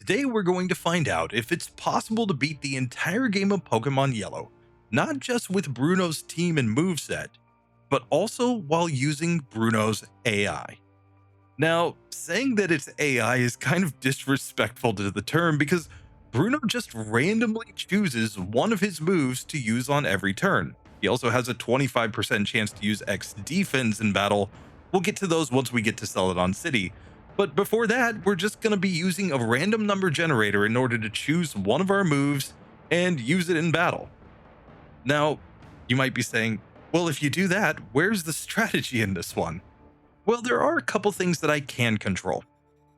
Today we're going to find out if it's possible to beat the entire game of Pokemon Yellow, not just with Bruno's team and moveset, but also while using Bruno's AI. Now, saying that it's AI is kind of disrespectful to the term because Bruno just randomly chooses one of his moves to use on every turn. He also has a 25% chance to use X defense in battle. We'll get to those once we get to Celadon City. But before that, we're just going to be using a random number generator in order to choose one of our moves and use it in battle. Now, you might be saying, well, if you do that, where's the strategy in this one? Well, there are a couple things that I can control.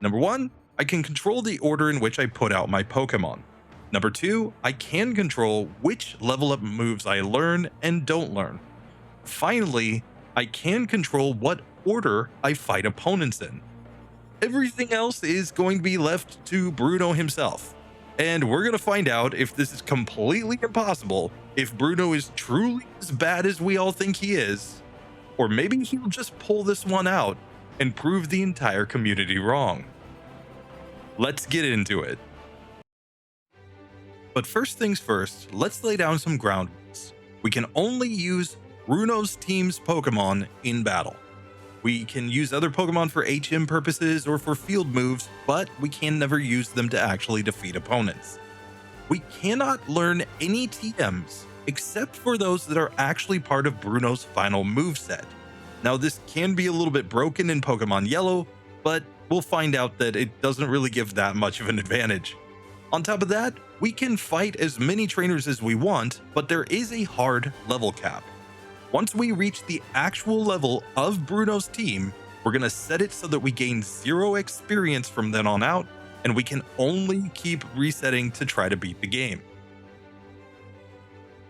Number one, I can control the order in which I put out my Pokemon. Number two, I can control which level up moves I learn and don't learn. Finally, I can control what order I fight opponents in. Everything else is going to be left to Bruno himself. And we're going to find out if this is completely impossible, if Bruno is truly as bad as we all think he is, or maybe he'll just pull this one out and prove the entire community wrong. Let's get into it. But first things first, let's lay down some ground rules. We can only use Bruno's team's Pokemon in battle. We can use other Pokemon for HM purposes or for field moves, but we can never use them to actually defeat opponents. We cannot learn any TMs except for those that are actually part of Bruno's final moveset. Now, this can be a little bit broken in Pokemon Yellow, but we'll find out that it doesn't really give that much of an advantage. On top of that, we can fight as many trainers as we want, but there is a hard level cap. Once we reach the actual level of Bruno's team, we're going to set it so that we gain 0 experience from then on out, and we can only keep resetting to try to beat the game.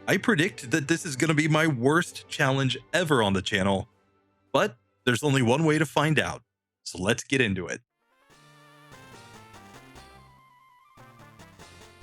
I predict that this is going to be my worst challenge ever on the channel, but there's only one way to find out, so let's get into it.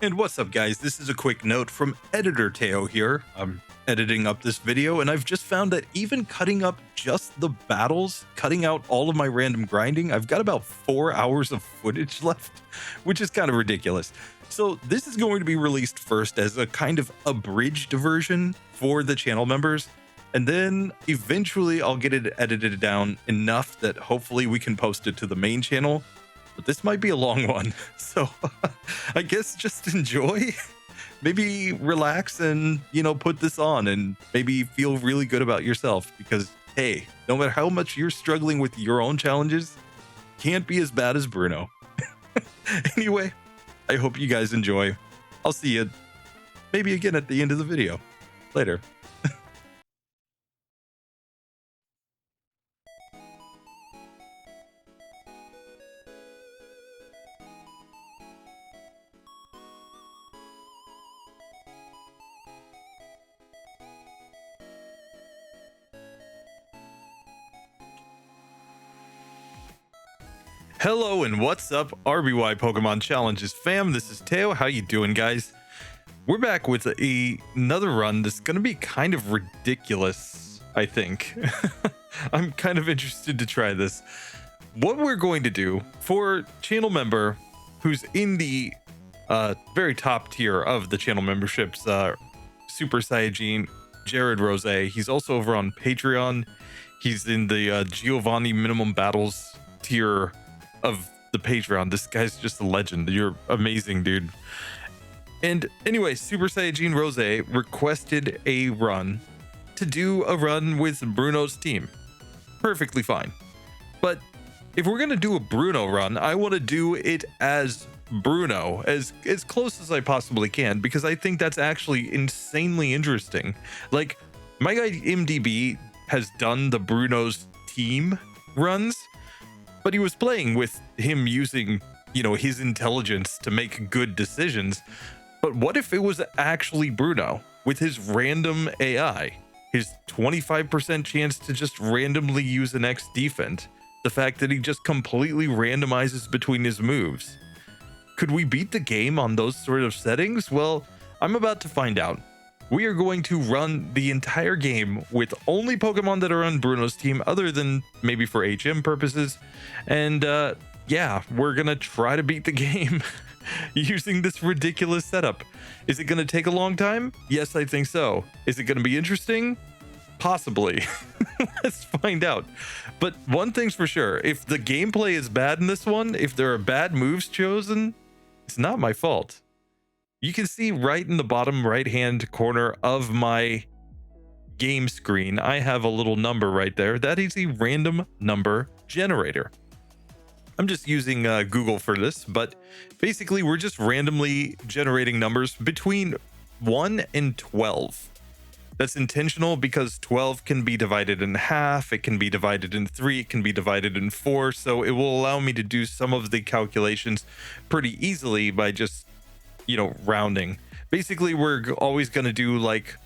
And what's up, guys? This is a quick note from Editor Teo here. I'm editing up this video, and I've just found that even cutting up just the battles, cutting out all of my random grinding, I've got about 4 hours of footage left, which is kind of ridiculous. So this is going to be released first as a kind of abridged version for the channel members, and then eventually I'll get it edited down enough that hopefully we can post it to the main channel. But this might be a long one, so I guess just enjoy. Maybe relax and, put this on and maybe feel really good about yourself because, hey, no matter how much you're struggling with your own challenges, can't be as bad as Bruno. Anyway, I hope you guys enjoy. I'll see you maybe again at the end of the video. Later. Hello and what's up, RBY Pokemon Challenges fam? This is Teo. How you doing, guys? We're back with another run that's going to be kind of ridiculous, I think. I'm kind of interested to try this. What we're going to do for channel member who's in the very top tier of the channel memberships, Super Saiyajin Jared Rose. He's also over on Patreon. He's in the Giovanni Minimum Battles tier of the Patreon. This guy's just a legend. You're amazing, dude. And anyway, Super Saiyajin Rose requested a run to do a run with Bruno's team. Perfectly fine. But if we're gonna do a Bruno run, I want to do it as Bruno, as close as I possibly can, because I think that's actually insanely interesting. Like, my guy MDB has done the Bruno's team runs, but he was playing with him using, his intelligence to make good decisions. But what if it was actually Bruno with his random AI, his 25% chance to just randomly use an X defense, the fact that he just completely randomizes between his moves? Could we beat the game on those sort of settings? Well, I'm about to find out. We are going to run the entire game with only Pokemon that are on Bruno's team, other than maybe for HM purposes. And yeah, we're gonna try to beat the game using this ridiculous setup. Is it gonna take a long time? Yes, I think so. Is it gonna be interesting? Possibly. Let's find out. But one thing's for sure, if the gameplay is bad in this one, if there are bad moves chosen, it's not my fault. You can see right in the bottom right hand corner of my game screen, I have a little number right there. That is a random number generator. I'm just using Google for this, but basically we're just randomly generating numbers between 1 and 12. That's intentional because 12 can be divided in half, it can be divided in 3, it can be divided in 4, so it will allow me to do some of the calculations pretty easily by just, you know, rounding. Basically, we're always going to do like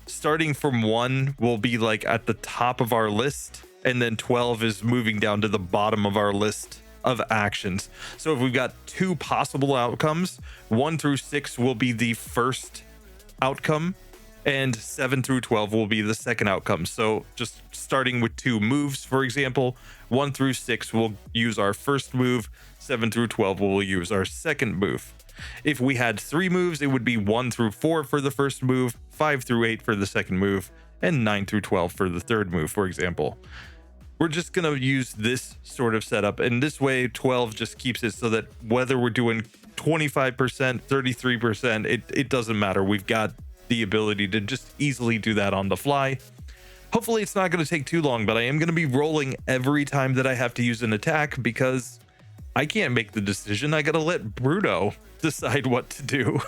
starting from 1 will be like at the top of our list, and then 12 is moving down to the bottom of our list of actions. So if we've got 2 possible outcomes, 1 through 6 will be the first outcome, and 7 through 12 will be the second outcome. So just starting with 2 moves, for example, 1 through 6 will use our first move, 7 through 12 will use our second move. If we had 3 moves, it would be 1 through 4 for the first move, 5 through 8 for the second move, and 9 through 12 for the third move, for example. We're just going to use this sort of setup, and this way 12 just keeps it so that whether we're doing 25%, 33%, it doesn't matter. We've got the ability to just easily do that on the fly. Hopefully it's not going to take too long, but I am going to be rolling every time that I have to use an attack because I can't make the decision. I got to let Bruno decide what to do.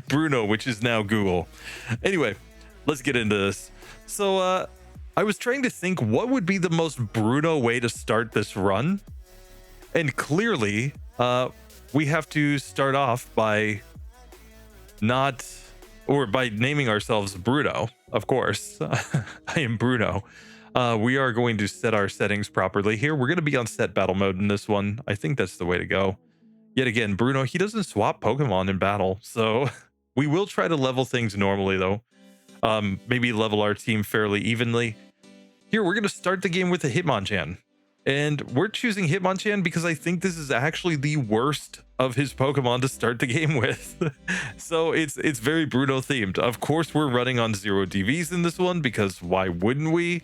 Bruno, which is now Google. Anyway, let's get into this. So I was trying to think what would be the most Bruno way to start this run. And clearly we have to start off by by naming ourselves Bruno, of course. I am Bruno. We are going to set our settings properly here. We're going to be on set battle mode in this one. I think that's the way to go. Yet again, Bruno, he doesn't swap Pokemon in battle, so we will try to level things normally though. Maybe level our team fairly evenly. Here, we're going to start the game with a Hitmonchan. And we're choosing Hitmonchan because I think this is actually the worst of his Pokemon to start the game with. So it's very Bruno themed. Of course, we're running on 0 DVs in this one because why wouldn't we?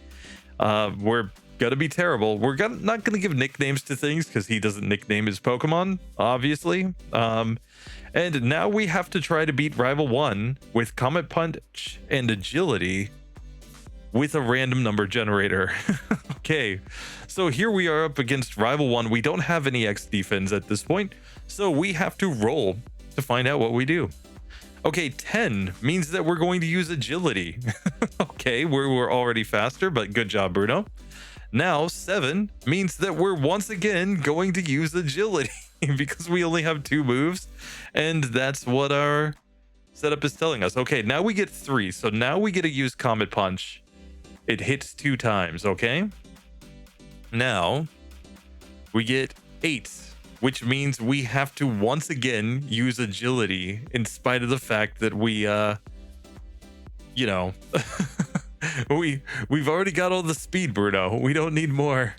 We're gonna be terrible. We're not gonna give nicknames to things because he doesn't nickname his Pokemon, obviously. And now we have to try to beat Rival 1 with Comet Punch and Agility with a random number generator. Okay, so here we are up against Rival 1. We don't have any X defense at this point, so we have to roll to find out what we do. Okay, 10 means that we're going to use Agility. Okay, we're already faster, but good job, Bruno. Now, 7 means that we're once again going to use Agility because we only have 2 moves, and that's what our setup is telling us. Okay, now we get 3, so now we get to use Comet Punch. It hits 2 times, okay? Now, we get 8, which means we have to once again use Agility in spite of the fact that we, you know, we've already got all the speed, Bruno. We don't need more.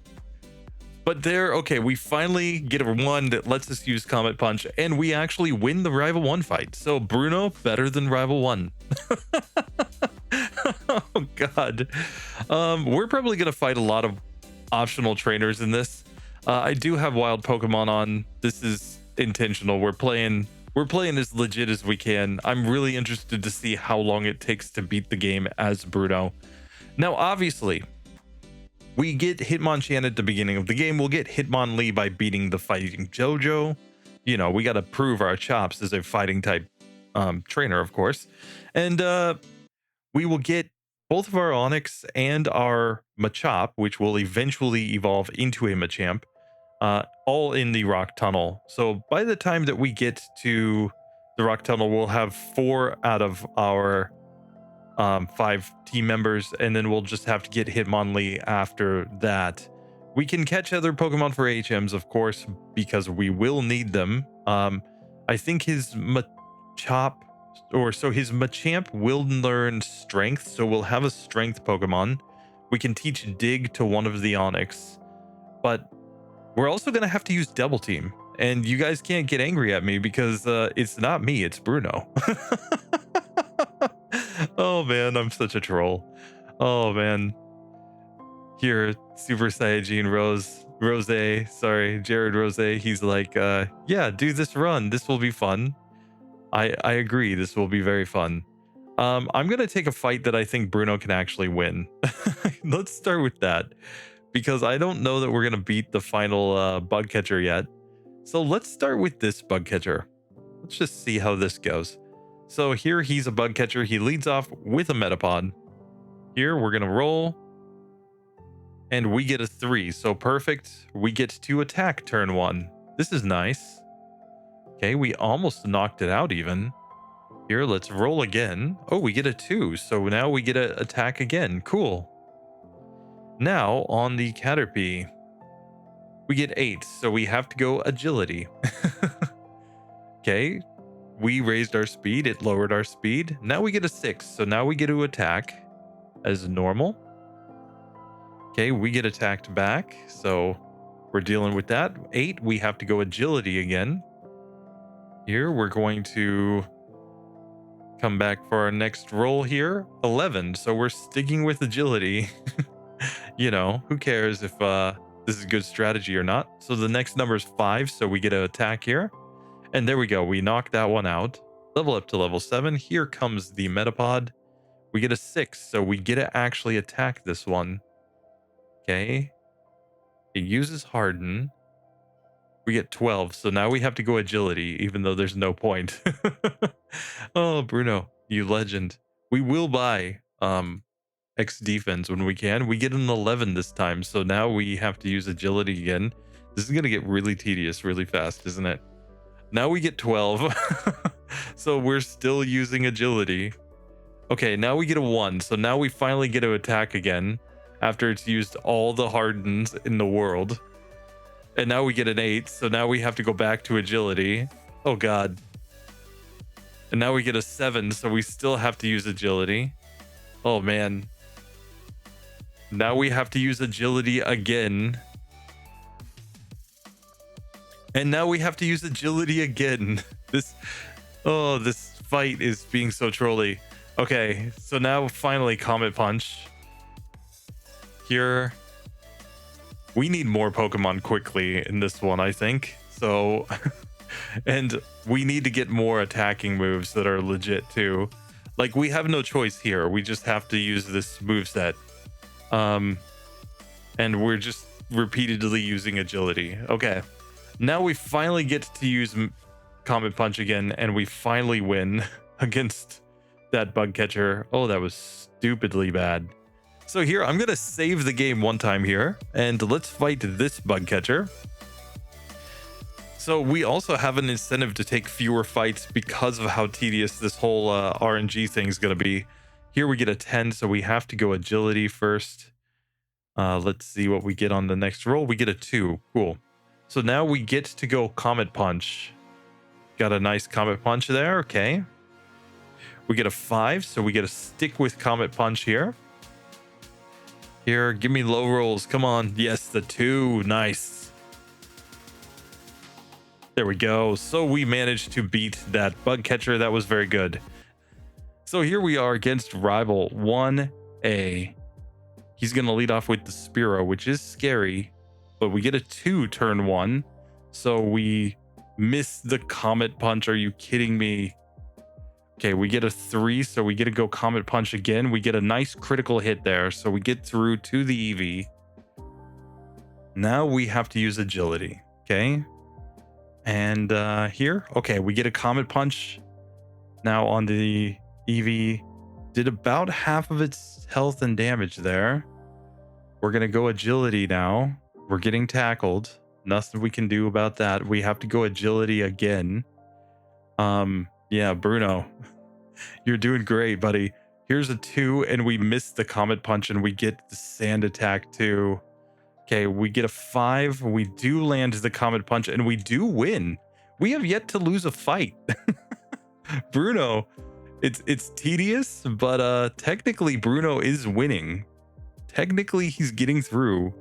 But there, okay, we finally get a 1 that lets us use Comet Punch, and we actually win the Rival 1 fight. So Bruno, better than Rival 1. Oh, God. We're probably going to fight a lot of optional trainers in this. I do have wild Pokemon on. This is intentional. We're playing as legit as we can. I'm really interested to see how long it takes to beat the game as Bruno. Now, obviously, we get Hitmonchan at the beginning of the game. We'll get Hitmonlee by beating the Fighting JoJo. You know, we got to prove our chops as a fighting type trainer, of course. And we will get both of our Onix and our Machop, which will eventually evolve into a Machamp, all in the Rock Tunnel. So by the time that we get to the Rock Tunnel, we'll have 4 out of our 5 team members, and then we'll just have to get Hitmonlee after that. We can catch other Pokemon for HMs, of course, because we will need them. I think his Machop, his Machamp will learn Strength, so we'll have a Strength Pokemon. We can teach Dig to one of the Onix, but We're also going to have to use double team. And you guys can't get angry at me because it's not me, it's Bruno. Oh man, I'm such a troll. Oh man. Here, Super Saiyajin Jared Rose, he's like, yeah, do this run. This will be fun. I agree. This will be very fun. I'm going to take a fight that I think Bruno can actually win. Let's start with that because I don't know that we're going to beat the final bug catcher yet. So let's start with this bug catcher. Let's just see how this goes. So here he's a bug catcher. He leads off with a Metapod. Here we're going to roll. And we get a 3. So perfect. We get to attack turn 1. This is nice. Okay, we almost knocked it out even. Here, let's roll again. Oh, we get a 2. So now we get to attack again. Cool. Now on the Caterpie, we get 8. So we have to go agility. Okay. We raised our speed. It lowered our speed. Now we get a 6. So now we get to attack as normal. Okay, we get attacked back. So we're dealing with that. 8, we have to go agility again. Here, we're going to come back for our next roll here. 11, so we're sticking with agility. You know, who cares if this is good strategy or not. So the next number is 5, so we get to attack here. And there we go, we knocked that one out. Level up to level 7. Here comes the Metapod. We get a 6, so we get to actually attack this one. Okay. It uses Harden. We get 12, so now we have to go agility, even though there's no point. Oh, Bruno, you legend. We will buy X defense when we can. We get an 11 this time, so now we have to use agility again. This is going to get really tedious really fast, isn't it? Now we get 12. So we're still using agility. Okay, now we get a 1, so now we finally get to attack again after it's used all the hardens in the world. And now we get an 8, so now we have to go back to agility. Oh god. And now we get a 7, so we still have to use agility. Oh man. Now we have to use agility again. And now we have to use agility again. This fight is being so trolly. Okay, so now finally Comet Punch. Here. We need more Pokemon quickly in this one, I think. So, and we need to get more attacking moves that are legit too. Like, we have no choice here. We just have to use this moveset. And we're just repeatedly using agility. Okay. Now we finally get to use Comet Punch again, and we finally win against that bug catcher. Oh, that was stupidly bad. So here, I'm going to save the game one time here, and let's fight this bug catcher. So we also have an incentive to take fewer fights because of how tedious this whole RNG thing is going to be. Here we get a 10, so we have to go agility first. Let's see what we get on the next roll. We get a 2. Cool. So now we get to go Comet Punch. Got a nice Comet Punch there. Okay. We get a 5, so we get to stick with Comet Punch here. Here, give me low rolls. Come on. Yes, the 2. Nice. There we go. So we managed to beat that bug catcher. That was very good. So here we are against rival 1A. He's going to lead off with the Spearow, which is scary. But we get a 2 turn 1. So we miss the Comet Punch. Are you kidding me? Okay, we get a 3, so we get to go Comet Punch again. We get a nice critical hit there, so we get through to the EV. Now we have to use agility, okay? And here, okay, we get a Comet Punch. Now on the EV, did about half of its health and damage there. We're going to go agility now. We're getting tackled. Nothing we can do about that. We have to go agility again. Yeah, Bruno, you're doing great, buddy. Here's a 2, and we miss the Comet Punch, and we get the Sand Attack too. Okay, we get a 5. We do land the Comet Punch, and we do win. We have yet to lose a fight. Bruno, it's tedious, but technically Bruno is winning. Technically, he's getting through.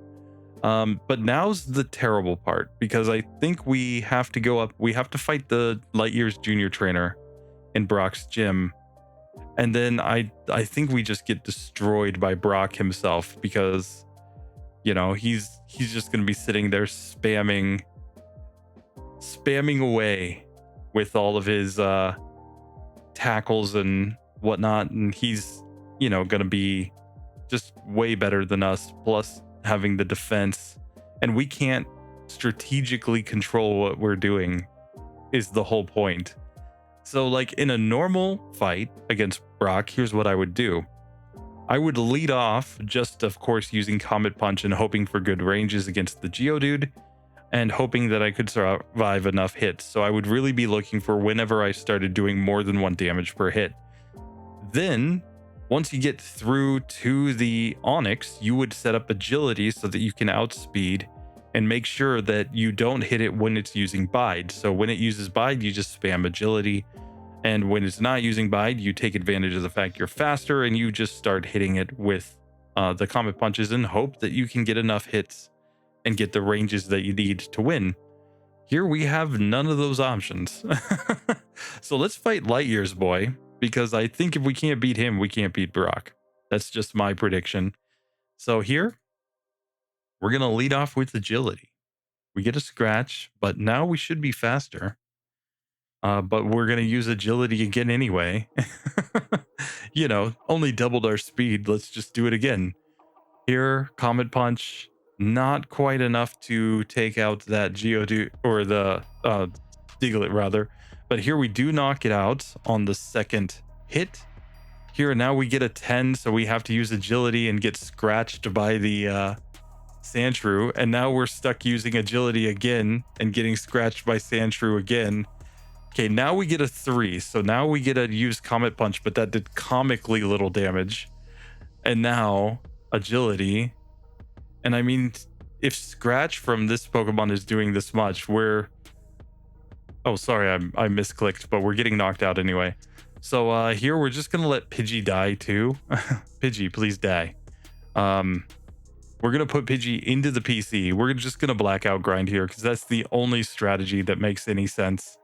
But now's the terrible part, because I think we have to go up. We have to fight the Light Years Junior Trainer in Brock's gym. And then I think we just get destroyed by Brock himself, because, you know, he's just going to be sitting there spamming away with all of his tackles and whatnot. And he's, you know, going to be just way better than us, plus having the defense. And we can't strategically control what we're doing is the whole point. So, like, in a normal fight against Brock, here's what I would do. I would lead off, just of course using Comet Punch and hoping for good ranges against the Geodude, and hoping that I could survive enough hits. So I would really be looking for whenever I started doing more than 1 damage per hit. Then, once you get through to the Onyx, you would set up agility so that you can outspeed and make sure that you don't hit it when it's using Bide. So when it uses Bide, you just spam agility. And when it's not using Bide, you take advantage of the fact you're faster and you just start hitting it with the Comet Punches and hope that you can get enough hits and get the ranges that you need to win. Here we have none of those options. So let's fight Light Years Boy, because I think if we can't beat him, we can't beat Brock. That's just my prediction. So here, we're going to lead off with agility. We get a scratch, but now we should be faster. But we're going to use agility again anyway. You know, only doubled our speed. Let's just do it again. Here, Comet Punch. Not quite enough to take out that Geodude, or the Diglett rather. But here we do knock it out on the second hit. Here now we get a 10, so we have to use agility and get scratched by the Sandshrew. And now we're stuck using agility again and getting scratched by Sandshrew again. Okay, now we get a 3. So now we get to use Comet Punch, but that did comically little damage. And now agility. And I mean, if Scratch from this Pokemon is doing this much, we're... Oh, sorry, I misclicked, but we're getting knocked out anyway. So here we're just going to let Pidgey die too. Pidgey, please die. We're going to put Pidgey into the PC. We're just going to blackout grind here, because that's the only strategy that makes any sense.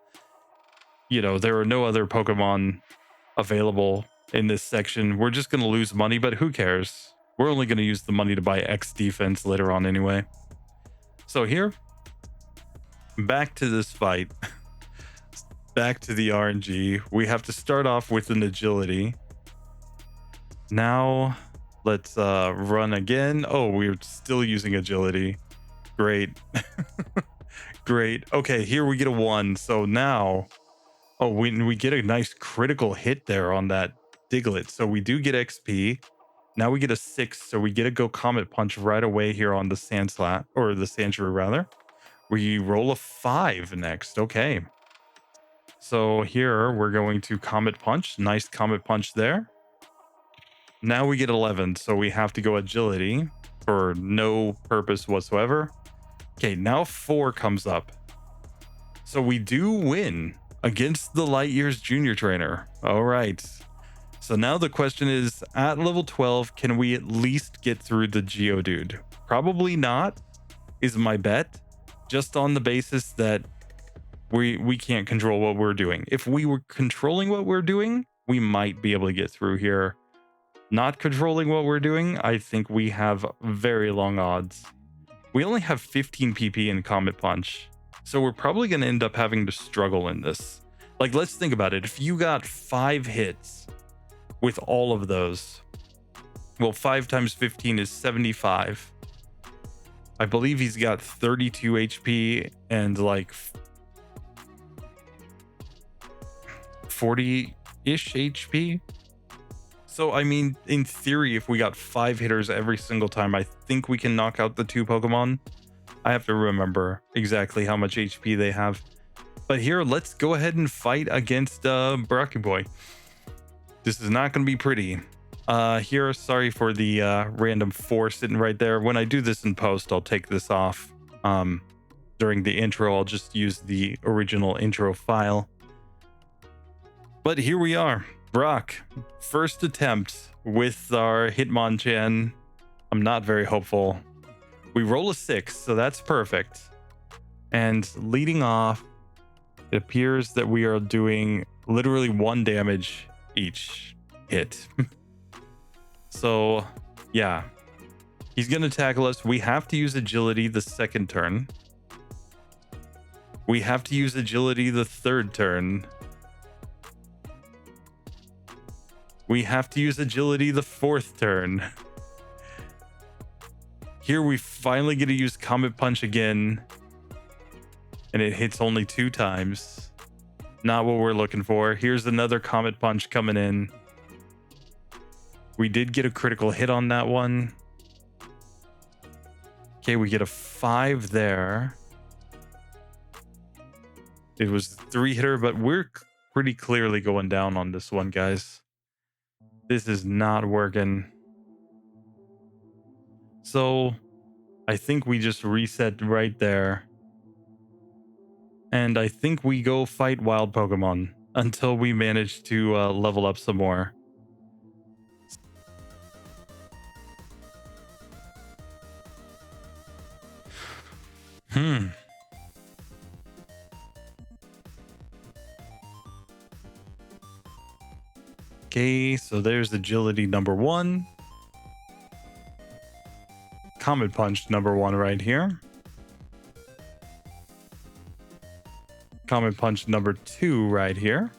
You know, there are no other Pokemon available in this section. We're just going to lose money, but who cares? We're only going to use the money to buy X defense later on anyway. So here, back to this fight. Back to the RNG. We have to start off with an agility. Now, let's run again. Oh, we're still using agility. Great. Great. Okay, here we get a 1. So now, oh, we get a nice critical hit there on that Diglett. So we do get XP. Now we get a 6, so we get to go Comet Punch right away here on the Sandslap, or the Sandshrew rather. We roll a 5 next. Okay. So here we're going to Comet Punch. Nice Comet Punch there. Now we get 11, so we have to go agility for no purpose whatsoever. Okay, now 4 comes up. So we do win against the Light Years Junior Trainer. All right. So now the question is, at level 12, can we at least get through the Geodude? Probably not, is my bet, just on the basis that we can't control what we're doing. If we were controlling what we're doing, we might be able to get through here. Not controlling what we're doing, I think we have very long odds. We only have 15 PP in Comet Punch, so we're probably going to end up having to struggle in this. Like, let's think about it. If you got 5 hits with all of those, well, 5 times 15 is 75. I believe he's got 32 HP and like 40-ish HP. So, I mean, in theory, if we got 5 hitters every single time, I think we can knock out the 2 Pokemon. I have to remember exactly how much HP they have. But here, let's go ahead and fight against Brocky Boy. This is not going to be pretty. Here, sorry for the random 4 sitting right there. When I do this in post, I'll take this off. During the intro, I'll just use the original intro file. But here we are. Brock, first attempt with our Hitmonchan. I'm not very hopeful. We roll a 6, so that's perfect. And leading off, it appears that we are doing literally 1 damage each hit. So, yeah. He's going to tackle us. We have to use agility the second turn. We have to use agility the third turn. We have to use agility the fourth turn. Here we finally get to use Comet Punch again. And it hits only 2 times. Not what we're looking for. Here's another Comet Punch coming in. We did get a critical hit on that one. Okay, we get a 5 there. It was a 3-hitter, but we're pretty clearly going down on this one, guys. This is not working. So I think we just reset right there. And I think we go fight wild Pokemon until we manage to level up some more. Okay, so there's agility number 1. Comet Punch number 1 right here. Comet Punch number 2 right here.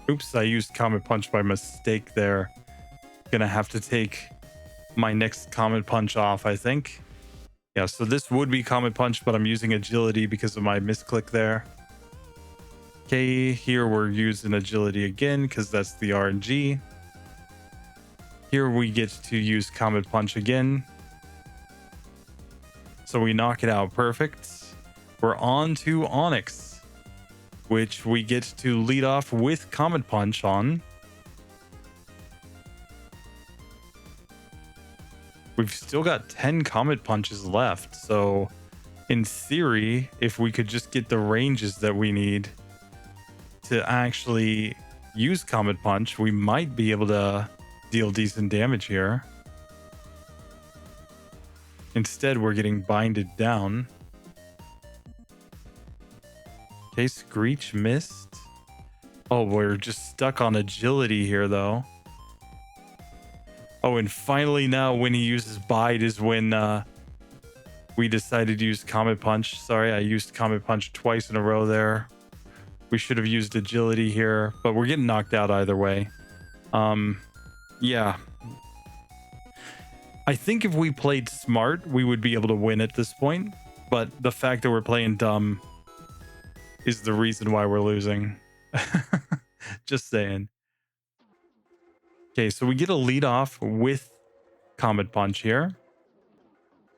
Oops, I used Comet Punch by mistake there. Gonna have to take my next Comet Punch off, I think. Yeah, so this would be Comet Punch, but I'm using agility because of my misclick there. Okay, here we're using agility again because that's the RNG. Here we get to use Comet Punch again. So we knock it out perfect. We're on to Onyx, which we get to lead off with Comet Punch on. We've still got 10 Comet Punches left, so in theory, if we could just get the ranges that we need to actually use Comet Punch, we might be able to deal decent damage here. Instead, we're getting binded down. Okay, Screech missed. Oh, we're just stuck on agility here, though. Oh, and finally now when he uses Bide is when we decided to use Comet Punch. Sorry, I used Comet Punch twice in a row there. We should have used agility here, but we're getting knocked out either way. Yeah. I think if we played smart, we would be able to win at this point. But the fact that we're playing dumb is the reason why we're losing. Just saying. Okay, so we get a lead off with Comet Punch here.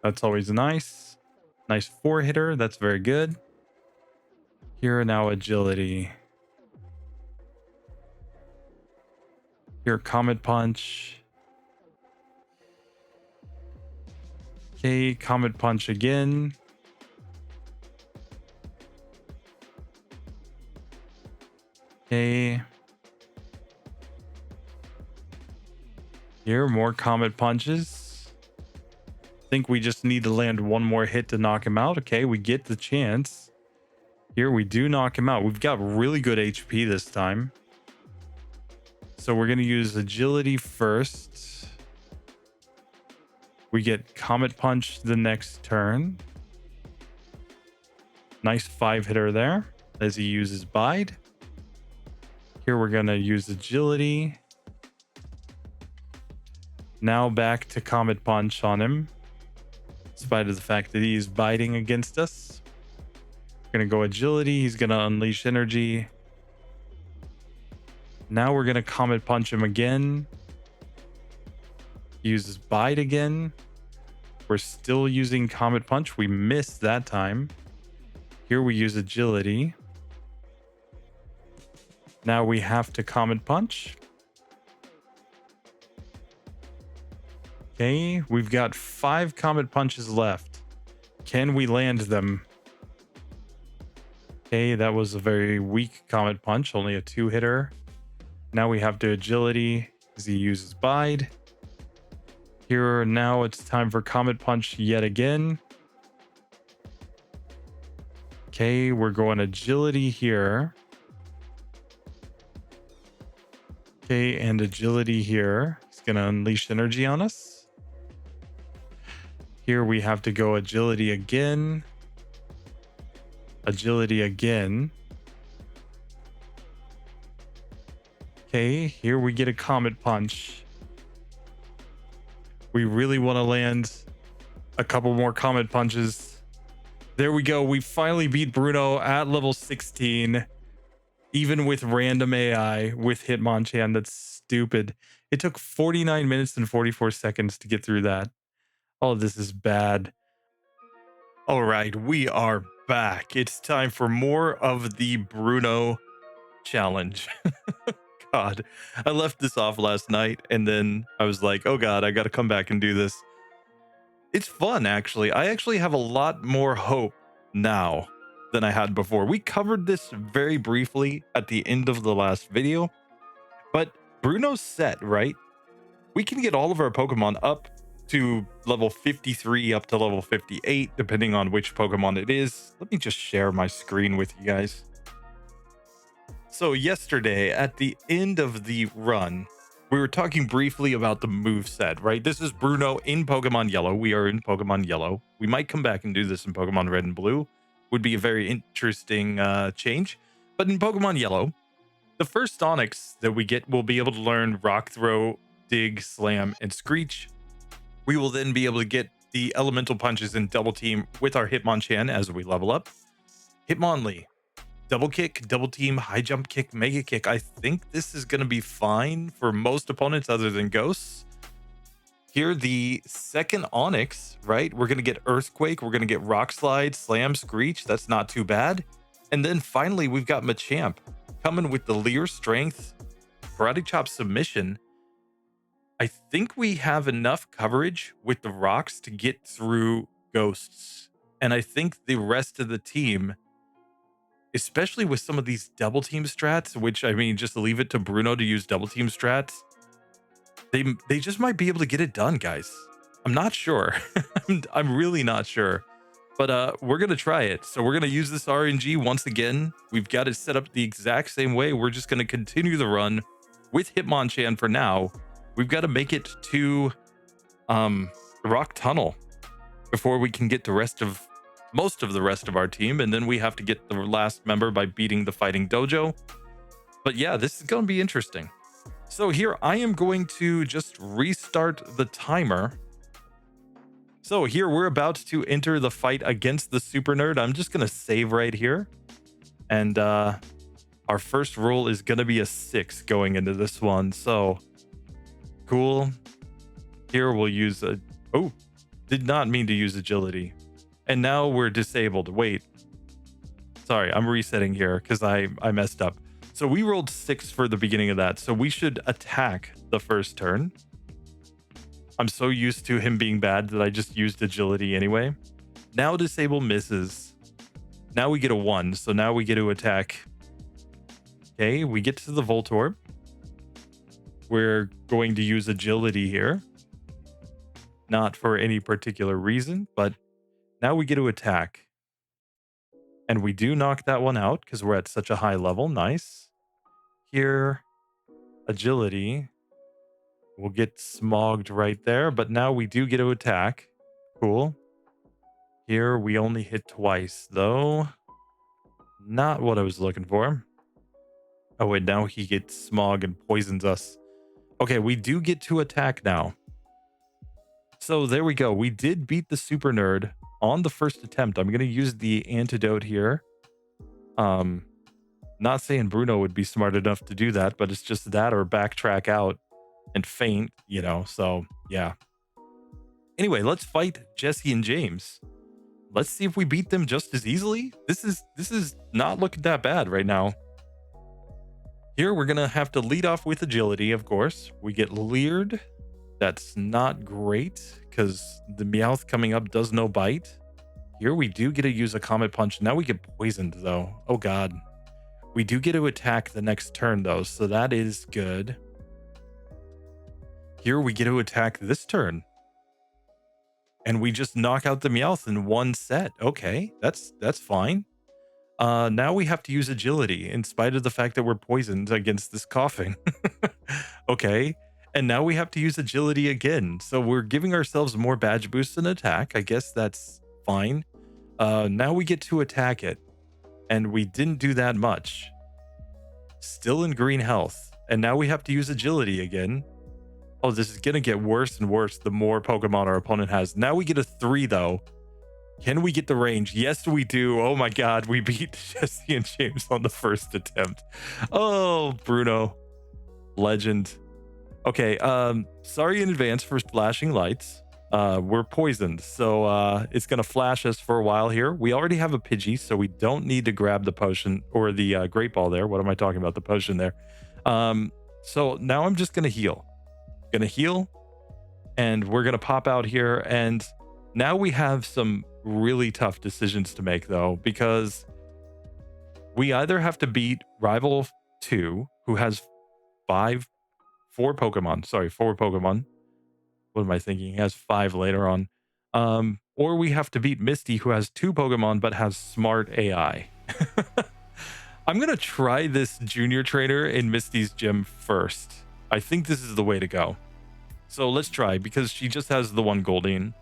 That's always nice. Nice 4-hitter. That's very good. Here now agility. Here Comet Punch. Okay, Comet Punch again. Okay. Here, more Comet Punches. I think we just need to land one more hit to knock him out. Okay, we get the chance. Here, we do knock him out. We've got really good HP this time. So we're going to use agility first. We get Comet Punch the next turn. Nice 5-hitter there as he uses Bide. Here we're going to use agility. Now back to Comet Punch on him. In spite of the fact that he's biting against us. We're going to go agility. He's going to unleash energy. Now we're going to Comet Punch him again. He uses Bide again. We're still using Comet Punch. We missed that time. Here we use agility. Now we have to Comet Punch. Okay, we've got 5 Comet Punches left. Can we land them? Okay, that was a very weak Comet Punch, only a 2-hitter. Now we have to agility. because he uses Bide. Here, now it's time for Comet Punch yet again. Okay, we're going agility here. Okay, and agility here. He's going to unleash energy on us. Here we have to go agility again. Agility again. Okay, here we get a Comet Punch. We really want to land a couple more Comet Punches. There we go. We finally beat Bruno at level 16. Even with random AI with Hitmonchan. That's stupid. It took 49 minutes and 44 seconds to get through that. Oh, this is bad. All right, we are back. It's time for more of the Bruno Challenge. God, I left this off last night and then I was like, oh God, I got to come back and do this. It's fun, actually. I actually have a lot more hope now than I had before. We covered this very briefly at the end of the last video, but Bruno's set, right? We can get all of our Pokemon up to level 53 up to level 58, depending on which Pokemon it is. Let me just share my screen with you guys. So yesterday, at the end of the run, we were talking briefly about the move set, right? This is Bruno in Pokemon Yellow. We are in Pokemon Yellow. We might come back and do this in Pokemon Red and Blue. Would be a very interesting change. But in Pokemon Yellow, the first Onix that we get will be able to learn Rock Throw, Dig, Slam, and Screech. We will then be able to get the Elemental Punches and Double Team with our Hitmonchan as we level up. Hitmonlee. Double Kick, Double Team, High Jump Kick, Mega Kick. I think this is going to be fine for most opponents other than Ghosts. Here, the second Onix, right? We're going to get Earthquake. We're going to get Rock Slide, Slam, Screech. That's not too bad. And then finally, we've got Machamp coming with the Leer Strength, Karate Chop Submission. I think we have enough coverage with the rocks to get through Ghosts. And I think the rest of the team, especially with some of these double team strats, which I mean, just leave it to Bruno to use double team strats. They just might be able to get it done, guys. I'm not sure. I'm really not sure. But we're going to try it. So we're going to use this RNG once again. We've got it set up the exact same way. We're just going to continue the run with Hitmonchan for now. We've got to make it to Rock Tunnel before we can get the most of the rest of our team, and then we have to get the last member by beating the Fighting Dojo. But yeah, this is going to be interesting. So here I am going to just restart the timer. So here we're about to enter the fight against the Super Nerd. I'm just going to save right here. And our first roll is going to be a 6 going into this one. So cool. Here we'll use a... Oh, did not mean to use agility. And now we're disabled. Wait. Sorry, I'm resetting here because I messed up. So we rolled 6 for the beginning of that. So we should attack the first turn. I'm so used to him being bad that I just used agility anyway. Now disable misses. Now we get a 1. So now we get to attack. Okay, we get to the Voltorb. We're going to use agility here. Not for any particular reason, but now we get to attack. And we do knock that one out because we're at such a high level. Nice. Here, agility. We'll get smogged right there, but now we do get to attack. Cool. Here, we only hit twice, though. Not what I was looking for. Oh, wait, now he gets smog and poisons us. Okay, we do get to attack now. So there we go. We did beat the Super Nerd on the first attempt. I'm going to use the antidote here. Not saying Bruno would be smart enough to do that, but it's just that or backtrack out and faint, you know, so yeah. Anyway, let's fight Jesse and James. Let's see if we beat them just as easily. This is not looking that bad right now. Here, we're going to have to lead off with agility, of course. We get leered. That's not great because the Meowth coming up does no bite. Here, we do get to use a Comet Punch. Now we get poisoned, though. Oh, God. We do get to attack the next turn, though, so that is good. Here we get to attack this turn. And we just knock out the Meowth in one set. Okay, that's fine. Now we have to use agility in spite of the fact that we're poisoned against this coughing. Okay. And now we have to use agility again. So we're giving ourselves more badge boosts and attack. I guess that's fine. Now we get to attack it. And we didn't do that much. Still in green health. And now we have to use agility again. Oh, this is going to get worse and worse the more Pokemon our opponent has. Now we get a 3, though. Can we get the range? Yes, we do. Oh my god, we beat Jesse and James on the first attempt. Oh, Bruno. Legend. Okay, sorry in advance for flashing lights. We're poisoned, so it's going to flash us for a while here. We already have a Pidgey, so we don't need to grab the potion or the Great Ball there. What am I talking about? The potion there. So now I'm just going to heal. Gonna heal, and we're going to pop out here, and now we have some really tough decisions to make, though, because we either have to beat Rival 2, who has 4 Pokemon. What am I thinking? He has 5 later on. Or we have to beat Misty, who has 2 Pokemon but has smart AI. I'm going to try this junior trainer in Misty's gym first. I think this is the way to go. So let's try, because she just has the 1 Goldeen.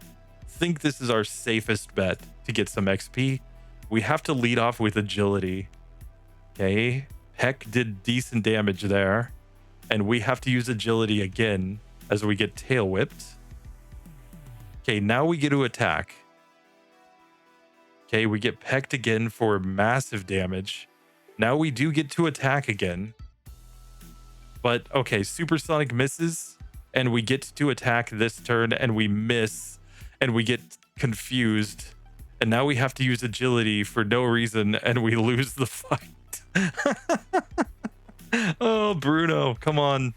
Think this is our safest bet to get some XP. We have to lead off with agility. Okay, Peck did decent damage there, and we have to use agility again as we get tail whipped. Okay, now we get to attack. Okay, we get pecked again for massive damage. Now we do get to attack again. But okay, Supersonic misses, and we get to attack this turn, and we miss, and we get confused. And now we have to use agility for no reason, and we lose the fight. Oh, Bruno, come on.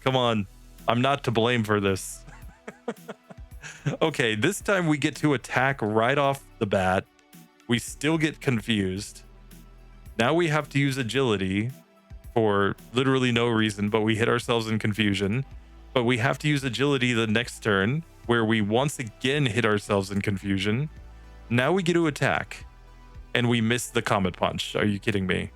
Come on. I'm not to blame for this. Okay, this time we get to attack right off the bat. We still get confused. Now we have to use agility for literally no reason, but we hit ourselves in confusion. But we have to use agility the next turn, where we once again hit ourselves in confusion. Now we get to attack, and we miss the Comet Punch. Are you kidding me?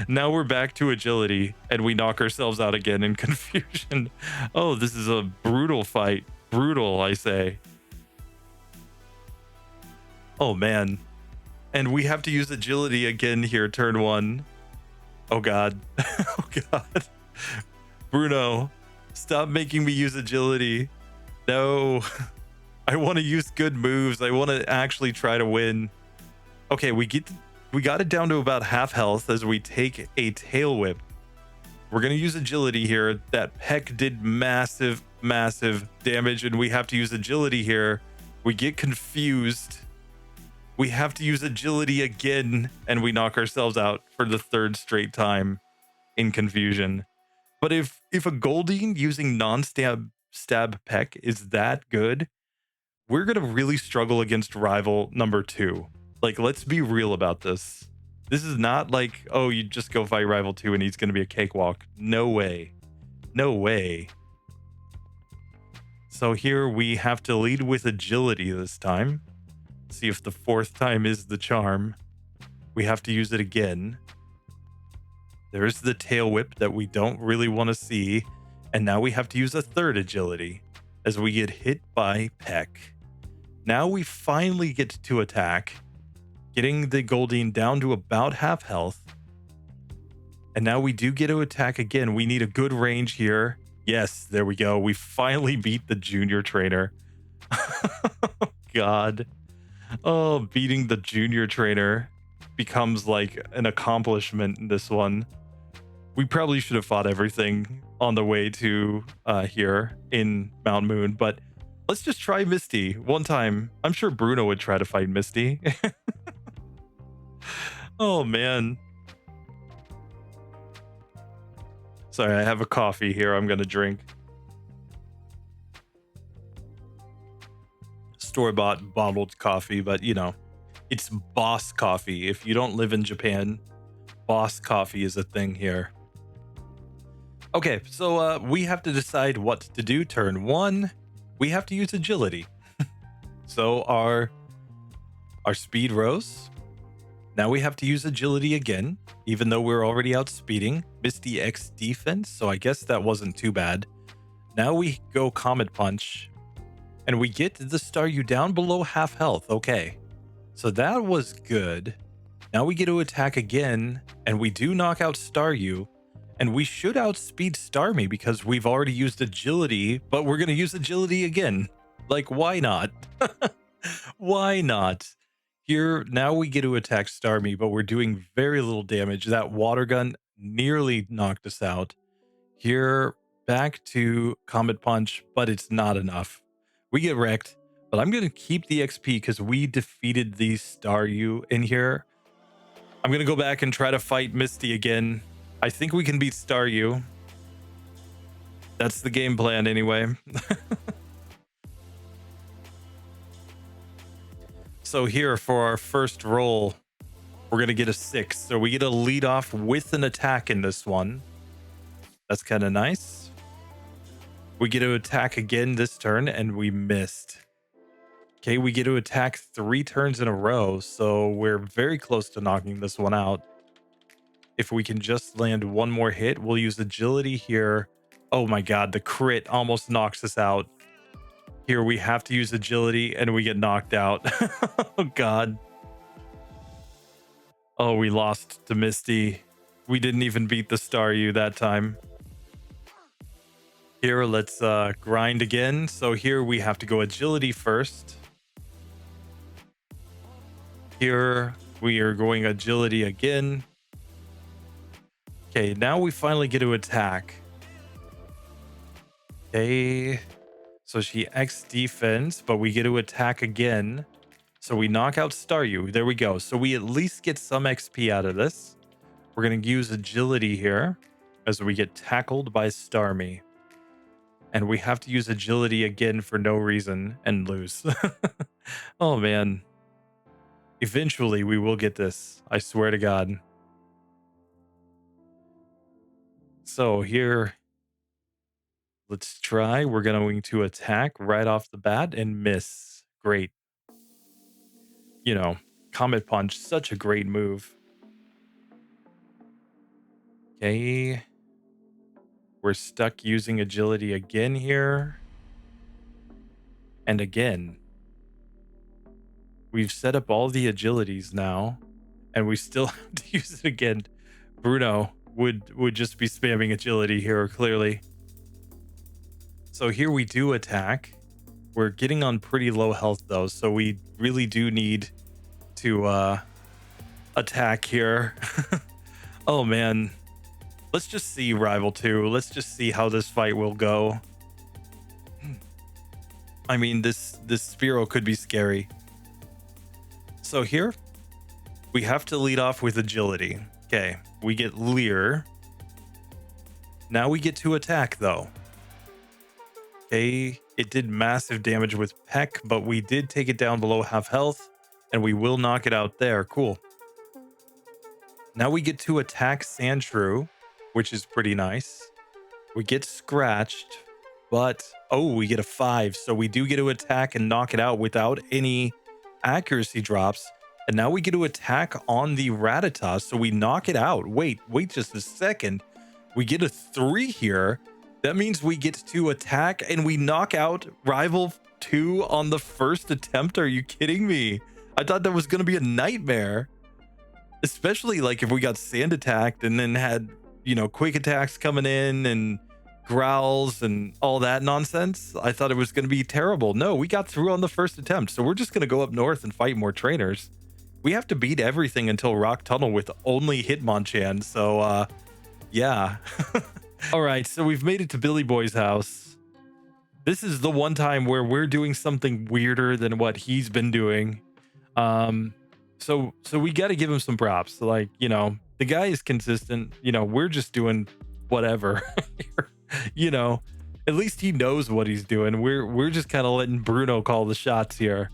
Now we're back to agility, and we knock ourselves out again in confusion. Oh, this is a brutal fight. Brutal, I say. Oh, man. And we have to use agility again here, turn 1. Oh, God. Oh, God. Bruno, stop making me use agility. No. I want to use good moves. I want to actually try to win. Okay, we got it down to about half health as we take a tail whip. We're going to use agility here. That Peck did massive damage, and we have to use agility here. We get confused. We have to use agility again, and we knock ourselves out for the 3rd straight time in confusion. But if a Goldeen using non-stab Peck is that good, we're going to really struggle against rival number 2. Like, let's be real about this. This is not like, oh, you just go fight rival 2 and he's going to be a cakewalk. No way. No way. So here we have to lead with agility this time. See if the 4th time is the charm. We have to use it again. There's the tail whip that we don't really want to see. And now we have to use a 3rd agility as we get hit by Peck. Now we finally get to attack, getting the Goldeen down to about half health. And now we do get to attack again. We need a good range here. Yes, there we go. We finally beat the junior trainer. Oh, God. Oh, beating the junior trainer becomes like an accomplishment in this one. We probably should have fought everything on the way to here in Mount Moon, but let's just try Misty one time. I'm sure Bruno would try to fight Misty. Oh, man. Sorry, I have a coffee here I'm going to drink. Store-bought bottled coffee, but you know, it's Boss coffee. If you don't live in Japan, Boss coffee is a thing here. Okay, so we have to decide what to do. Turn 1, we have to use agility. So our speed rose. Now we have to use agility again, even though we're already outspeeding. Misty X defense, so I guess that wasn't too bad. Now we go Comet Punch, and we get the Staryu down below half health. Okay, so that was good. Now we get to attack again, and we do knock out Staryu, and we should outspeed Starmie because we've already used agility, but we're going to use agility again. Like, why not? Why not? Here, now we get to attack Starmie, but we're doing very little damage. That water gun nearly knocked us out. Here, back to Comet Punch, but it's not enough. We get wrecked, but I'm going to keep the XP because we defeated the Staryu in here. I'm going to go back and try to fight Misty again. I think we can beat Staryu. That's the game plan anyway. So here for our first roll, we're going to get a 6. So we get a lead off with an attack in this one. That's kind of nice. We get to attack again this turn and we missed. Okay, we get to attack 3 turns in a row. So we're very close to knocking this one out. If we can just land one more hit, we'll use agility here. Oh my God, the crit almost knocks us out. Here we have to use agility and we get knocked out. Oh God. Oh, we lost to Misty. We didn't even beat the Staryu that time. Here, let's grind again. So here we have to go agility first. Here we are going agility again. Okay, now we finally get to attack. Okay. So she X defense, but we get to attack again. So we knock out Staryu. There we go. So we at least get some XP out of this. We're going to use agility here as we get tackled by Starmie. And we have to use agility again for no reason and lose. Oh, man. Eventually, we will get this. I swear to God. So here... let's try. We're going to attack right off the bat and miss. Great. You know, Comet Punch, such a great move. Okay. We're stuck using agility again here. And again. We've set up all the agilities now. And we still have to use it again. Bruno would just be spamming agility here, clearly. So here we do attack. We're getting on pretty low health though, so we really do need to attack here. Oh man. Let's just see Rival 2. Let's just see how this fight will go. I mean, this Spearow could be scary. So here, we have to lead off with agility. Okay, we get Leer. Now we get to attack though. Okay, it did massive damage with Peck, but we did take it down below half health, and we will knock it out there. Cool. Now we get to attack Sandshrew, which is pretty nice. We get scratched, but oh, we get a 5, so we do get to attack and knock it out without any accuracy drops. And now we get to attack on the Rattata, so we knock it out. Wait just a second. We get a 3 here. That means we get to attack and we knock out Rival 2 on the first attempt. Are you kidding me? I thought that was going to be a nightmare. Especially like if we got sand attacked and then had, you know, quick attacks coming in and growls and all that nonsense. I thought it was going to be terrible. No, we got through on the first attempt. So we're just going to go up north and fight more trainers. We have to beat everything until Rock Tunnel with only Hitmonchan. So, yeah. All right, so we've made it to Billy Boy's house. This is the one time where we're doing something weirder than what he's been doing. So we got to give him some props. Like, you know, the guy is consistent. You know, we're just doing whatever. You know, at least he knows what he's doing. We're just kind of letting Bruno call the shots here.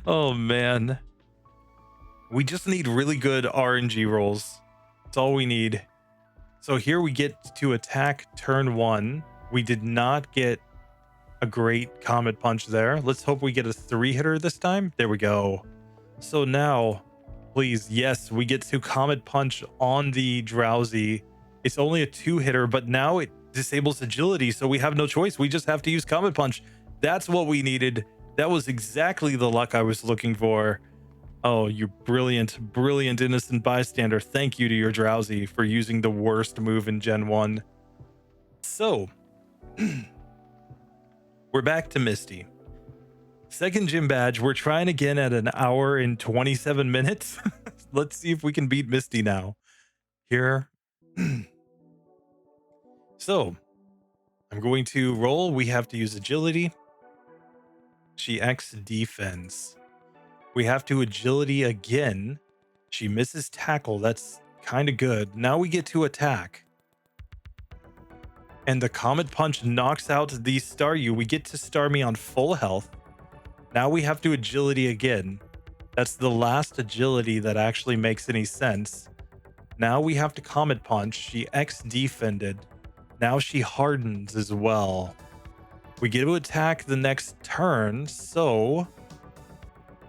Oh man, we just need really good RNG rolls. That's all we need. So here we get to attack turn 1. We did not get a great Comet Punch there. Let's hope we get a 3-hitter this time. There we go. So now, please, yes, we get to Comet Punch on the Drowsy. It's only a 2-hitter, but now it disables agility, so we have no choice. We just have to use Comet Punch. That's what we needed. That was exactly the luck I was looking for. Oh, you brilliant, brilliant innocent bystander. Thank you to your Drowsy for using the worst move in Gen 1. So, we're back to Misty. Second gym badge. We're trying again at an hour and 27 minutes. Let's see if we can beat Misty now. Here. So, I'm going to roll. We have to use agility. She X defense. We have to agility again. She misses tackle. That's kind of good. Now we get to attack. And the Comet Punch knocks out the Staryu. We get to Starmie on full health. Now we have to agility again. That's the last agility that actually makes any sense. Now we have to Comet Punch. She X defended. Now she hardens as well. We get to attack the next turn. So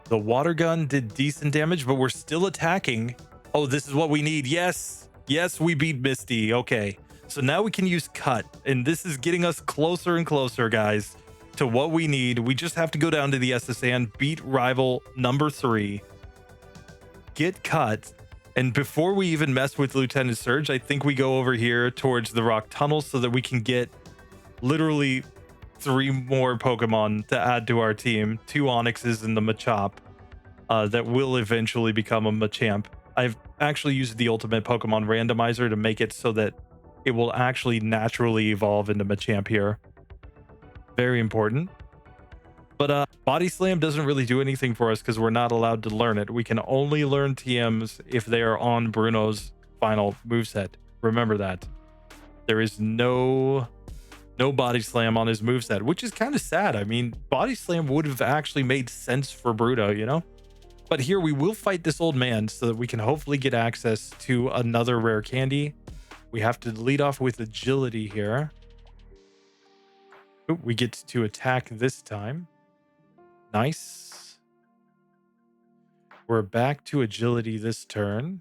the water gun did decent damage, but we're still attacking. Oh, this is what we need. Yes. Yes, we beat Misty. Okay. So now we can use cut. And this is getting us closer and closer, guys, to what we need. We just have to go down to the SSN, beat rival number 3, get cut. And before we even mess with Lieutenant Surge, I think we go over here towards the rock tunnel so that we can get literally 3 more Pokemon to add to our team. 2 Onyxes and the Machop that will eventually become a Machamp. I've actually used the ultimate Pokemon randomizer to make it so that it will actually naturally evolve into Machamp here. Very important. But Body Slam doesn't really do anything for us because we're not allowed to learn it. We can only learn TMs if they are on Bruno's final moveset. Remember that. There is no Body Slam on his moveset, which is kind of sad. I mean, Body Slam would have actually made sense for Bruno, you know? But here we will fight this old man so that we can hopefully get access to another rare candy. We have to lead off with agility here. Ooh, we get to attack this time. Nice. We're back to agility this turn.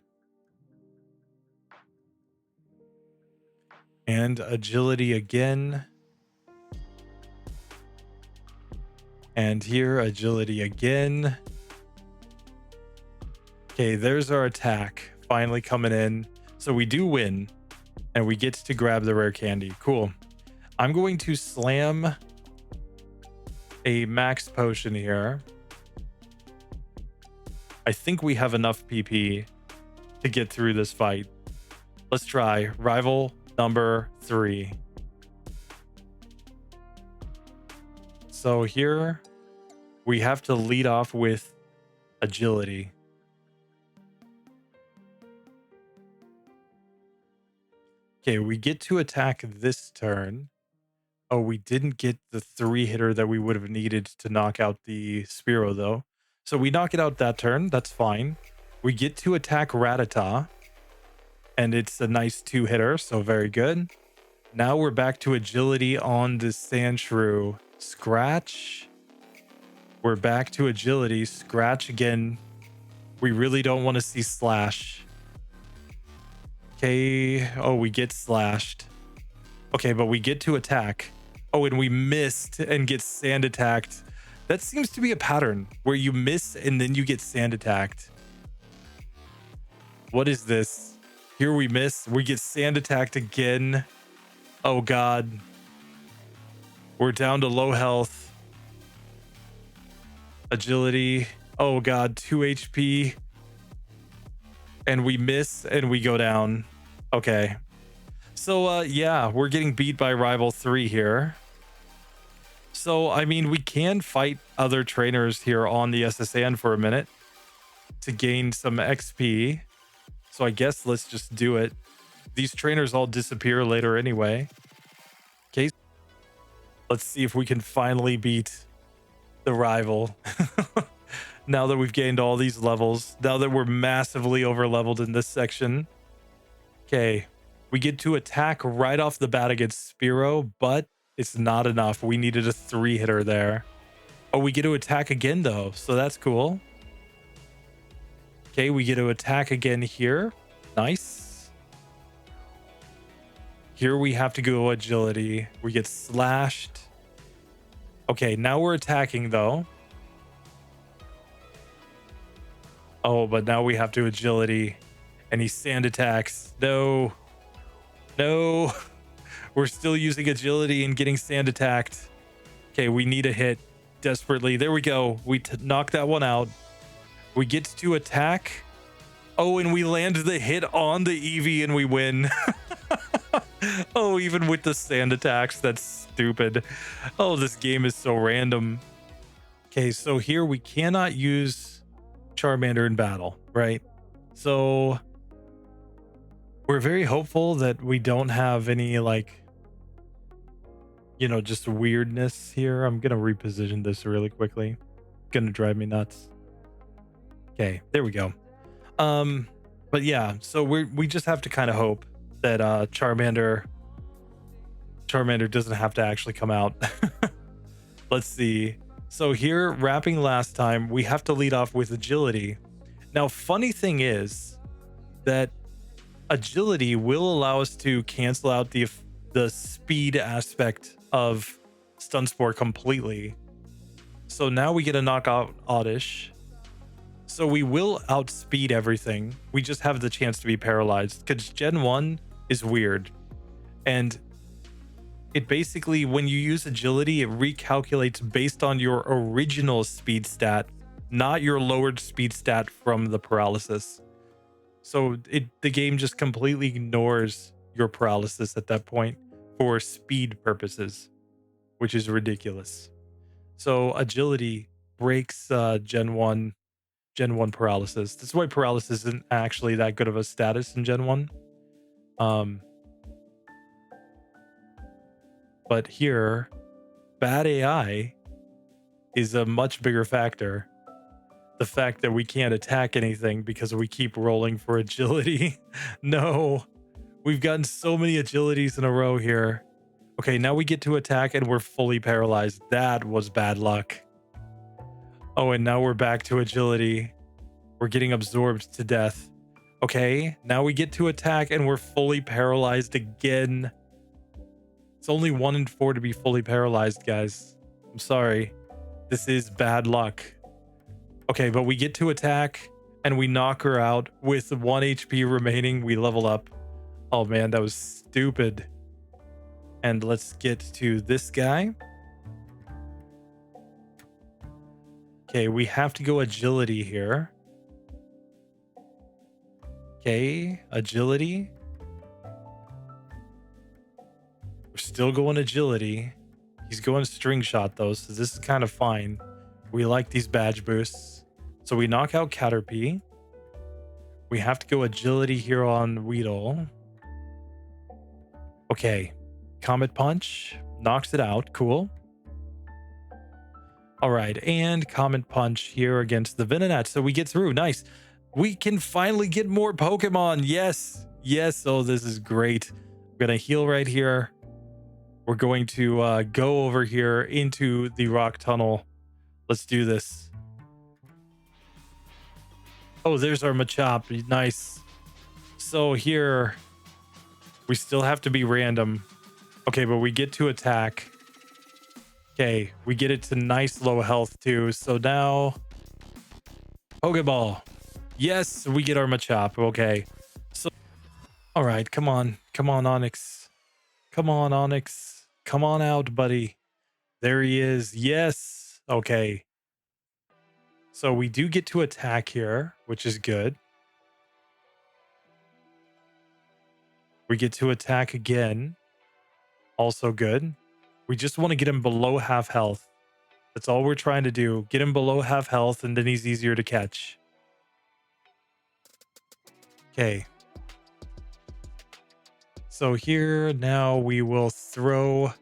And agility again. And here, agility again. Okay, there's our attack finally coming in. So we do win. And we get to grab the rare candy. Cool. I'm going to slam a max potion here. I think we have enough PP to get through this fight. Let's try rival number 3. So here we have to lead off with agility. Okay, we get to attack this turn. Oh, we didn't get the 3-hitter that we would have needed to knock out the Spearow, though. So we knock it out that turn. That's fine. We get to attack Rattata. And it's a nice 2-hitter, so very good. Now we're back to agility on the Sandshrew. Scratch. We're back to agility. Scratch again. We really don't want to see Slash. Okay. Oh, we get slashed. Okay, but we get to attack. Oh, and we missed and get sand attacked. That seems to be a pattern where you miss and then you get sand attacked. What is this? Here we miss. We get sand attacked again. Oh, God. We're down to low health. Agility. Oh, God. 2 HP. And we miss and we go down. Okay. So, yeah, we're getting beat by rival 3 here. So, I mean, we can fight other trainers here on the SSN for a minute to gain some XP. So I guess let's just do it. These trainers all disappear later anyway. Okay. Let's see if we can finally beat the rival. Now that we've gained all these levels. Now that we're massively over leveled in this section. Okay. We get to attack right off the bat against Spearow, but it's not enough. We needed a 3-hitter there. Oh, we get to attack again though, so that's cool. Okay, we get to attack again here. Nice. Here we have to go agility. We get slashed. Okay, now we're attacking though. Oh, but now we have to agility. And he sand attacks. No. No. We're still using agility and getting sand attacked. Okay, we need a hit desperately. There we go. We knock that one out. We get to attack. Oh, and we land the hit on the Eevee and we win. Oh, even with the sand attacks, that's stupid. Oh, this game is so random. Okay, so here we cannot use Charmander in battle, right? So we're very hopeful that we don't have any, like, you know, just weirdness here. I'm gonna reposition this really quickly. Gonna drive me nuts. Okay, there we go. But yeah, so we just have to kind of hope that Charmander doesn't have to actually come out. Let's see. So here, wrapping last time, we have to lead off with agility. Now, funny thing is that agility will allow us to cancel out the speed aspect of Stun Spore completely. So now we get a knockout Oddish. So we will outspeed everything. We just have the chance to be paralyzed because Gen 1 is weird. And it basically, when you use agility, it recalculates based on your original speed stat, not your lowered speed stat from the paralysis. So the game just completely ignores your paralysis at that point for speed purposes, which is ridiculous. So agility breaks Gen 1 paralysis. That's why paralysis isn't actually that good of a status in Gen 1. But here, bad AI is a much bigger factor. The fact that we can't attack anything because we keep rolling for agility. No, we've gotten so many agilities in a row here. Okay, now we get to attack and we're fully paralyzed. That was bad luck. Oh, and now we're back to agility. We're getting absorbed to death. Okay, now we get to attack and we're fully paralyzed again. It's only 1 in 4 to be fully paralyzed, guys. I'm sorry. This is bad luck. Okay, but we get to attack and we knock her out with 1 HP remaining. We level up. Oh man, that was stupid. And let's get to this guy. Okay, we have to go agility here. Okay, agility. We're still going agility. He's going string shot though, so this is kind of fine. We like these badge boosts. So we knock out Caterpie. We have to go agility here on Weedle. Okay, Comet Punch knocks it out. Cool. All right, and Comet Punch here against the Venonat. So we get through. Nice. We can finally get more Pokemon. Yes. Yes. Oh, this is great. I'm going to heal right here. We're going to go over here into the rock tunnel. Let's do this. Oh, there's our Machop. Nice. So here, we still have to be random. Okay, but we get to attack. Okay, we get it to nice low health too. So now, Pokeball. Yes, we get our Machop. Okay. So, all right, come on. Come on, Onyx. Come on, Onyx. Come on out, buddy. There he is. Yes. Okay. So we do get to attack here, which is good. We get to attack again. Also good. We just want to get him below half health. That's all we're trying to do. Get him below half health, and then he's easier to catch. Okay. So here now we will throw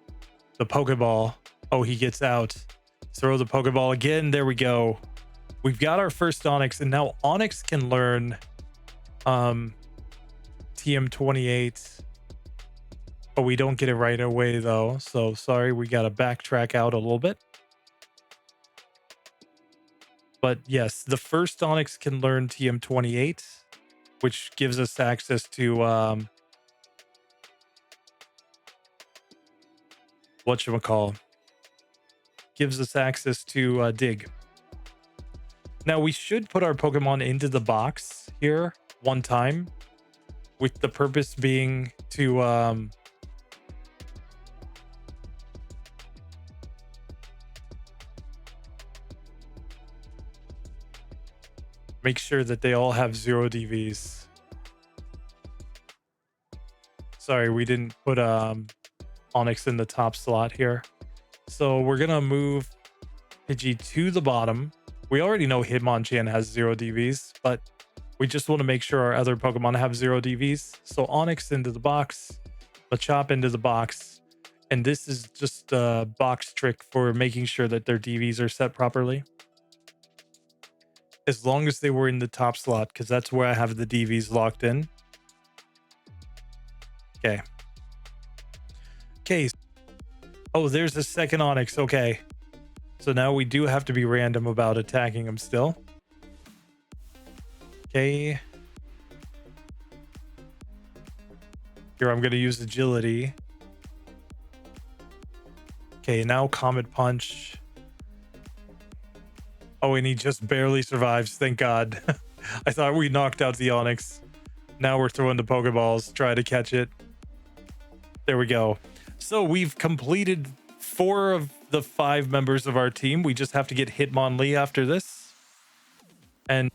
the Pokeball. Oh, he gets out. Throw the Pokeball again. There we go. We've got our first Onix, and now Onix can learn TM28. Oh, we don't get it right away though. So sorry, we got to backtrack out a little bit. But yes, the first Onyx can learn TM28, which gives us access to whatchamacall. Gives us access to dig. Now we should put our Pokemon into the box here one time, with the purpose being to make sure that they all have 0 DVs. Sorry, we didn't put Onyx in the top slot here. So we're gonna move Pidgey to the bottom. We already know Hitmonchan has 0 DVs, but we just want to make sure our other Pokemon have 0 DVs. So Onyx into the box, Machop into the box, and this is just a box trick for making sure that their DVs are set properly. As long as they were in the top slot, because that's where I have the DVs locked in. Okay. Okay. Oh, there's the second Onyx. Okay. So now we do have to be random about attacking him still. Okay. Here, I'm going to use agility. Okay, now Comet Punch. Oh, and he just barely survives. Thank God. I thought we knocked out the Onyx. Now we're throwing the Pokeballs. Try to catch it. There we go. So we've completed 4 of the 5 members of our team. We just have to get Hitmonlee after this. And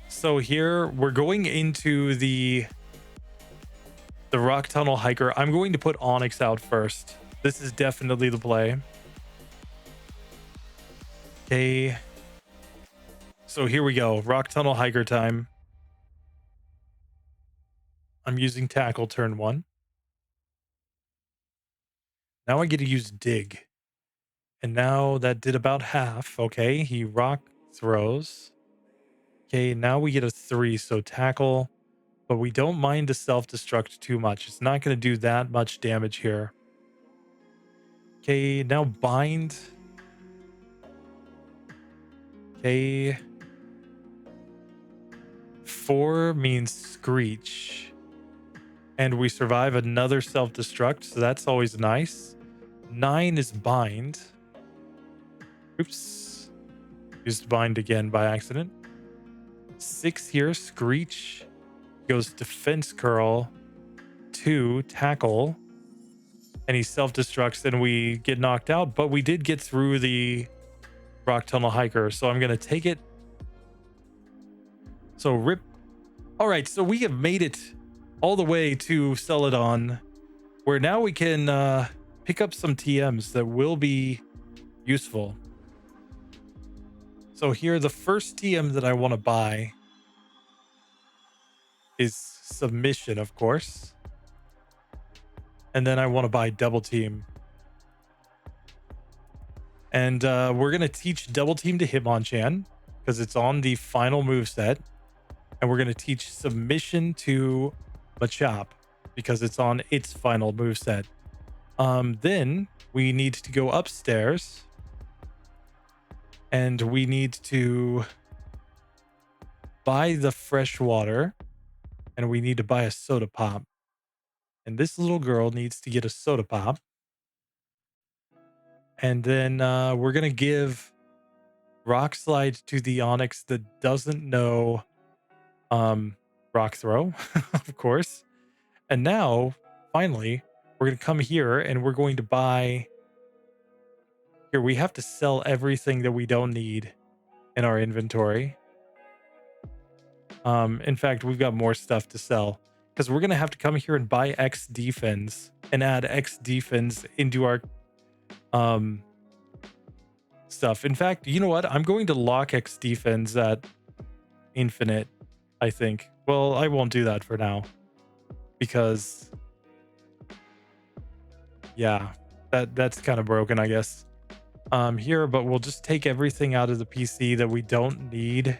so here we're going into the Rock Tunnel Hiker. I'm going to put Onyx out first. This is definitely the play. Okay. So here we go. Rock Tunnel Hiker time. I'm using Tackle turn 1. Now I get to use Dig. And now that did about half. Okay, he Rock throws. Okay, now we get a 3, so Tackle. But we don't mind the self-destruct too much. It's not going to do that much damage here. Okay, now Bind. Okay. 4 means Screech. And we survive another self-destruct, so that's always nice. 9 is Bind. Oops. Used Bind again by accident. 6 here, Screech. Goes Defense Curl. 2, Tackle. And he self-destructs and we get knocked out, but we did get through the Rock Tunnel Hiker, so I'm going to take it. So rip. All right, so we have made it all the way to Celadon, where now we can pick up some TMs that will be useful. So here, the first TM that I want to buy is Submission, of course. And then I want to buy Double Team. And we're going to teach Double Team to Hitmonchan because it's on the final moveset. And we're going to teach Submission to Machop because it's on its final moveset. Then we need to go upstairs. And we need to buy the fresh water. And we need to buy a soda pop. And this little girl needs to get a soda pop. And then we're going to give Rock Slide to the Onyx that doesn't know Rock Throw, of course. And now, finally, we're going to come here and we're going to buy... Here, we have to sell everything that we don't need in our inventory. In fact, we've got more stuff to sell because we're going to have to come here and buy X defense and add X defense into our stuff. In fact, you know what? I'm going to lock X defense at infinite, I think. Well, I won't do that for now because yeah, that's kind of broken, I guess. Here, but we'll just take everything out of the PC that we don't need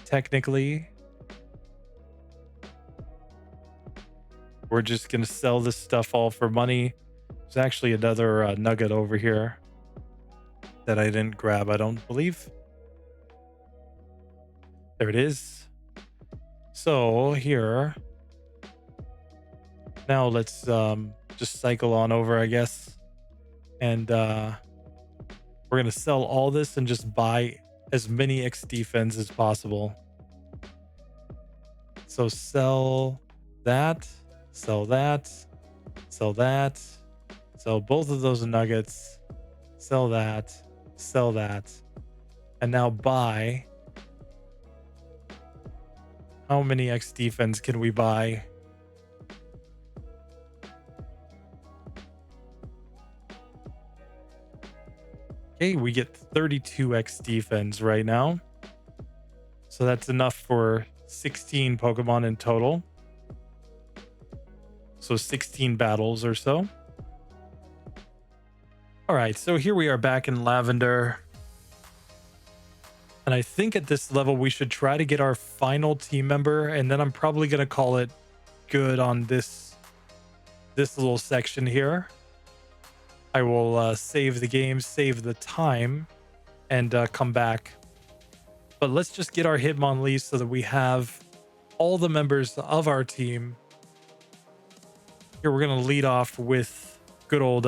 technically. We're just going to sell this stuff all for money. There's actually another nugget over here that I didn't grab, I don't believe. There it is. So here, now let's just cycle on over, I guess. And we're going to sell all this and just buy as many XD fins as possible. So sell that, sell that, sell that, sell both of those nuggets, sell that, and now buy. How many XD fins can we buy? Okay, we get 32 XD fins right now. So that's enough for 16 Pokemon in total. So 16 battles or so. All right, so here we are back in Lavender. And I think at this level, we should try to get our final team member. And then I'm probably going to call it good on this little section here. I will save the game, save the time, and come back. But let's just get our Hitmonlee so that we have all the members of our team. Here, we're going to lead off with good old,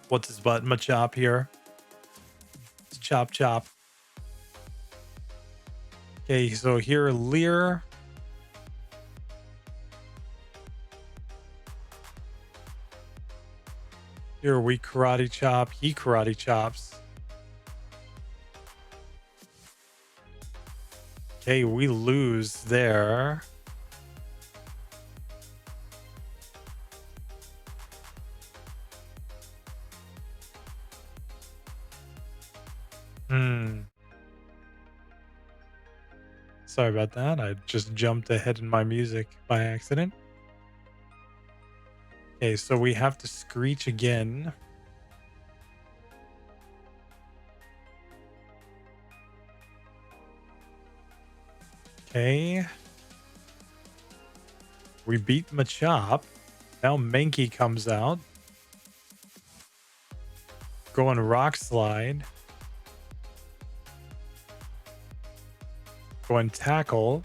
what's his butt, Machop here. It's Chop Chop. Okay, so here, Leer. Here we karate chop, he karate chops. Okay, we lose there. Sorry about that. I just jumped ahead in my music by accident. Okay, so we have to screech again. Okay. We beat Machop. Now Mankey comes out. Going Rock Slide. Going Tackle.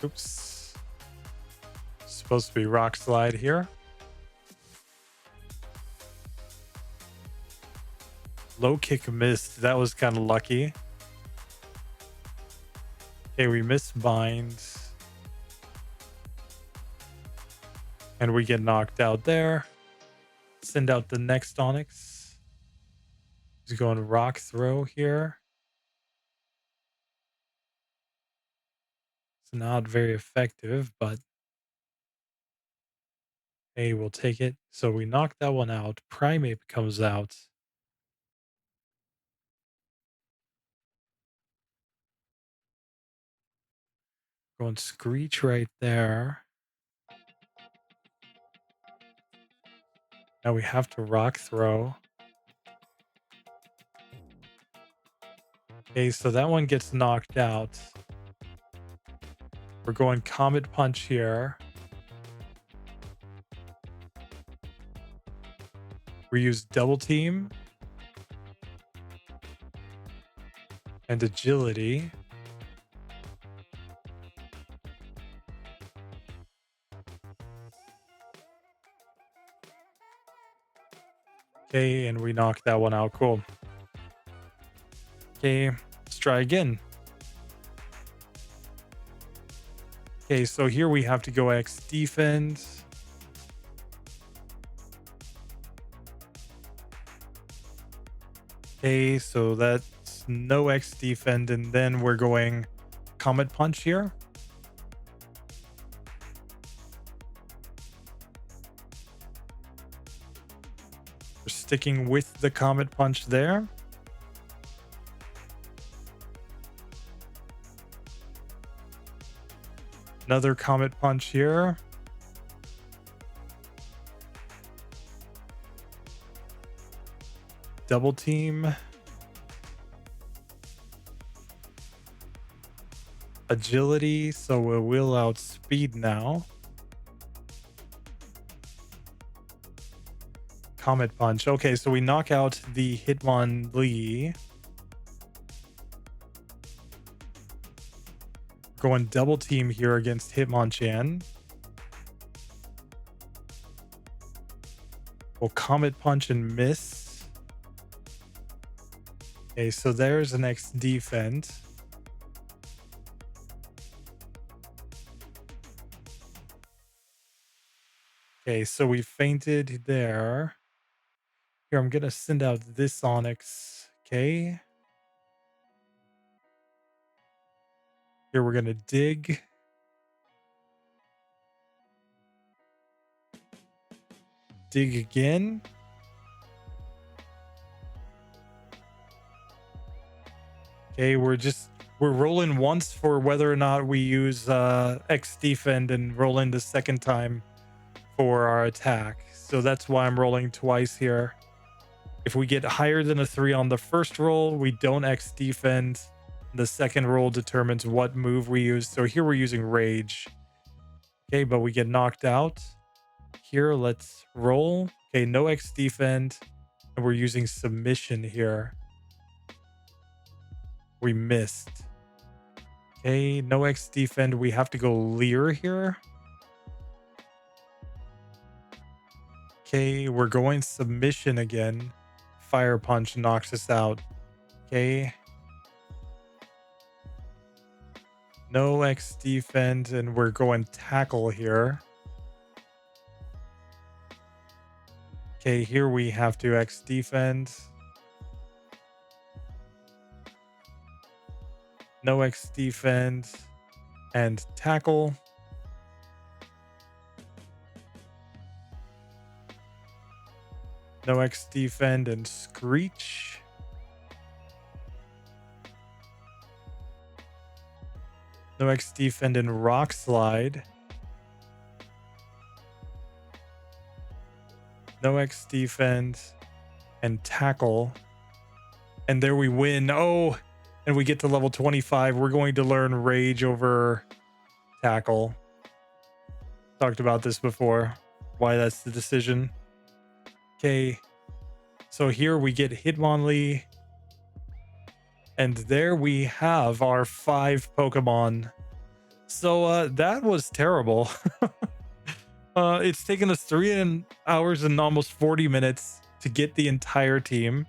Oops. Supposed to be Rock Slide here. Low kick missed. That was kind of lucky. Okay, we miss Bind. And we get knocked out there. Send out the next Onyx. He's going Rock Throw here. It's not very effective, but hey, we'll take it. So we knock that one out. Primeape comes out. Going Screech right there. Now we have to Rock Throw. Okay, so that one gets knocked out. We're going Comet Punch here. We use Double Team. And Agility. Okay, and we knock that one out. Cool. Okay, let's try again. Okay, so here we have to go X defend. Okay, so that's no X defend, and then we're going Comet Punch here. We're sticking with the Comet Punch there. Another Comet Punch here. Double Team. agility, so we'll wheel out speed now. Comet punch. Okay, so we knock out the Hitmonlee. Going double team here against Hitmonchan. We'll Comet punch and miss. Okay, so there's an X defend. Okay, so we fainted there. Here, I'm gonna send out this Onyx. Okay. Here, we're gonna dig. Dig again. Okay, we're rolling once for whether or not we use X defend and roll in the second time for our attack. So that's why I'm rolling twice here. If we get higher than a 3 on the first roll, we don't X defend. The second roll determines what move we use. So here we're using Rage. Okay, but we get knocked out. Here, let's roll. Okay, no X defend. And we're using Submission here. We missed. Okay, no X defend. We have to go Leer here. Okay, we're going Submission again. Fire Punch knocks us out. Okay. No X defend, and we're going Tackle here. Okay, here we have to X defend. No X defend and Tackle. No X defend and Screech. No X defend and Rock Slide. No X defend and Tackle. And there we win. Oh, and we get to level 25. We're going to learn Rage over Tackle. Talked about this before. Why that's the decision. Okay, so here we get Hitmonlee, and there we have our 5 Pokemon. So that was terrible. It's taken us 3 hours and almost 40 minutes to get the entire team.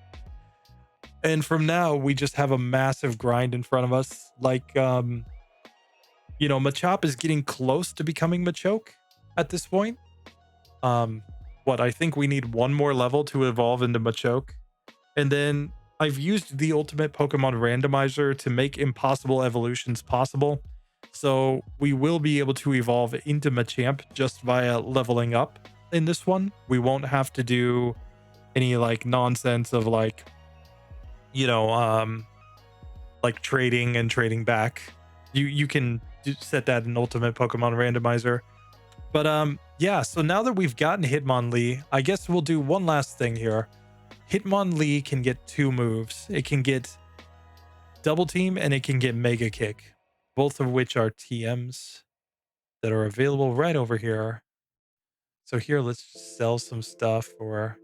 And from now, we just have a massive grind in front of us. Like, you know, Machop is getting close to becoming Machoke at this point. I think we need 1 more level to evolve into Machoke. And then I've used the ultimate Pokemon randomizer to make impossible evolutions possible. So we will be able to evolve into Machamp just via leveling up in this one. We won't have to do any like nonsense of like, you know, like trading and trading back. You can set that in ultimate Pokemon randomizer. But yeah, so now that we've gotten Hitmonlee, I guess we'll do one last thing here. Hitmonlee can get 2 moves. It can get Double Team and it can get Mega Kick, both of which are TMs that are available right over here. So here, let's sell some stuff for...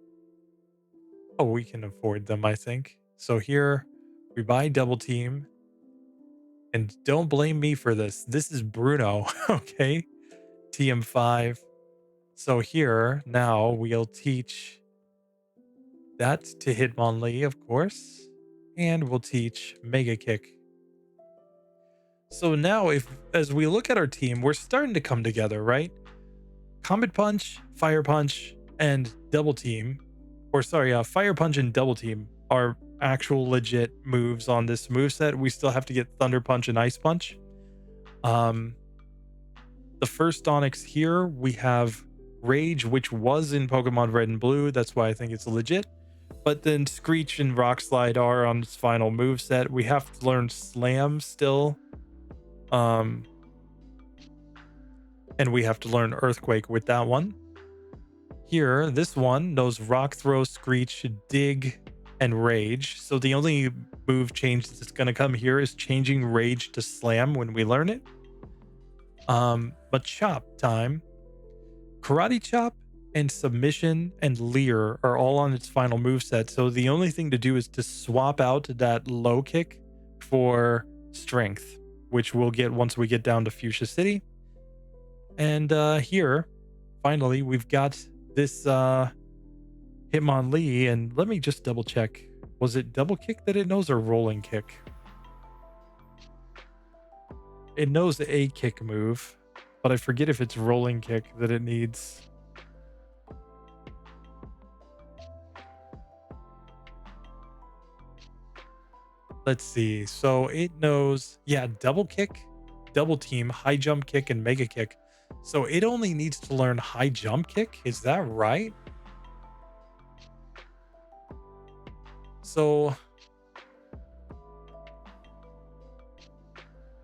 Oh, we can afford them, I think. So here, we buy Double Team. And don't blame me for this. This is Bruno, okay? TM5. So here, now we'll teach that to Hitmonlee, of course. And we'll teach Mega Kick. So now, as we look at our team, we're starting to come together, right? Comet Punch, Fire Punch, and Double Team. Or sorry, Fire Punch and Double Team are actual legit moves on this moveset. We still have to get Thunder Punch and Ice Punch. The first Onix here, we have Rage, which was in Pokemon Red and Blue. That's why I think it's legit. But then Screech and Rock Slide are on its final moveset. We have to learn Slam still. And we have to learn Earthquake with that one. Here, this one knows Rock Throw, Screech, Dig, and rage. So the only move change that's going to come here is changing rage to slam when we learn it. But chop time, karate chop and submission and leer are all on its final move set. So the only thing to do is to swap out that low kick for strength, which we'll get once we get down to Fuchsia City. And here, finally, we've got this Hitmonlee. And let me just double check. Was it double kick that it knows or rolling kick? It knows a kick move, but I forget if it's rolling kick that it needs. Let's see. So it knows, yeah, double kick, double team, high jump kick, and mega kick. So it only needs to learn high jump kick. Is that right? So,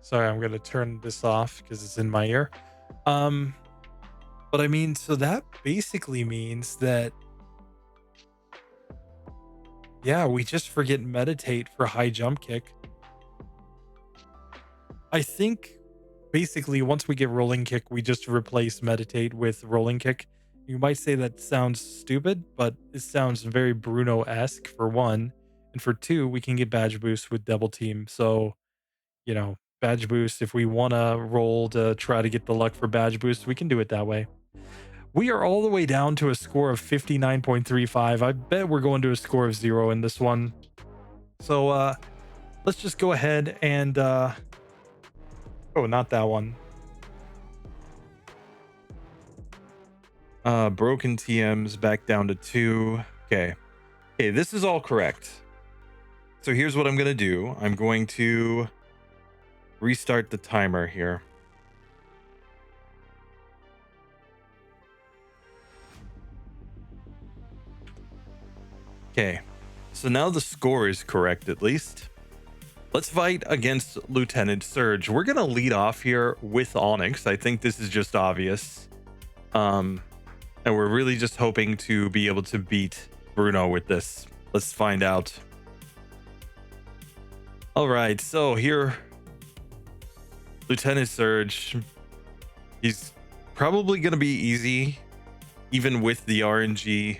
sorry, I'm going to turn this off because it's in my ear. But I mean, so that basically means that, yeah, we just forget meditate for high jump kick. I think basically once we get rolling kick, we just replace meditate with rolling kick. You might say that sounds stupid, but it sounds very Bruno-esque for one. And for two, we can get badge boost with double team. So, you know, badge boost, if we want to roll to try to get the luck for badge boost, we can do it that way. We are all the way down to a score of 59.35. I bet we're going to a score of 0 in this one. So let's just go ahead and oh, not that one. Broken TMs back down to 2. Okay, this is all correct. So here's what I'm gonna do. I'm going to restart the timer here. Okay, so now the score is correct at least. Let's fight against Lieutenant Surge. We're gonna lead off here with Onyx. I think this is just obvious. And we're really just hoping to be able to beat Bruno with this. Let's find out. All right, so here, Lieutenant Surge. He's probably gonna be easy, even with the RNG,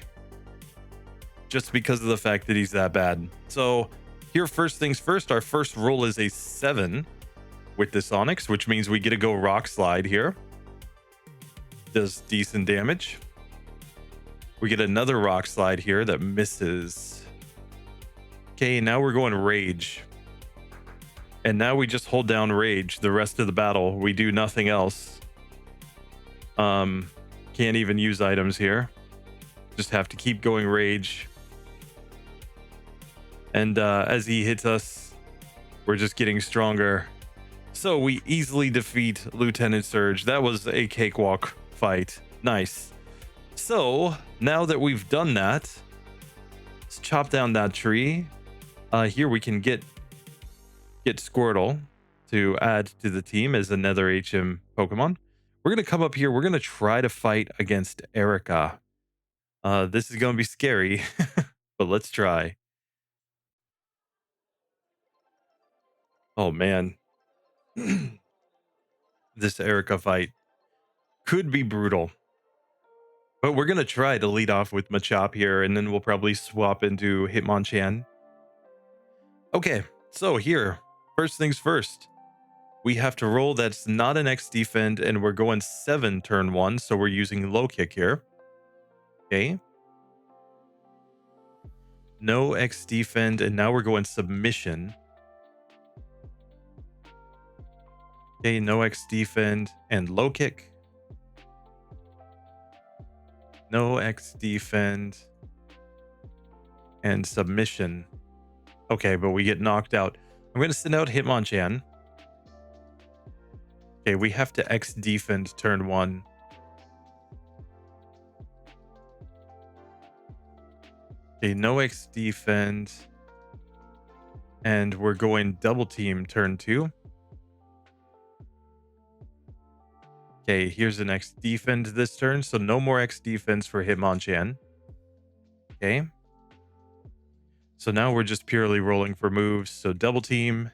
just because of the fact that he's that bad. So here, first things first, our first roll is a 7 with this Onyx, which means we get to go Rock Slide here. Does decent damage. We get another Rock Slide here that misses. Okay, now we're going Rage. And now we just hold down Rage the rest of the battle. We do nothing else. Can't even use items here. Just have to keep going Rage. And as he hits us, we're just getting stronger. So we easily defeat Lieutenant Surge. That was a cakewalk fight. Nice. So now that we've done that, let's chop down that tree. Here we can get Squirtle to add to the team as another HM Pokemon. We're going to come up here. We're going to try to fight against Erica. This is going to be scary, but let's try. Oh, man. This Erica fight could be brutal. But we're going to try to lead off with Machop here, and then we'll probably swap into Hitmonchan. Okay, so here, first things first. We have to roll that's not an X defend, and we're going 7 turn 1, so we're using low kick here. Okay. No X defend, and now we're going submission. Okay, no X defend and low kick. No X defend and submission. Okay, but we get knocked out. I'm going to send out Hitmonchan. Okay, we have to X defend turn 1. Okay, no X defend. And we're going double team turn 2. Okay, here's an X defend this turn, so no more X defense for Hitmonchan. Okay. So now we're just purely rolling for moves. So double team.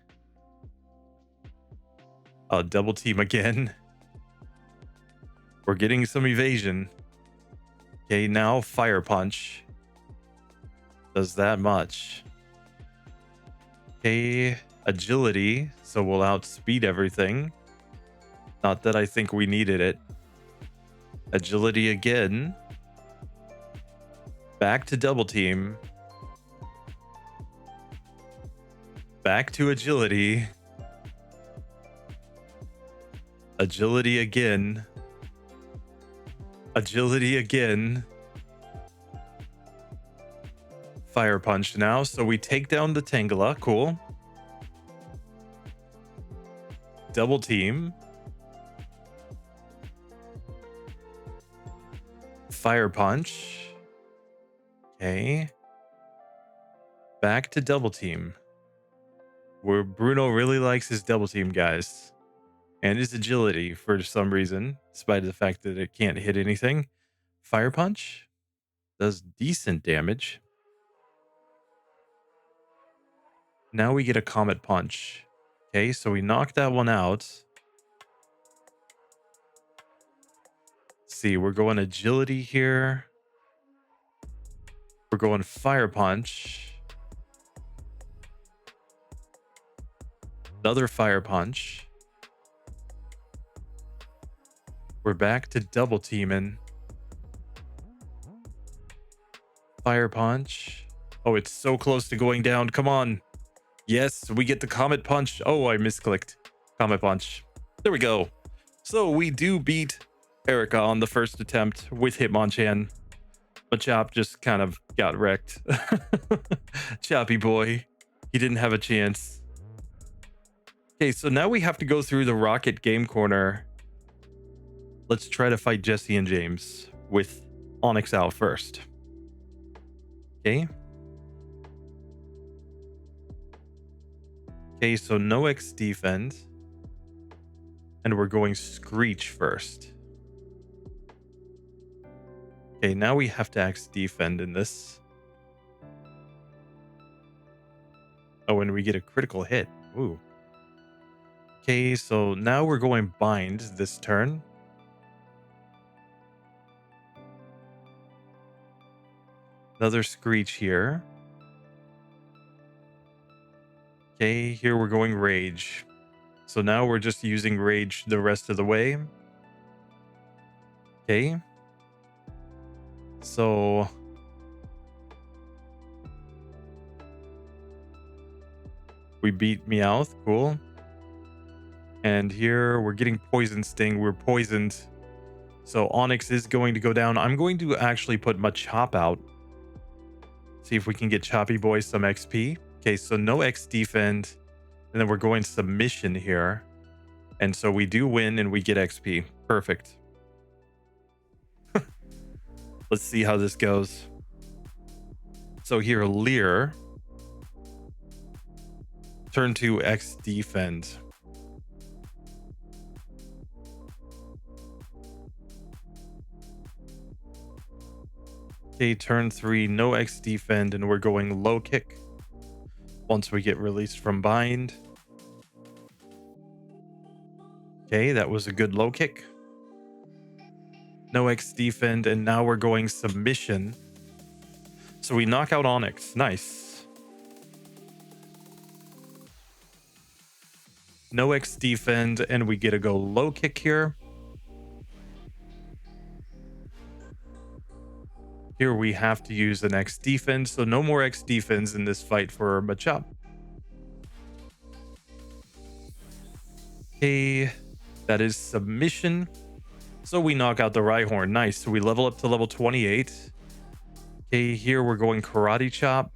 Double team again. We're getting some evasion. Okay, now fire punch. Does that much. Okay, agility. So we'll outspeed everything. Not that I think we needed it. Agility again. Back to double team. Back to agility. Agility again. Agility again. Fire punch now. So we take down the Tangela. Cool. Double team. Fire punch. Okay. Back to double team. Where Bruno really likes his double team, guys. And his agility for some reason, despite the fact that it can't hit anything. Fire punch does decent damage. Now we get a comet punch. Okay, so we knock that one out. Let's see, we're going agility here. We're going fire punch. Another fire punch. We're back to double teaming. Fire punch. Oh, it's so close to going down. Come on. Yes, we get the comet punch. Oh, I misclicked. Comet punch. There we go. So we do beat Erica on the first attempt with Hitmonchan. But Chop just kind of got wrecked. Choppy boy. He didn't have a chance. Okay, so now we have to go through the Rocket Game Corner. Let's try to fight Jesse and James with Onyx out first. Okay. Okay, so no X defend. And we're going Screech first. Okay, now we have to X defend in this. Oh, and we get a critical hit. Ooh. Okay, so now we're going Bind this turn. Another Screech here. Okay, here we're going Rage. So now we're just using Rage the rest of the way. Okay. So we beat Meowth. Cool. And here we're getting Poison Sting. We're poisoned. So Onyx is going to go down. I'm going to actually put Machop out. See if we can get Choppy Boy some XP. Okay, so no X defend. And then we're going submission here. And so we do win and we get XP. Perfect. Let's see how this goes. So here, Leer. Turn 2 X defend. Okay, turn 3, no X defend, and we're going low kick once we get released from bind. Okay, that was a good low kick. No X defend, and now we're going submission. So we knock out Onyx. Nice. No X defend, and we get to go low kick here. Here we have to use an X defense, so no more X defense in this fight for Machop. Okay, that is submission. So we knock out the Rhyhorn. Nice. So we level up to level 28. Okay, here we're going Karate Chop.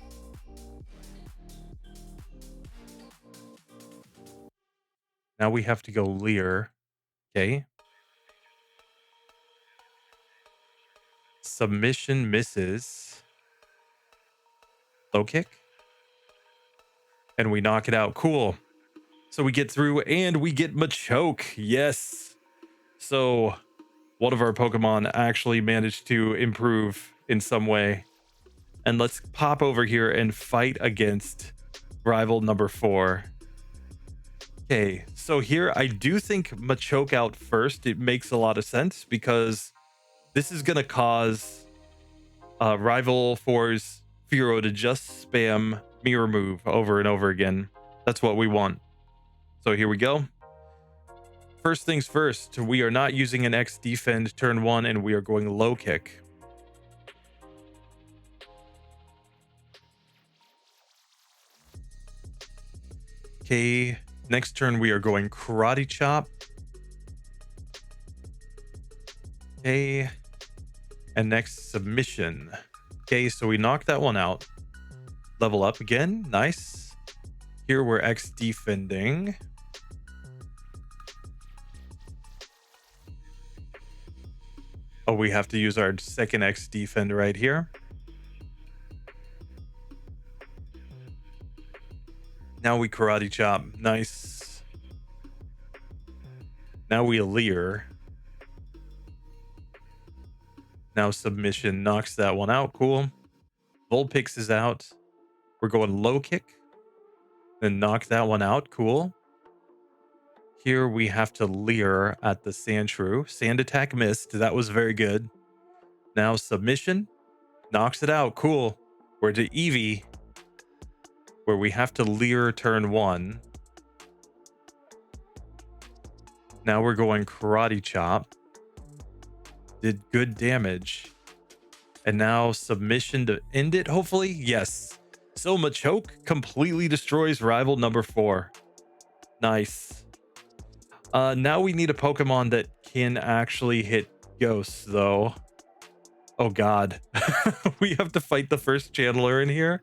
Now we have to go Leer. Okay. Submission misses. Low kick. And we knock it out. Cool. So we get through and we get Machoke. Yes. So one of our Pokemon actually managed to improve in some way. And let's pop over here and fight against rival number 4. Okay, so here I do think Machoke out first. It makes a lot of sense because this is going to cause rival 4's Furo to just spam mirror move over and over again. That's what we want. So here we go. First things first, we are not using an X defend turn 1 and we are going low kick. Okay, next turn we are going karate chop. Okay, and next submission. Okay, so we knocked that one out. Level up again, nice. Here we're X defending. Oh, we have to use our second X defend right here. Now we karate chop, nice. Now we leer. Now submission knocks that one out, cool. Vulpix is out. We're going low kick. Then knock that one out, cool. Here we have to leer at the sand shrew. Sand attack missed, that was very good. Now submission, knocks it out, cool. We're to Eevee, where we have to leer turn 1. Now we're going karate chop. Did good damage. And now submission to end it, hopefully? Yes. So Machoke completely destroys rival number 4. Nice. Now we need a Pokemon that can actually hit ghosts, though. Oh, God. We have to fight the first channeler in here.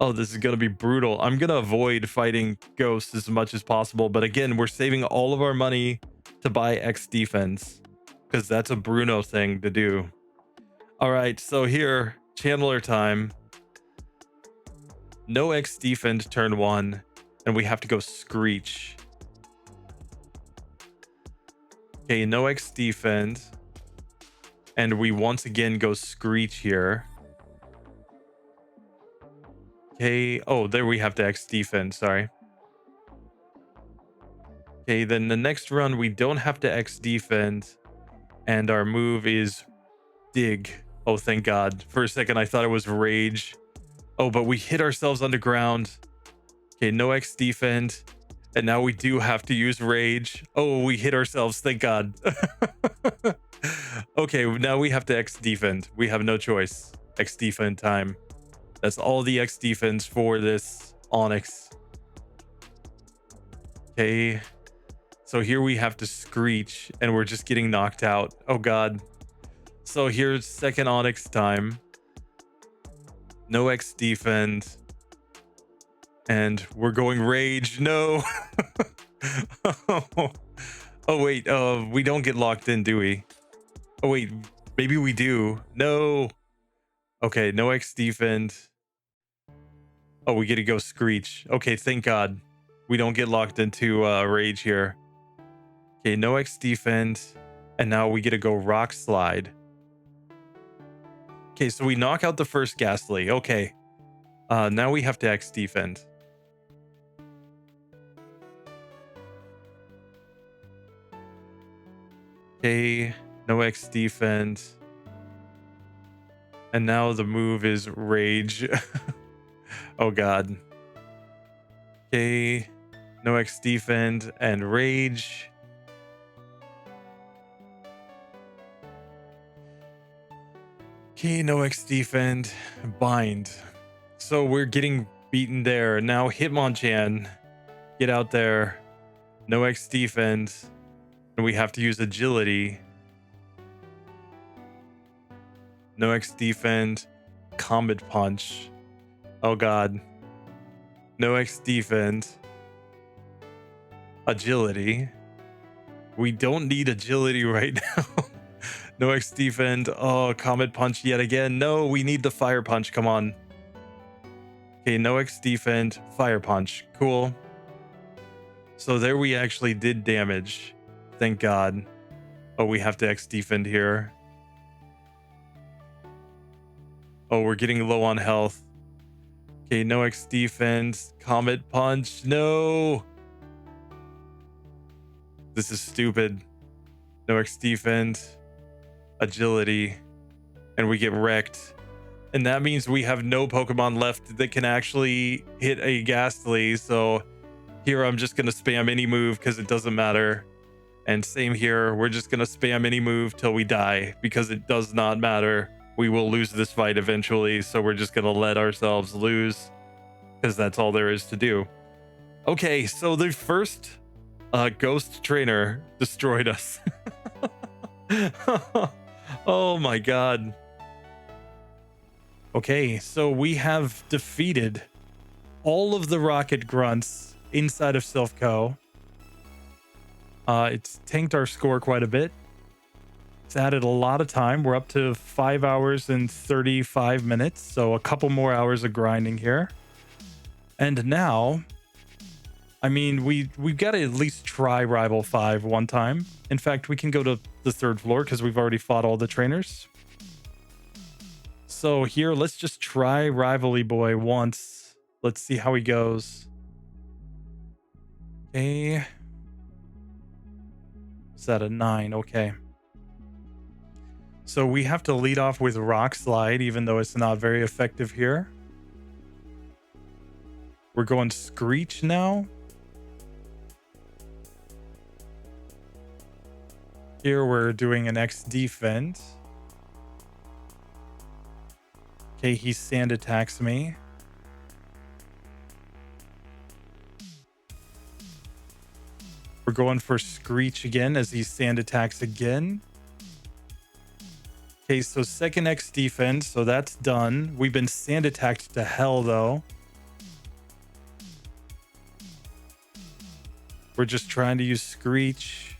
Oh, this is going to be brutal. I'm going to avoid fighting ghosts as much as possible. But again, we're saving all of our money to buy X defense because that's a Bruno thing to do. All right, so here, channeler time. No X defend turn 1, and we have to go Screech. Okay, no X defend. And we once again go Screech here. Okay, oh, there we have to X defend, sorry. Okay, then the next run, we don't have to X defend. And our move is dig. Oh, thank God. For a second, I thought it was rage. Oh, but we hit ourselves underground. Okay, no X defend. And now we do have to use rage. Oh, we hit ourselves. Thank God. Okay, now we have to X defend. We have no choice. X defend time. That's all the X defense for this Onyx. Okay. So here we have to Screech and we're just getting knocked out. Oh, God. So here's second Onyx time. No X defend. And we're going rage. No. Oh, wait. We don't get locked in, do we? Oh, wait. Maybe we do. No. Okay. No X defend. Oh, we get to go Screech. Okay. Thank God. We don't get locked into rage here. Okay. No X defend. And now we get to go Rock Slide. Okay. So we knock out the first Ghastly. Okay. Now we have to X defend. Okay, no X defend. And now the move is rage. Oh, God. Okay, no X defend and rage. Okay, no X defend, bind. So we're getting beaten there. Now Hitmonchan, get out there. No X defend. And we have to use agility. No X defend. Comet punch. Oh, God. No X defend. Agility. We don't need agility right now. No X defend. Oh, comet punch yet again. No, we need the fire punch. Come on. Okay, no X defend. Fire punch. Cool. So there we actually did damage. Thank God. Oh, we have to X defend here. Oh, we're getting low on health. Okay, no X defense. Comet punch. No. This is stupid. No X defense. Agility. And we get wrecked. And that means we have no Pokemon left that can actually hit a Ghastly. So here I'm just going to spam any move because it doesn't matter. And same here. We're just going to spam any move till we die because it does not matter. We will lose this fight eventually. So we're just going to let ourselves lose because that's all there is to do. Okay, so the first ghost trainer destroyed us. Oh my god. Okay, so we have defeated all of the rocket grunts inside of Silphco. It's tanked our score quite a bit. It's added a lot of time. We're up to 5 hours and 35 minutes, so a couple more hours of grinding here. And now, I mean, we've got to at least try Rival 5 one time. In fact, we can go to the 3rd floor because we've already fought all the trainers. So here, let's just try Rivalry Boy once. Let's see how he goes. Okay. Is that a 9? Okay. So we have to lead off with Rock Slide, even though it's not very effective here. We're going Screech now. Here we're doing an X defense. Okay, he sand attacks me. We're going for Screech again as he sand attacks again. Okay, so second X defense, so that's done. We've been sand attacked to hell though. We're just trying to use Screech.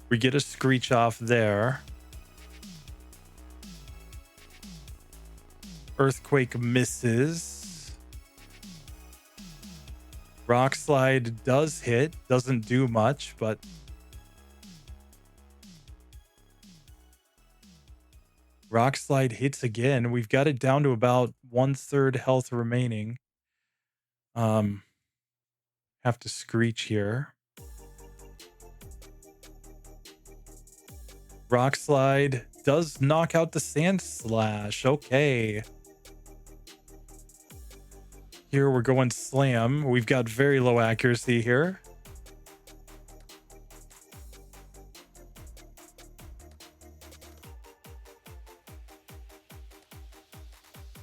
We get a Screech off there. Earthquake misses. Rock Slide does hit. Doesn't do much, but... Rock Slide hits again. We've got it down to about 1/3 health remaining. Have to Screech here. Rock Slide does knock out the Sand Slash. Okay. Here we're going Slam. We've got very low accuracy here.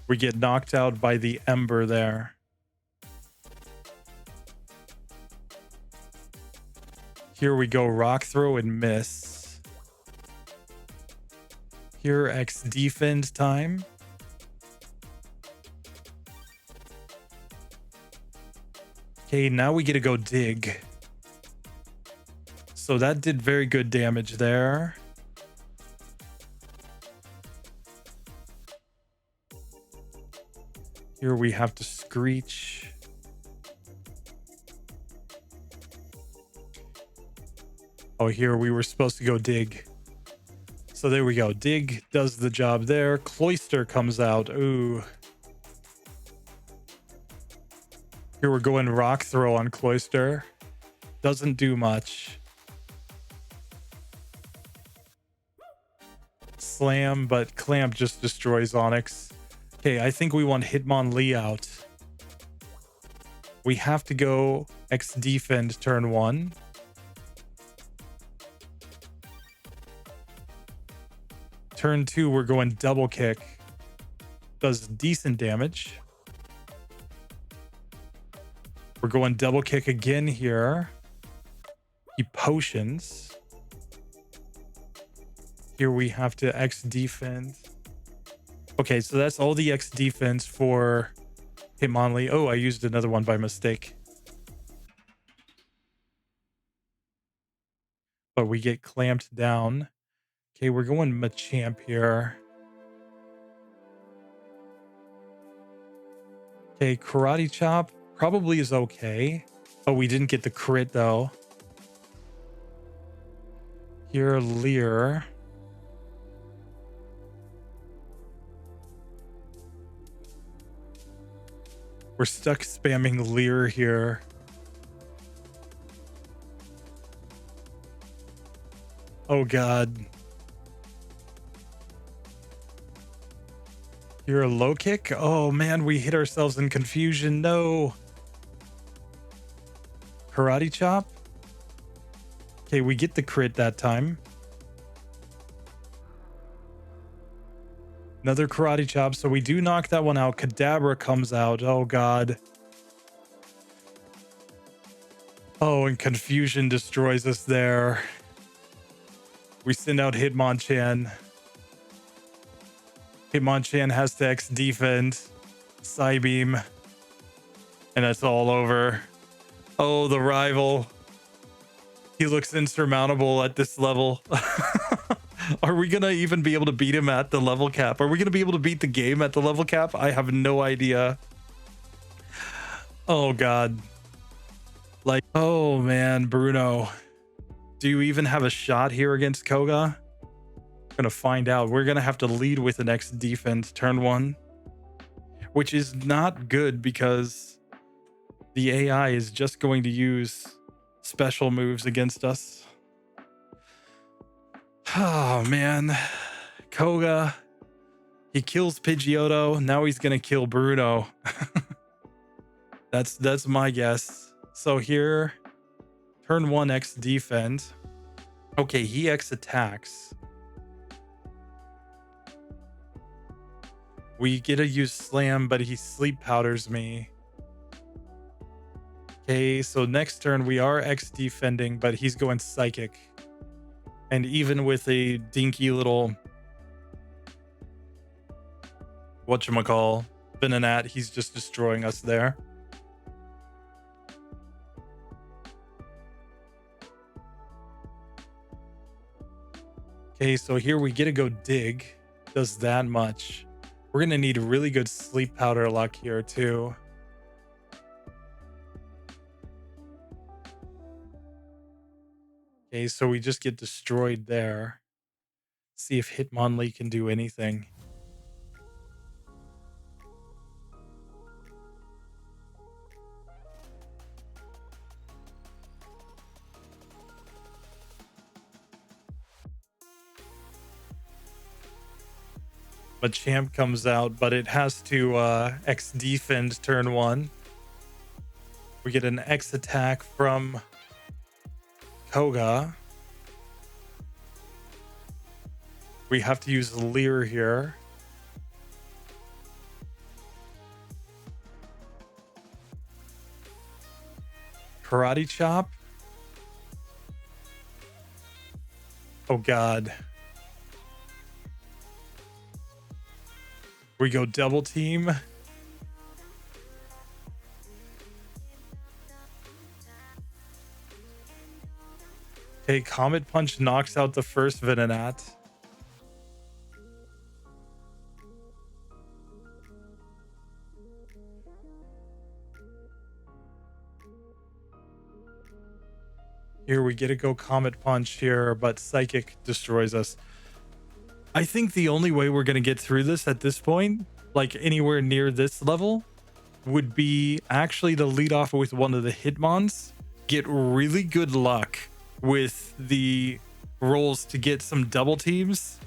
We get knocked out by the Ember there. Here we go, Rock Throw and miss. Here, X defend time. Okay, now we get to go dig. So that did very good damage there. Here we have to Screech. Oh, here we were supposed to go dig. So there we go. Dig does the job there. Cloyster comes out. Ooh. Here we're going Rock Throw on Cloyster. Doesn't do much. Slam, but Clamp just destroys Onyx. Okay, I think we want Hitmonlee out. We have to go X defend turn 1. Turn 2, we're going Double Kick. Does decent damage. We're going Double Kick again here. He potions. Here we have to X defend. Okay, so that's all the X defense for Hitmonlee. Oh, I used another one by mistake. But we get clamped down. Okay, we're going Machamp here. Okay, Karate Chop probably is okay. Oh, we didn't get the crit though. Here, Leer. We're stuck spamming Lear here. Oh god. You're a low kick? Oh man, we hit ourselves in confusion. No. Karate chop? Okay, we get the crit that time. Another karate chop, so we do knock that one out. Kadabra comes out. Oh god. Oh, and confusion destroys us there. We send out Hitmonchan. Hitmonchan has to X defend. Psybeam. And that's all over. Oh, the rival. He looks insurmountable at this level. Are we gonna even be able to beat him at the level cap? Are we gonna be able to beat the game at the level cap? I have no idea. Oh god. Like, oh man, Bruno. Do you even have a shot here against Koga? We're gonna find out. We're gonna have to lead with an X defense turn 1, which is not good because the AI is just going to use special moves against us. Oh man, Koga, he kills Pidgeotto. Now he's gonna kill Bruno. That's my guess. So here, turn 1 X defend. Okay, he X attacks. We get to use slam, but he sleep powders me. Okay, so next turn we are X defending, but he's going psychic. And even with a dinky little whatchamacall, Venonat, he's just destroying us there. Okay, so here we get to go dig. Does that much. We're going to need really good sleep powder luck here too. Okay, so we just get destroyed there. See if Hitmonlee can do anything. Machamp comes out, but it has to X defend turn 1. We get an X attack from Koga. We have to use Leer here. Karate chop. Oh god. We go double team. Okay, Comet Punch knocks out the first Venonat. Here we get to go Comet Punch here, but Psychic destroys us. I think the only way we're going to get through this at this point, like anywhere near this level, would be actually to lead off with one of the Hitmons, get really good luck with the rolls to get some double teams,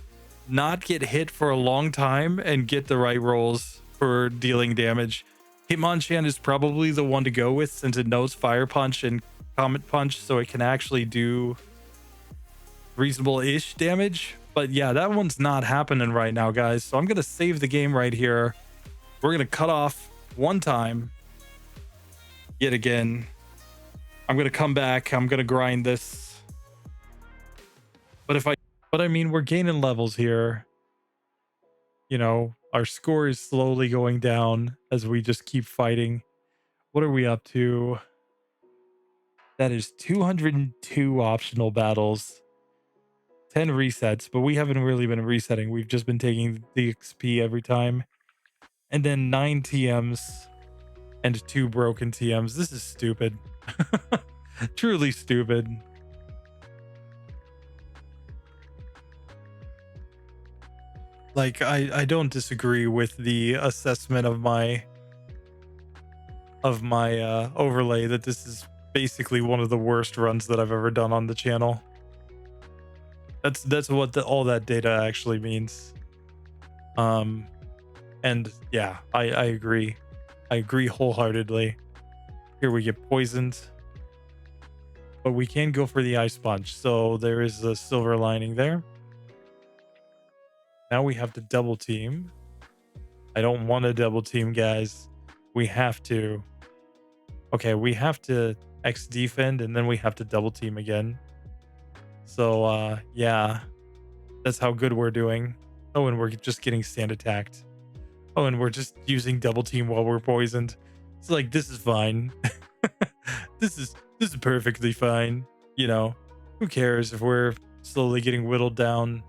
not get hit for a long time, and get the right rolls for dealing damage. Hitmonchan is probably the one to go with since it knows Fire Punch and Comet Punch, so it can actually do reasonable-ish damage. But yeah, that one's not happening right now, guys. So I'm going to save the game right here. We're going to cut off one time. Yet again. I'm going to come back. I'm going to grind this. But I mean, we're gaining levels here. You know, our score is slowly going down as we just keep fighting. What are we up to? That is 202 optional battles. 10 resets, but we haven't really been resetting. We've just been taking the XP every time. And then 9 TMs and 2 broken TMs. This is stupid. Truly stupid. Like, I don't disagree with the assessment of my of my overlay that this is basically one of the worst runs that I've ever done on the channel. That's what all that data actually means. And yeah, I agree. I agree wholeheartedly. Here we get poisoned, but we can go for the ice punch. So there is a silver lining there. Now we have to double team. I don't want to double team, guys. We have to. Okay, we have to X defend and then we have to double team again. So yeah, that's how good we're doing. Oh, and we're just getting stand attacked. Oh, and we're just using double team while we're poisoned. It's like, this is fine. This is perfectly fine. You know, who cares if we're slowly getting whittled down?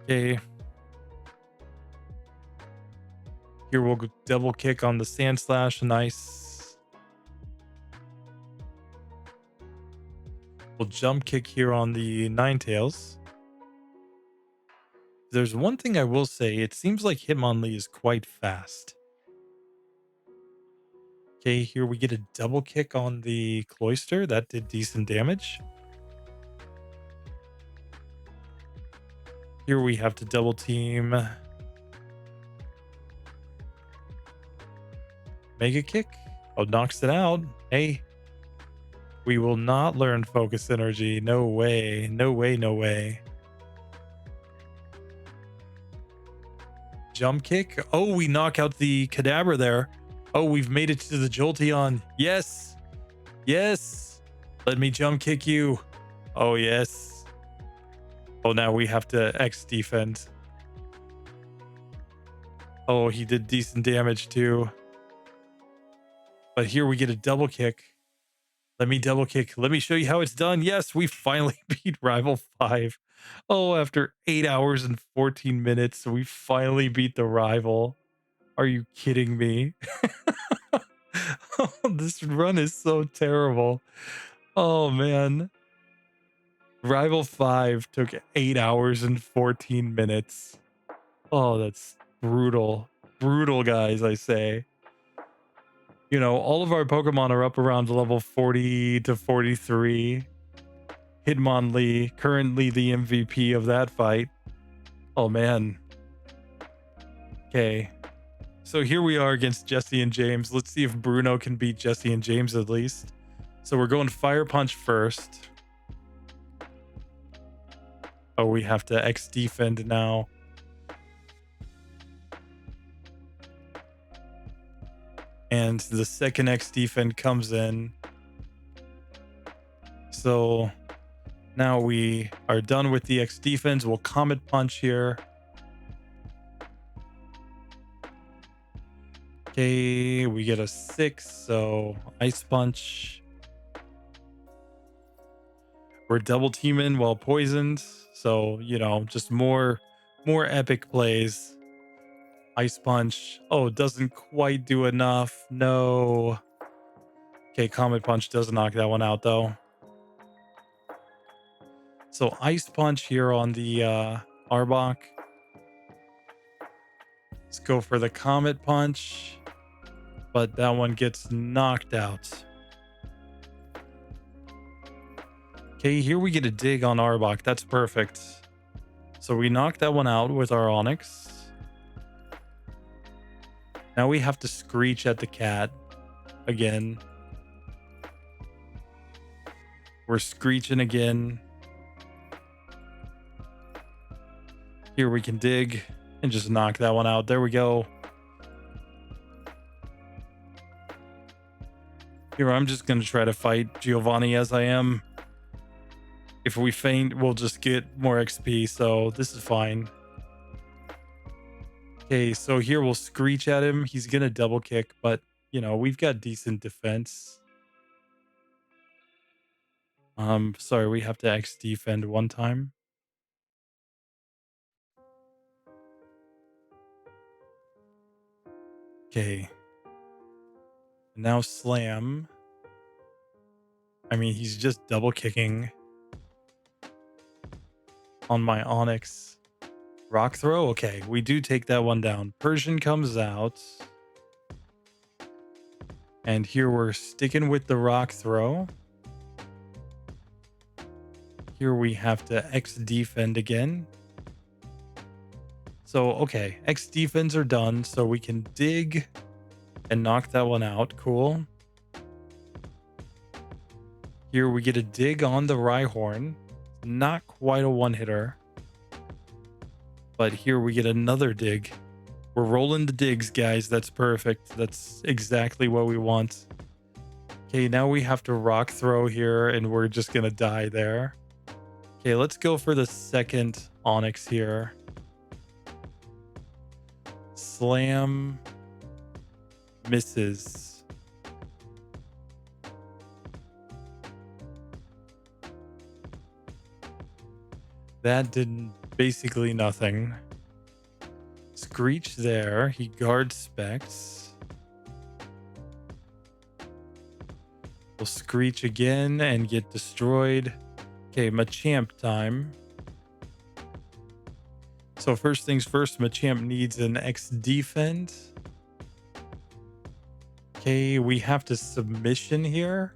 Okay. Here we'll go double kick on the sand slash. Nice. We'll jump kick here on the Ninetales. There's one thing I will say. It seems like Hitmonlee is quite fast. Okay, here we get a double kick on the Cloister. That did decent damage. Here we have to double team. Mega kick. Oh, knocks it out. Hey, we will not learn focus energy. No way. No way. No way. Jump kick. Oh, we knock out the Kadabra there. Oh, we've made it to the Jolteon. Yes. Yes. Let me jump kick you. Oh, yes. Oh, now we have to X defend. Oh, he did decent damage too. But here we get a double kick. Let me double kick. Let me show you how it's done. Yes, we finally beat Rival 5. Oh, after 8 hours and 14 minutes, we finally beat the Rival. Are you kidding me? Oh, this run is so terrible. Oh, man. Rival 5 took 8 hours and 14 minutes. Oh, that's brutal. Brutal, guys, I say. You know, all of our Pokemon are up around level 40 to 43. Hitmonlee, currently the MVP of that fight. Oh, man. Okay. So here we are against Jesse and James. Let's see if Bruno can beat Jesse and James at least. So we're going Fire Punch first. Oh, we have to X defend now. And the second X defend comes in. So now we are done with the X defense. We'll Comet Punch here. Okay, we get a 6, so Ice Punch. We're double teaming while poisoned, so you know, just more epic plays. Ice Punch. Oh, doesn't quite do enough. No. Okay, Comet Punch does knock that one out though. So Ice Punch here on the Arbok. Let's go for the Comet Punch, but that one gets knocked out. Okay, here we get a dig on Arbok. That's perfect. So we knock that one out with our Onix. Now we have to Screech at the cat again. We're Screeching again. Here we can dig and just knock that one out. There we go. Here, I'm just going to try to fight Giovanni as I am. If we faint, we'll just get more XP, so this is fine. Okay, so here we'll Screech at him. He's going to double kick, but, you know, we've got decent defense. Sorry, we have to X defend one time. Okay. Now Slam. I mean, he's just double kicking on my Onix. Rock Throw? Okay, we do take that one down. Persian comes out. And here we're sticking with the rock throw. Here we have to X defend again. So, okay, X defense are done. So we can dig and knock that one out. Cool. Here we get a dig on the Rhyhorn. Not quite a one-hitter. But here we get another dig. We're rolling the digs, guys. That's perfect. That's exactly what we want. Okay, now we have to rock throw here, and we're just going to die there. Okay, let's go for the second Onyx here. Slam. Misses. That did basically nothing. Screech there. He guards specs. We'll Screech again and get destroyed. Okay, Machamp time. So first things first, Machamp needs an X defend. Okay, we have to submission here.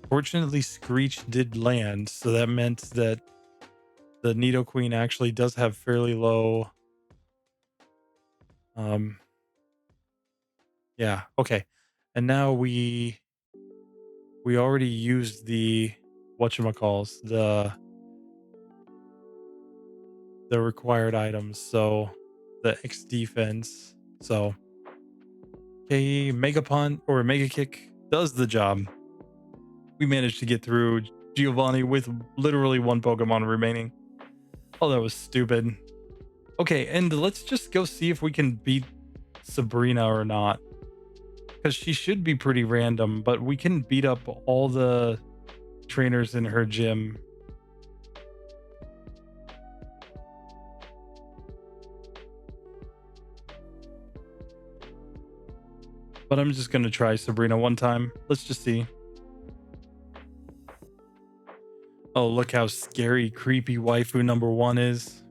Fortunately, Screech did land, so that meant that the Nidoqueen actually does have fairly low. Yeah, okay. And now we already used the whatchamacalls, the required items, so the X defense. So okay, Mega Punt or Mega Kick does the job. We managed to get through Giovanni with literally one Pokemon remaining. Oh, that was stupid. Okay, and let's just go see if we can beat Sabrina or not. Because she should be pretty random, but we can beat up all the trainers in her gym. But I'm just going to try Sabrina one time. Let's just see. Oh, look how scary, creepy waifu number 1 is.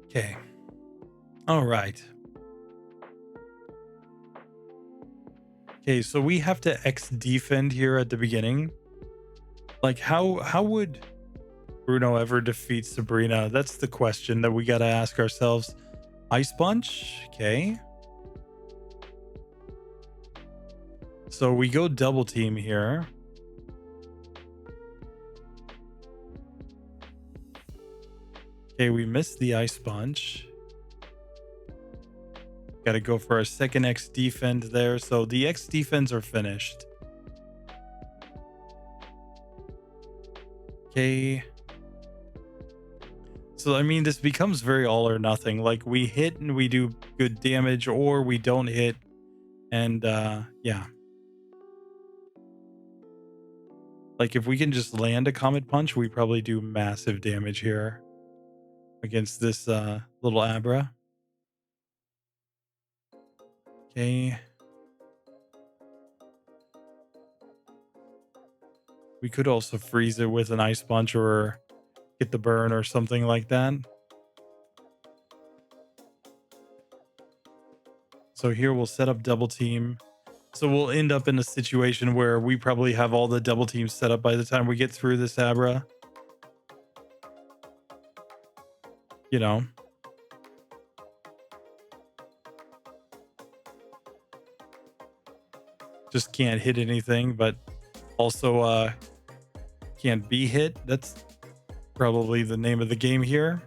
Okay. All right. Okay, so we have to X defend here at the beginning. Like, how would Bruno ever defeat Sabrina? That's the question that we got to ask ourselves. Ice Punch. Okay. So we go double team here. Okay, we missed the Ice Punch. Got to go for our second X defend there. So the X defense are finished. Okay. So, I mean, this becomes very all or nothing. Like, we hit and we do good damage, or we don't hit. And, yeah. Like, if we can just land a Comet Punch, we probably do massive damage here against this little Abra. Okay. We could also freeze it with an Ice Punch or get the burn or something like that. So here we'll set up double team. So we'll end up in a situation where we probably have all the double teams set up by the time we get through this Abra. You know. Just can't hit anything, but also can't be hit. That's probably the name of the game here.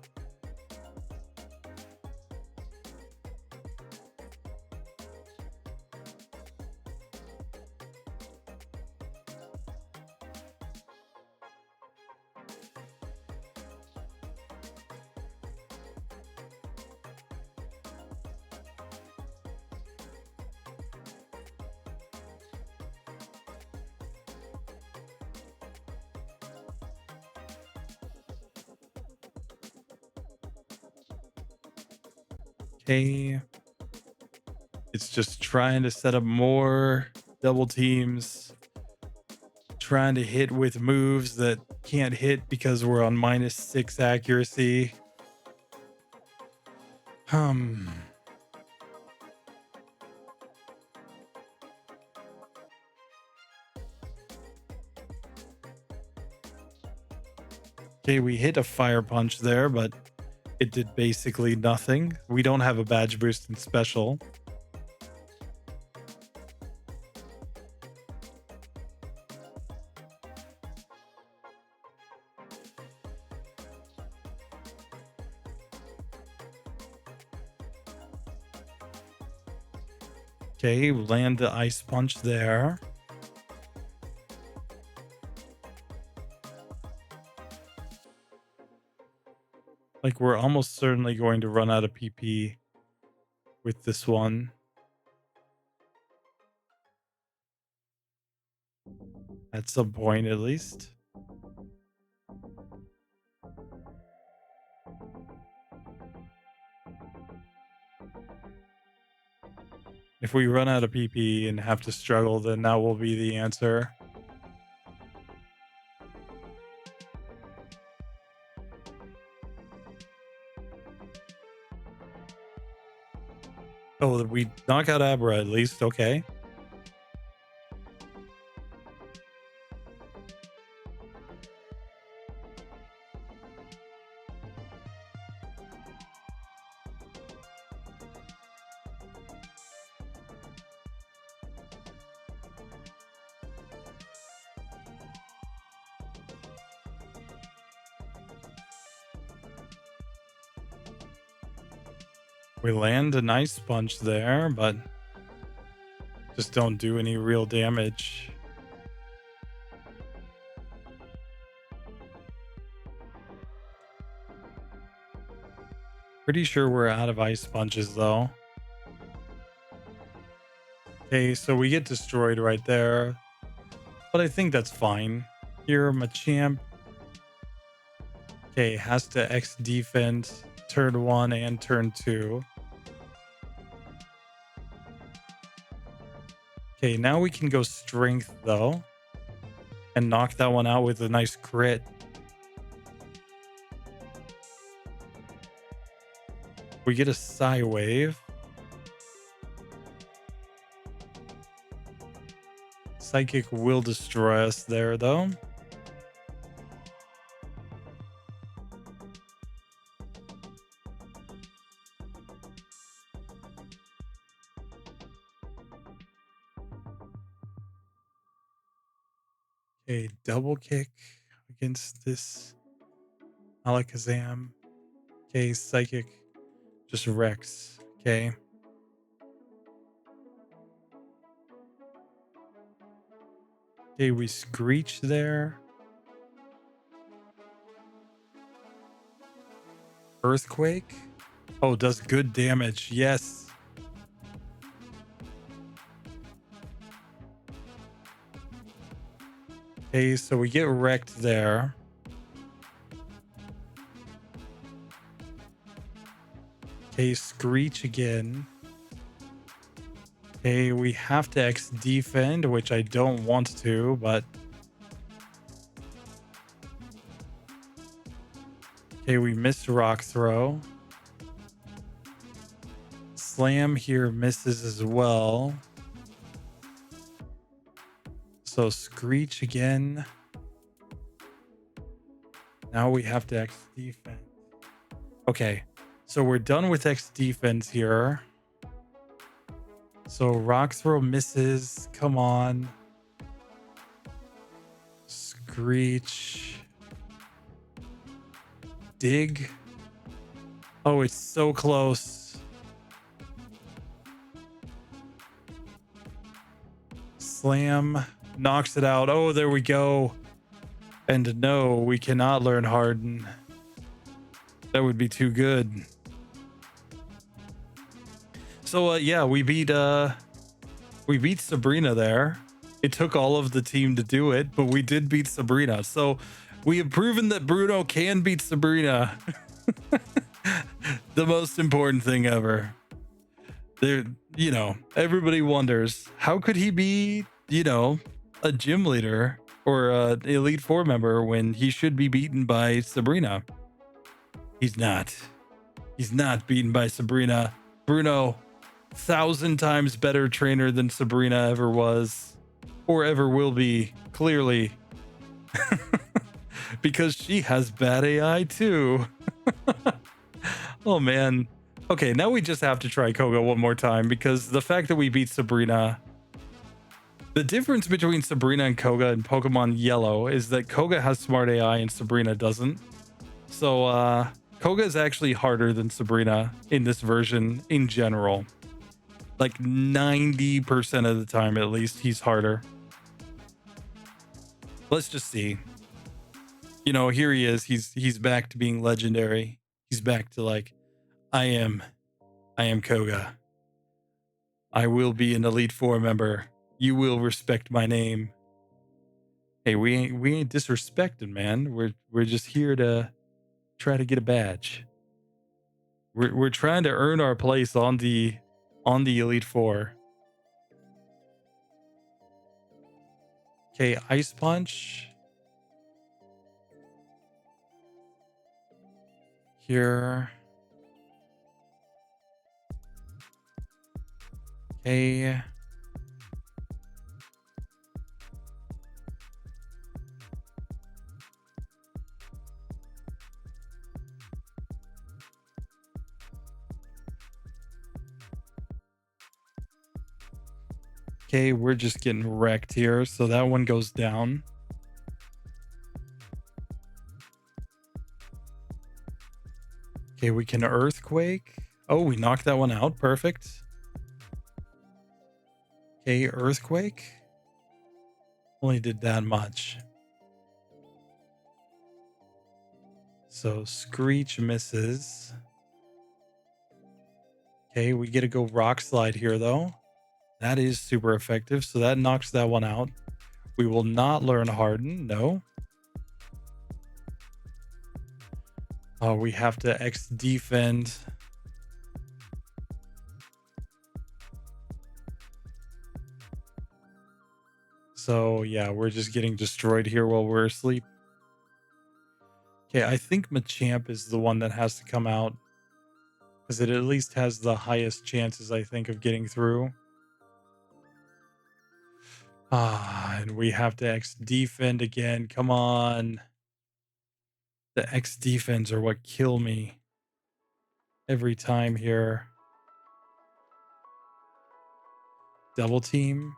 Okay. It's just trying to set up more double teams. trying to hit with moves that can't hit because we're on -6 accuracy. Okay, we hit a fire punch there, but it did basically nothing. We don't have a badge boost in special. Okay, land the ice punch there. Like, we're almost certainly going to run out of PP with this one. At some point, at least. If we run out of PP and have to struggle, then that will be the answer. Oh, we knock out Abra at least. Okay. We land a nice punch there, but just don't do any real damage. Pretty sure we're out of ice punches though. Okay, so we get destroyed right there, but I think that's fine. Here, Machamp. Okay, has to X defend turn 1 and turn 2. Okay, now we can go strength though and knock that one out with a nice crit. We get a Psy Wave. Psychic will destroy us there though. Okay, double kick against this Alakazam. Okay, Psychic just wrecks. Okay. Okay, we Screech there. Earthquake. Oh, does good damage. Yes. Okay, so we get wrecked there. Okay, Screech again. Okay, we have to X defend, which I don't want to, but... Okay, we missed Rock Throw. Slam here misses as well. So Screech again. Now we have to X defense. Okay, so we're done with X defense here. So Rock Throw misses. Come on. Screech. Dig. Oh, it's so close. Slam. Knocks it out. Oh, there we go. And no, we cannot learn Harden. That would be too good. So yeah, we beat Sabrina there. It took all of the team to do it, but we did beat Sabrina. So we have proven that Bruno can beat Sabrina. The most important thing ever. There, everybody wonders, how could he be, a gym leader or Elite Four member when he should be beaten by Sabrina. He's not. He's not beaten by Sabrina. Bruno, 1,000 times better trainer than Sabrina ever was or ever will be, clearly. Because she has bad AI too. Oh man. Okay, now we just have to try Koga one more time because the fact that we beat Sabrina. The difference between Sabrina and Koga in Pokemon Yellow is that Koga has smart AI and Sabrina doesn't. So Koga is actually harder than Sabrina in this version in general. Like 90% of the time, at least, he's harder. Let's just see. You know, here he is. He's back to being legendary. He's back to like, I am Koga. I will be an Elite Four member. You will respect my name. Hey, we ain't disrespecting, man. We're just here to try to get a badge. We're trying to earn our place on the Elite Four. Okay, Ice Punch. Here. Okay. Okay, we're just getting wrecked here. So that one goes down. Okay, we can Earthquake. Oh, we knocked that one out. Perfect. Okay, Earthquake. Only did that much. So Screech misses. Okay, we get to go Rock Slide here though. That is super effective. So that knocks that one out. We will not learn Harden. No. Oh, we have to X defend. So yeah, we're just getting destroyed here while we're asleep. Okay, I think Machamp is the one that has to come out. Because it at least has the highest chances, I think, of getting through. And we have to X defend again. Come on. The X defense are what kill me every time here. Double team.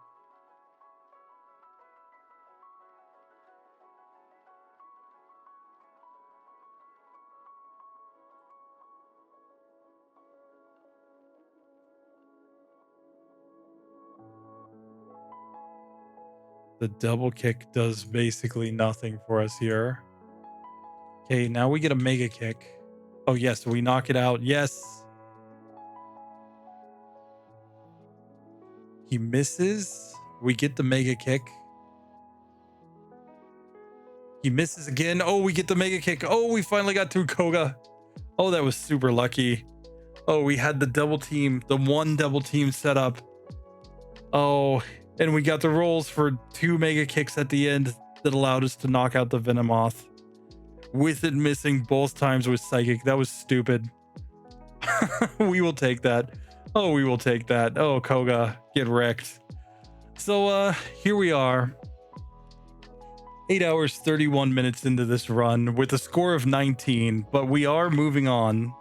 The double kick does basically nothing for us here. Okay, now we get a mega kick. Oh, yes, we knock it out. Yes. He misses. We get the mega kick. He misses again. Oh, we get the mega kick. Oh, we finally got through Koga. Oh, that was super lucky. Oh, we had the double team, the one double team set up. Oh, and we got the rolls for 2 mega kicks at the end that allowed us to knock out the Venomoth. With it missing both times with Psychic. That was stupid. We will take that. Oh, we will take that. Oh, Koga, get wrecked. So here we are. 8 hours, 31 minutes into this run with a score of 19, but we are moving on.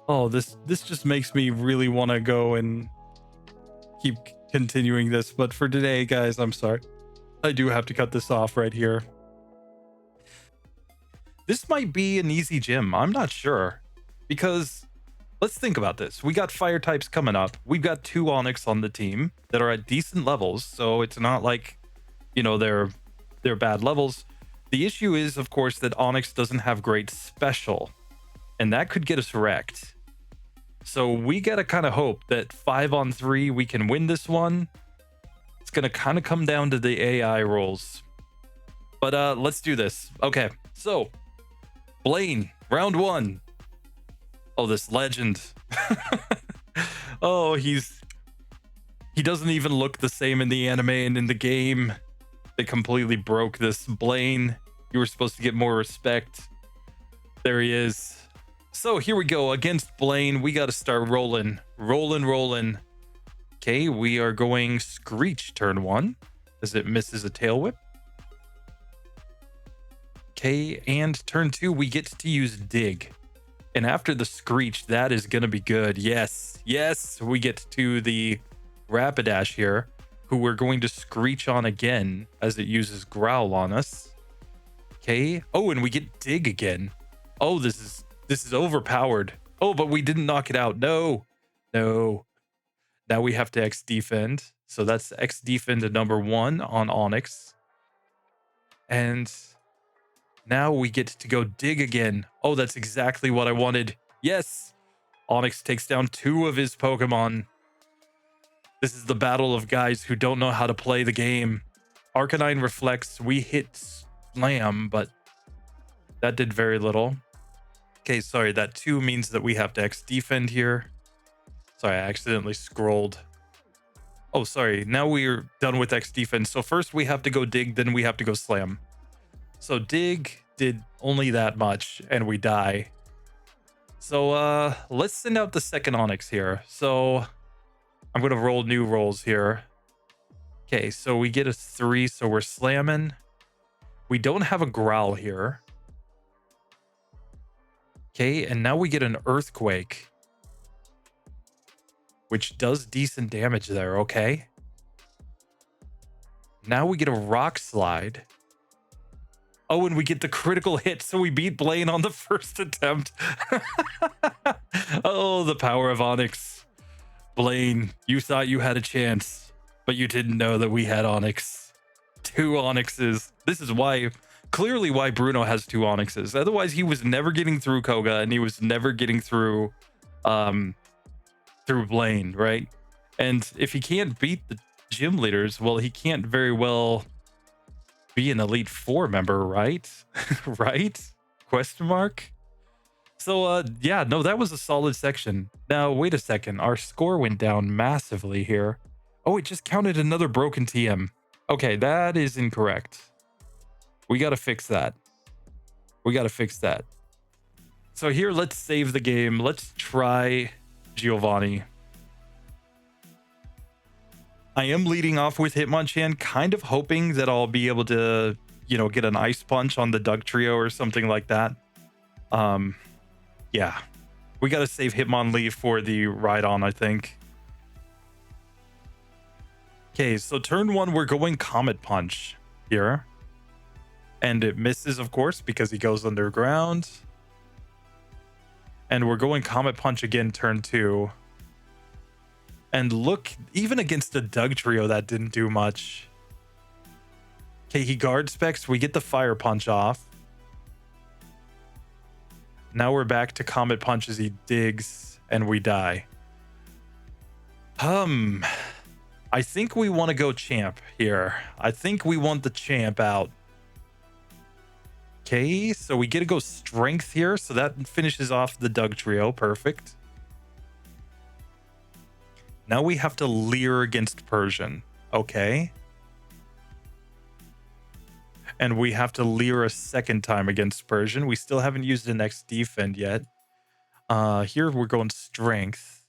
Oh, this just makes me really want to go and keep continuing this. But for today, guys, I'm sorry. I do have to cut this off right here. This might be an easy gym. I'm not sure. Because let's think about this. We got fire types coming up. We've got 2 Onyx on the team that are at decent levels. So it's not like, you know, they're bad levels. The issue is, of course, that Onyx doesn't have great special. And that could get us wrecked. So we gotta kind of hope that 5-on-3 we can win this one. It's gonna kind of come down to the AI rolls. But let's do this. Okay, so Blaine, round 1. Oh, this legend. Oh, he doesn't even look the same in the anime and in the game. They completely broke this. Blaine, you were supposed to get more respect. There he is. So here we go. Against Blaine, we got to start rolling. Rolling. Okay, we are going Screech turn 1 as it misses a tail whip. Okay, and turn 2, we get to use Dig. And after the Screech, that is going to be good. Yes, we get to the Rapidash here, who we're going to Screech on again as it uses Growl on us. Okay. Oh, and we get Dig again. Oh, this is overpowered. Oh, but we didn't knock it out. No. Now we have to X defend. So that's X defend to number 1 on Onix. And now we get to go Dig again. Oh, that's exactly what I wanted. Yes. Onix takes down 2 of his Pokemon. This is the battle of guys who don't know how to play the game. Arcanine Reflex, we hit Slam, but that did very little. Okay, sorry, that 2 means that we have to X defend here. Sorry, I accidentally scrolled. Oh, sorry, now we're done with X defend. So first we have to go Dig, then we have to go Slam. So Dig did only that much, and we die. So let's send out the second Onix here. So I'm going to roll new rolls here. Okay, so we get a 3, so we're slamming. We don't have a Growl here. Okay, and now we get an Earthquake, which does decent damage there, okay? Now we get a Rock Slide. Oh, and we get the critical hit, so we beat Blaine on the first attempt. Oh, the power of Onix. Blaine, you thought you had a chance, but you didn't know that we had Onix. 2 Onixes. This is clearly why Bruno has 2 Onixes. Otherwise, he was never getting through Koga, and he was never getting through Blaine, right? And if he can't beat the gym leaders, well, he can't very well be an Elite 4 member, right? Right? Question mark? So, yeah, no, that was a solid section. Now, wait a second. Our score went down massively here. Oh, it just counted another broken TM. Okay, that is incorrect. We got to fix that. So here, let's save the game. Let's try Giovanni. I am leading off with Hitmonchan, kind of hoping that I'll be able to, get an Ice Punch on the Doug Trio or something like that. Yeah. We got to save Hitmonlee for the Rhydon, I think. Okay, so turn 1, we're going Comet Punch here. And it misses, of course, because he goes underground. And we're going Comet Punch again, turn 2. And look, even against the Doug Trio, that didn't do much. Okay, he guard specs. We get the Fire Punch off. Now we're back to Comet Punch as he digs, and we die. I think we want to go Champ here. I think we want the Champ out. Okay, so we get to go Strength here, so that finishes off the Doug Trio. Perfect. Now we have to Leer against Persian. Okay. And we have to Leer a second time against Persian. We still haven't used the next defend yet. Here we're going Strength.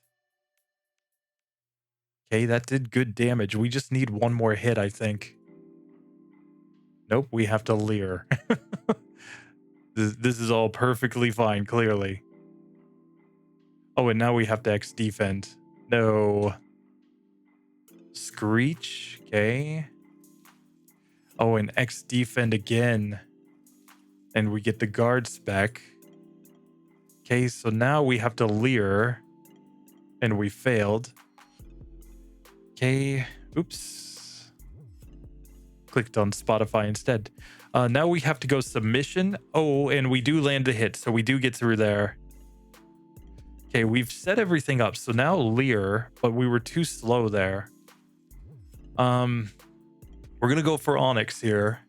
Okay, that did good damage. We just need one more hit, I think. Nope, we have to Leer. This is all perfectly fine, clearly. Oh, and now we have to X defend. No. Screech. Okay. Oh, and X defend again. And we get the guard spec. Okay, so now we have to Leer. And we failed. Okay. Oops. Clicked on Spotify instead. Now we have to go Submission. Oh, and we do land a hit, so we do get through there. Okay, we've set everything up. So now Leer, but we were too slow there. We're going to go for Onix here.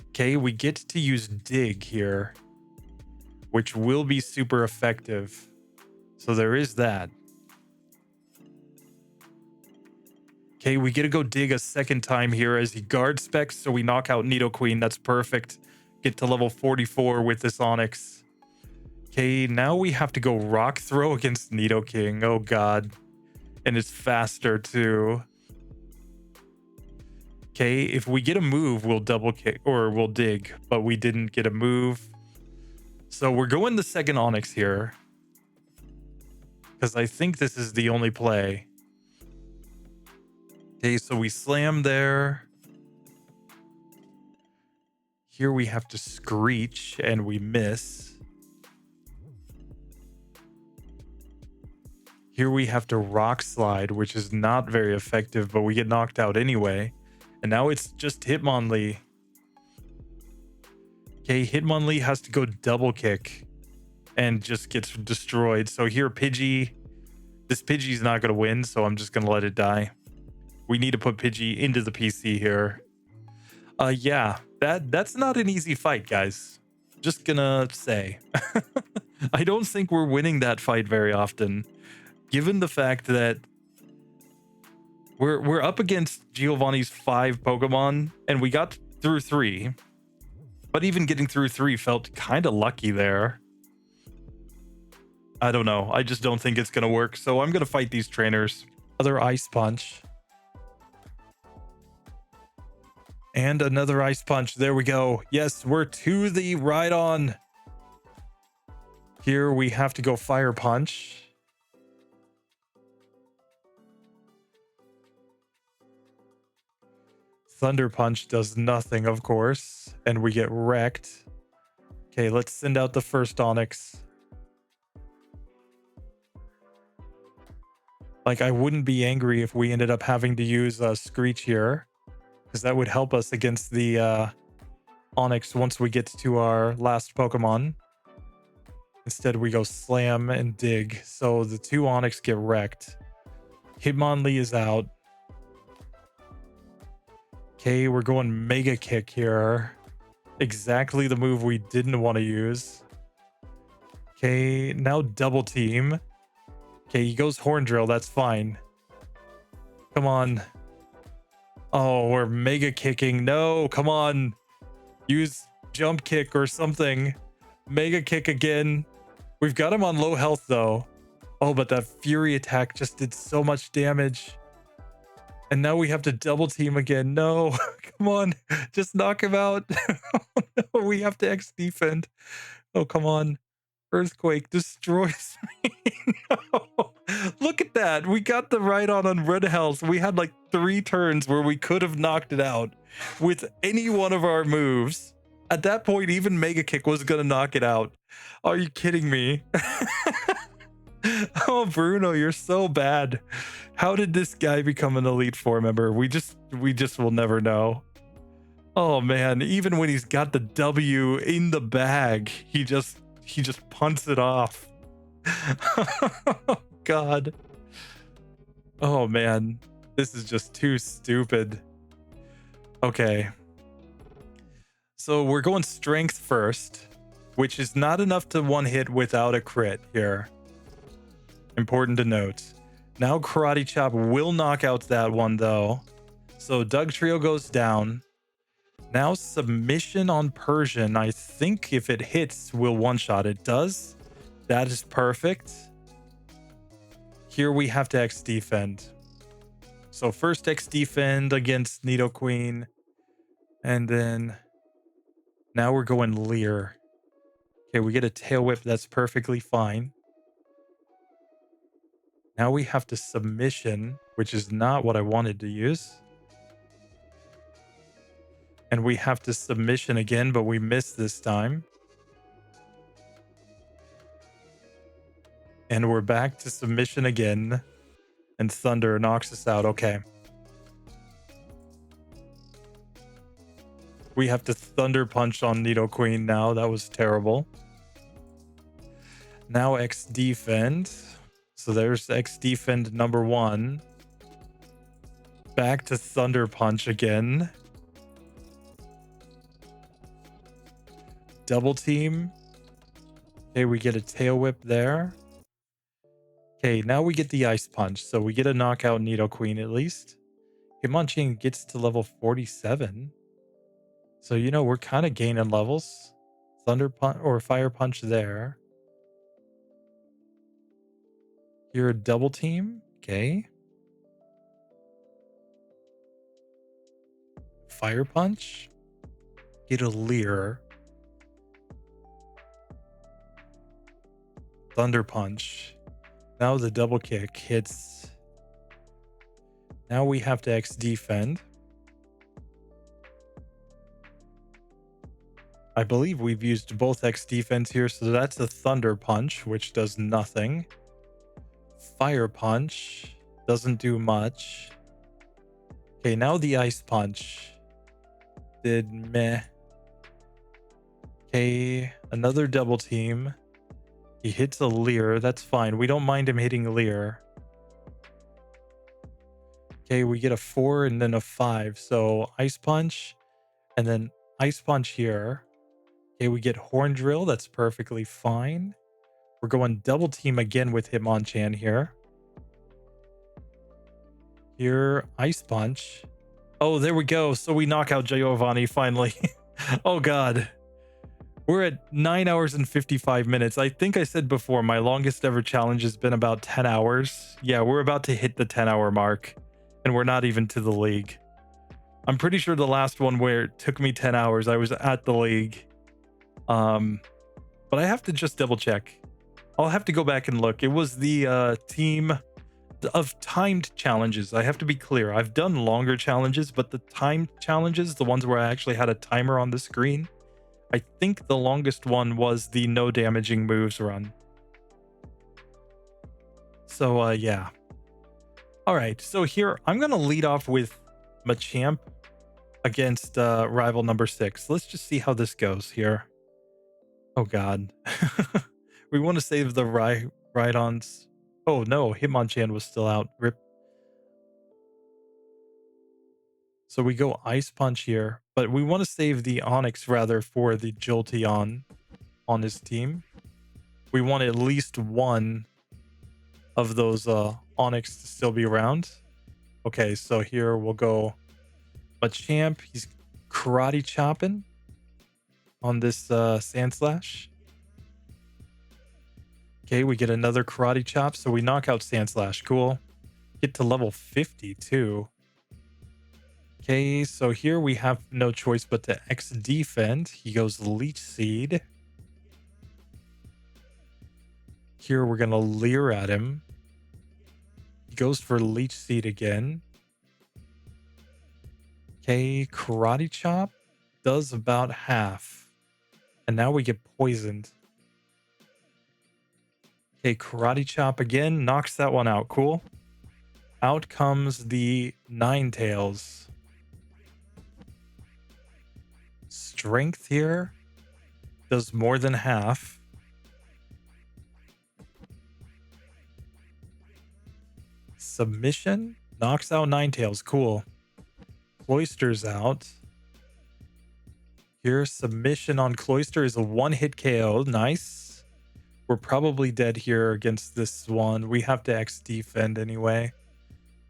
Okay, we get to use Dig here, which will be super effective. So there is that. Okay, we get to go dig a second time here as he guard specs, so we knock out Nidoqueen. That's perfect. Get to level 44 with this Onyx. Okay, now we have to go Rock Throw against Nidoking. Oh god. And it's faster too. Okay, if we get a move, we'll double kick or we'll dig, but we didn't get a move. So we're going the second Onyx here, because I think this is the only play. Okay, so we slam there. Here we have to Screech and we miss. Here we have to Rock Slide, which is not very effective, but we get knocked out anyway. And now it's just Hitmonlee. Okay, Hitmonlee has to go double kick and just gets destroyed. So here, Pidgey. This Pidgey's not going to win, so I'm just going to let it die. We need to put Pidgey into the PC here. Yeah, that's not an easy fight, guys. Just gonna say. I don't think we're winning that fight very often, given the fact that we're up against Giovanni's 5 Pokemon, and we got through 3. But even getting through 3 felt kind of lucky there. I don't know. I just don't think it's going to work. So I'm going to fight these trainers. Another Ice Punch. And another Ice Punch. There we go. Yes, we're to the Rhydon. Here we have to go Fire Punch. Thunder Punch does nothing, of course. And we get wrecked. Okay, let's send out the first Onyx. Like, I wouldn't be angry if we ended up having to use Screech here, because that would help us against the Onyx once we get to our last Pokemon. Instead, we go Slam and Dig. So the 2 Onyx get wrecked. Hitmonlee is out. Okay, we're going Mega Kick here. Exactly the move we didn't want to use. Okay, now Double Team. Okay, he goes Horn Drill. That's fine. Come on. Oh, we're Mega Kicking. No, come on. Use Jump Kick or something. Mega Kick again. We've got him on low health, though. Oh, but that Fury attack just did so much damage. And now we have to Double Team again. No, come on. Just knock him out. Oh, no, we have to X defend. Oh, come on. Earthquake destroys me. No. Look at that. We got the Rhydon on red health. We had like 3 turns where we could have knocked it out with any one of our moves. At that point, even Mega Kick was going to knock it out. Are you kidding me? Oh, Bruno, you're so bad. How did this guy become an Elite Four member? We just will never know. Oh man, even when he's got the W in the bag, he just punts it off. Oh, God. Oh man, this is just too stupid. Okay. So we're going Strength first, which is not enough to one hit without a crit here. Important to note. Now Karate Chop will knock out that one though. So Doug Trio goes down. Now Submission on Persian. I think if it hits, we'll one-shot. It does. That is perfect. Here we have to X defend. So first X defend against Nidoqueen. And then now we're going Leer. Okay, we get a Tail Whip. That's perfectly fine. Now we have to Submission, which is not what I wanted to use. And we have to Submission again, but we missed this time. And we're back to Submission again. And Thunder knocks us out. Okay. We have to Thunder Punch on Nidoqueen now. That was terrible. Now X Defend. So there's X Defend number 1. Back to Thunder Punch again. Double Team. Okay, we get a Tail Whip there. Okay, now we get the Ice Punch. So we get a knockout Nidoqueen at least. Hitmonchan gets to level 47. So, we're kind of gaining levels. Thunder Punch or Fire Punch there. You're a double team. Okay. Fire Punch. Get a Leer. Thunder Punch. Now the double kick hits. Now we have to X defend. I believe we've used both X defense here, so that's a Thunder Punch, which does nothing. Fire Punch doesn't do much. Okay, now the Ice Punch did meh. Okay, another double team. He hits a Leer. That's fine. We don't mind him hitting Leer. Okay, we get a 4 and then a 5. So Ice Punch and then Ice Punch here. Okay, we get Horn Drill. That's perfectly fine. We're going double team again with Hitmonchan here. Here, Ice Punch. Oh, there we go. So we knock out Giovanni finally. Oh, God. We're at 9 hours and 55 minutes. I think I said before, my longest ever challenge has been about 10 hours. Yeah, we're about to hit the 10-hour mark, and we're not even to the league. I'm pretty sure the last one where it took me 10 hours, I was at the league. But I have to just double check. I'll have to go back and look. It was the team of timed challenges. I have to be clear. I've done longer challenges, but the timed challenges, the ones where I actually had a timer on the screen, I think the longest one was the no damaging moves run. So, yeah. All right. So here, I'm going to lead off with Machamp against rival number 6. Let's just see how this goes here. Oh, God. We want to save the Rhydons. Oh, no. Hitmonchan was still out. Rip. So we go Ice Punch here, but we want to save the Onix rather for the Jolteon on his team. We want at least one of those Onix to still be around. Okay, so here we'll go Machamp. He's karate chopping on this Sand Slash. Okay, we get another karate chop, so we knock out Sand Slash. Cool. Get to level 50 too. Okay, so here we have no choice but to X defend. He goes Leech Seed. Here we're going to Leer at him. He goes for Leech Seed again. Okay, Karate Chop does about half. And now we get poisoned. Okay, Karate Chop again. Knocks that one out. Cool. Out comes the Ninetales. Strength here does more than half. Submission knocks out Ninetales. Cool. Cloyster's out. Here, submission on Cloyster is a one-hit KO. Nice. We're probably dead here against this one. We have to X defend anyway.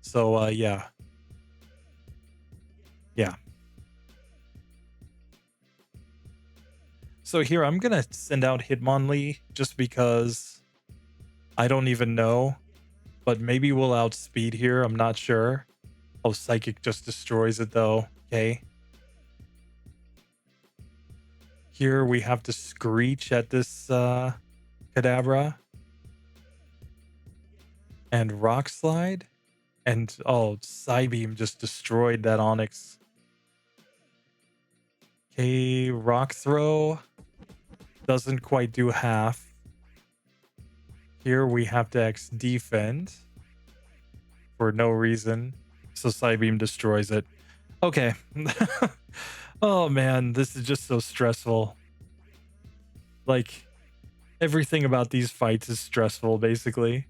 So, yeah. Yeah. So here, I'm going to send out Hitmonlee just because I don't even know. But maybe we'll outspeed here. I'm not sure. Oh, Psychic just destroys it though. Okay. Here we have to Screech at this Kadabra. And Rock Slide. And oh, Psybeam just destroyed that Onix. Okay, Rock Throw doesn't quite do half. Here we have to X defend for no reason. So Psybeam destroys it. Okay. Oh man, this is just so stressful. Like, everything about these fights is stressful, basically.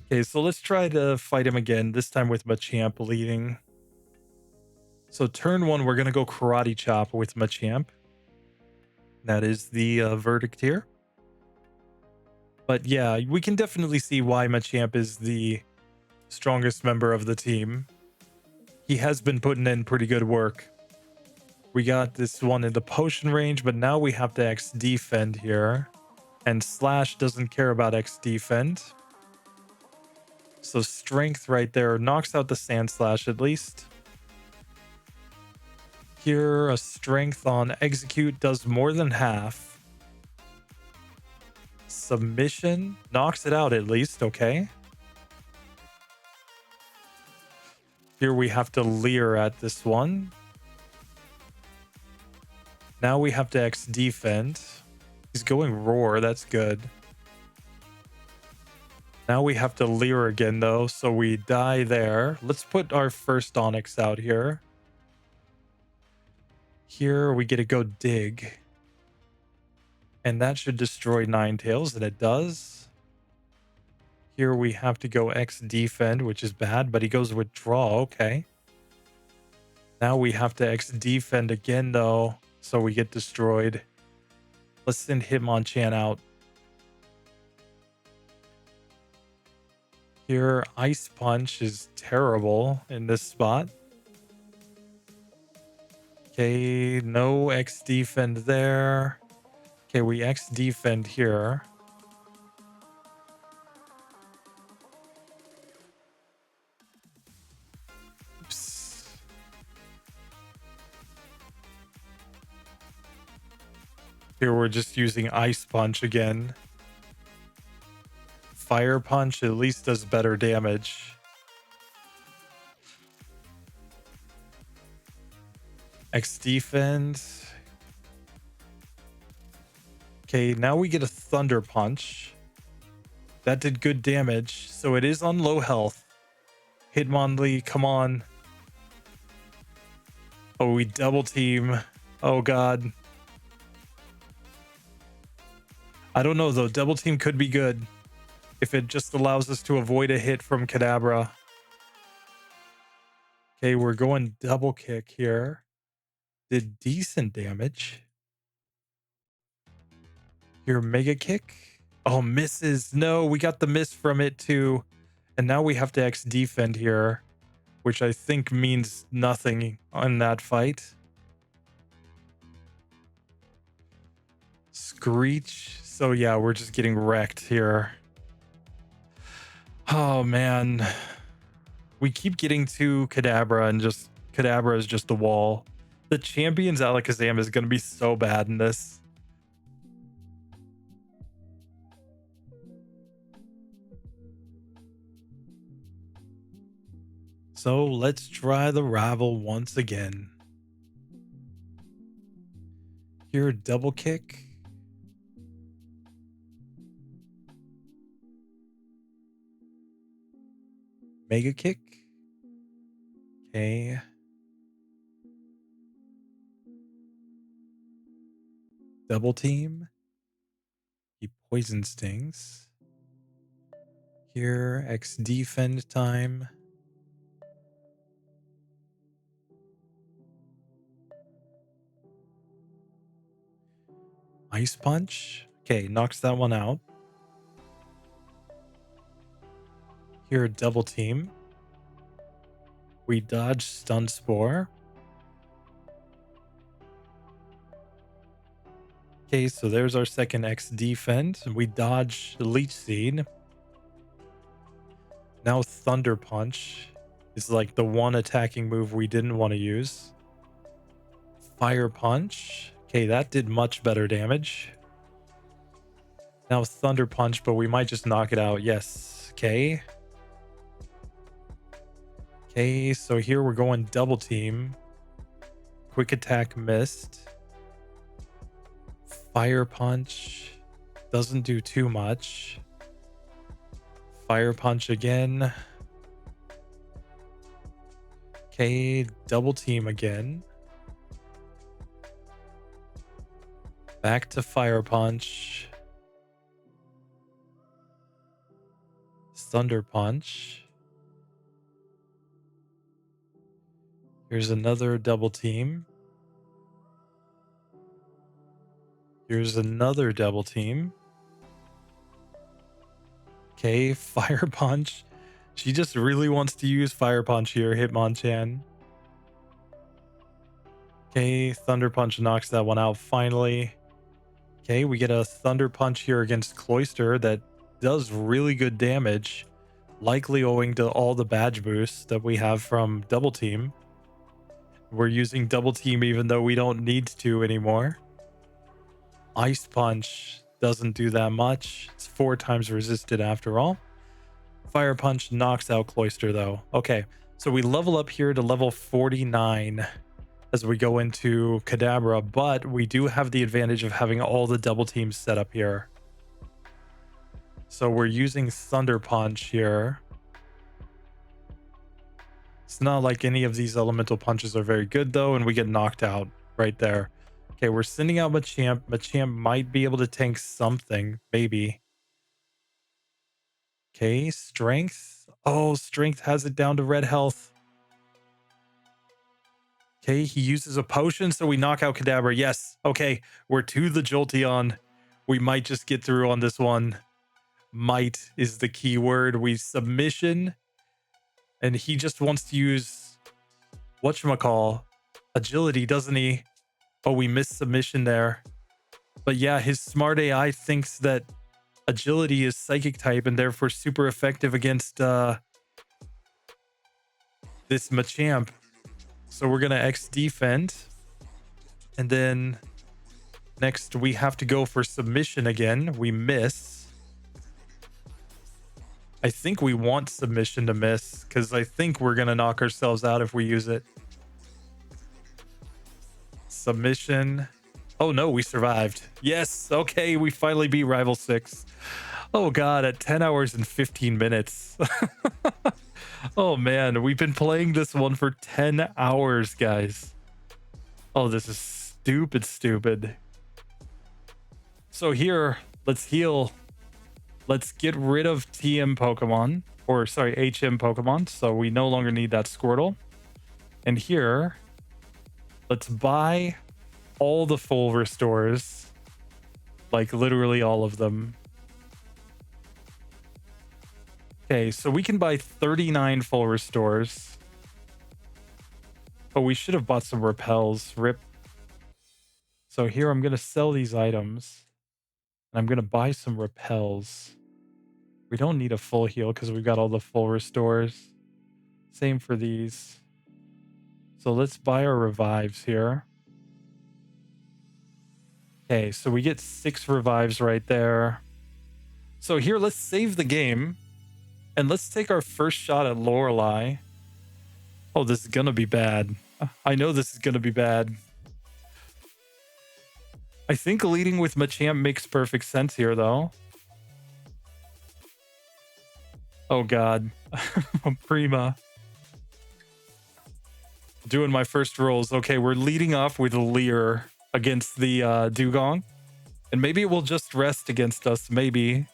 Okay, so let's try to fight him again, this time with Machamp leading. So turn 1, we're going to go Karate Chop with Machamp. That is the verdict here. But yeah, we can definitely see why Machamp is the strongest member of the team. He has been putting in pretty good work. We got this one in the potion range, but now we have to X defend here. And Slash doesn't care about X defend. So strength right there knocks out the Sand Slash at least. Here, a strength on execute does more than half. Submission knocks it out at least, okay. Here we have to leer at this one. Now we have to X defend. He's going roar, that's good. Now we have to leer again though, so we die there. Let's put our first Onyx out here. Here we get to go dig. And that should destroy Ninetales, and it does. Here we have to go X defend, which is bad, but he goes withdraw, okay. Now we have to X defend again though, so we get destroyed. Let's send Hitmonchan out. Here, Ice Punch is terrible in this spot. Okay, no X defend there. Okay, we X defend here. Oops. Here we're just using Ice Punch again. Fire Punch at least does better damage. X defend. Okay, now we get a Thunder Punch. That did good damage, so it is on low health. Hitmonlee, come on. Oh, we double team. Oh god. I don't know though, double team could be good if it just allows us to avoid a hit from Kadabra. Okay, we're going double kick here. Did decent damage. Here, Mega Kick. Oh, misses. No, we got the miss from it too. And now we have to X defend here, which I think means nothing on that fight. Screech. So yeah, we're just getting wrecked here. Oh man. We keep getting to Kadabra and just Kadabra is just a wall. The champion's Alakazam is going to be so bad in this. So let's try the rival once again. Here, double kick. Mega kick. Okay. Double team. He poison stings. Here, X defend time. Ice punch. Okay, knocks that one out. Here, double team. We dodge Stun Spore. Okay, so there's our second X defend. We dodge Leech Seed. Now Thunder Punch is like the one attacking move we didn't want to use. Fire Punch. Okay, that did much better damage. Now Thunder Punch, but we might just knock it out. Yes. Okay. Okay, so here we're going double team. Quick attack missed. Fire Punch doesn't do too much. Fire Punch again. Okay, double team again. Back to Fire Punch. Thunder Punch. Here's another double team. Here's another double team. Okay, Fire Punch. She just really wants to use Fire Punch here, Hitmonchan. Okay, Thunder Punch knocks that one out finally. Okay, we get a Thunder Punch here against Cloister that does really good damage, likely owing to all the badge boosts that we have from Double Team. We're using Double Team even though we don't need to anymore. Ice Punch doesn't do that much. It's 4 times resisted after all. Fire Punch knocks out Cloister though. Okay, so we level up here to level 49 as we go into Kadabra, but we do have the advantage of having all the double teams set up here. So we're using Thunder Punch here. It's not like any of these elemental punches are very good though, and we get knocked out right there. Okay, we're sending out Machamp. Machamp might be able to tank something, maybe. Okay, Strength. Oh, Strength has it down to red health. Okay, he uses a potion, so we knock out Kadabra. Yes, okay, we're to the Jolteon. We might just get through on this one. Might is the key word. We submission, and he just wants to use whatchamacall, agility, doesn't he? Oh, we missed submission there. But yeah, his smart AI thinks that agility is psychic type and therefore super effective against this Machamp. So we're gonna X defend, and then next we have to go for submission again. We miss. I think we want submission to miss because I think we're gonna knock ourselves out if we use it. Submission. Oh no, we survived. Yes, okay, we finally beat Rival 6. Oh god, at 10 hours and 15 minutes. Oh man, we've been playing this one for 10 hours, guys. Oh, this is stupid. So here, let's heal. Let's get rid of TM Pokemon, or sorry, HM Pokemon, so we no longer need that Squirtle. And here, let's buy all the full restores, like literally all of them. Okay, so we can buy 39 full restores. Oh, we should have bought some repels. Rip. So here I'm going to sell these items. And I'm going to buy some repels. We don't need a full heal because we've got all the full restores. Same for these. So let's buy our revives here. Okay, so we get 6 revives right there. So here, let's save the game. And let's take our first shot at Lorelei. Oh, this is going to be bad. I know this is going to be bad. I think leading with Machamp makes perfect sense here, though. Oh, God. Prima. Doing my first rolls. Okay, we're leading off with Leer against the Dugong. And maybe it will just rest against us. Maybe.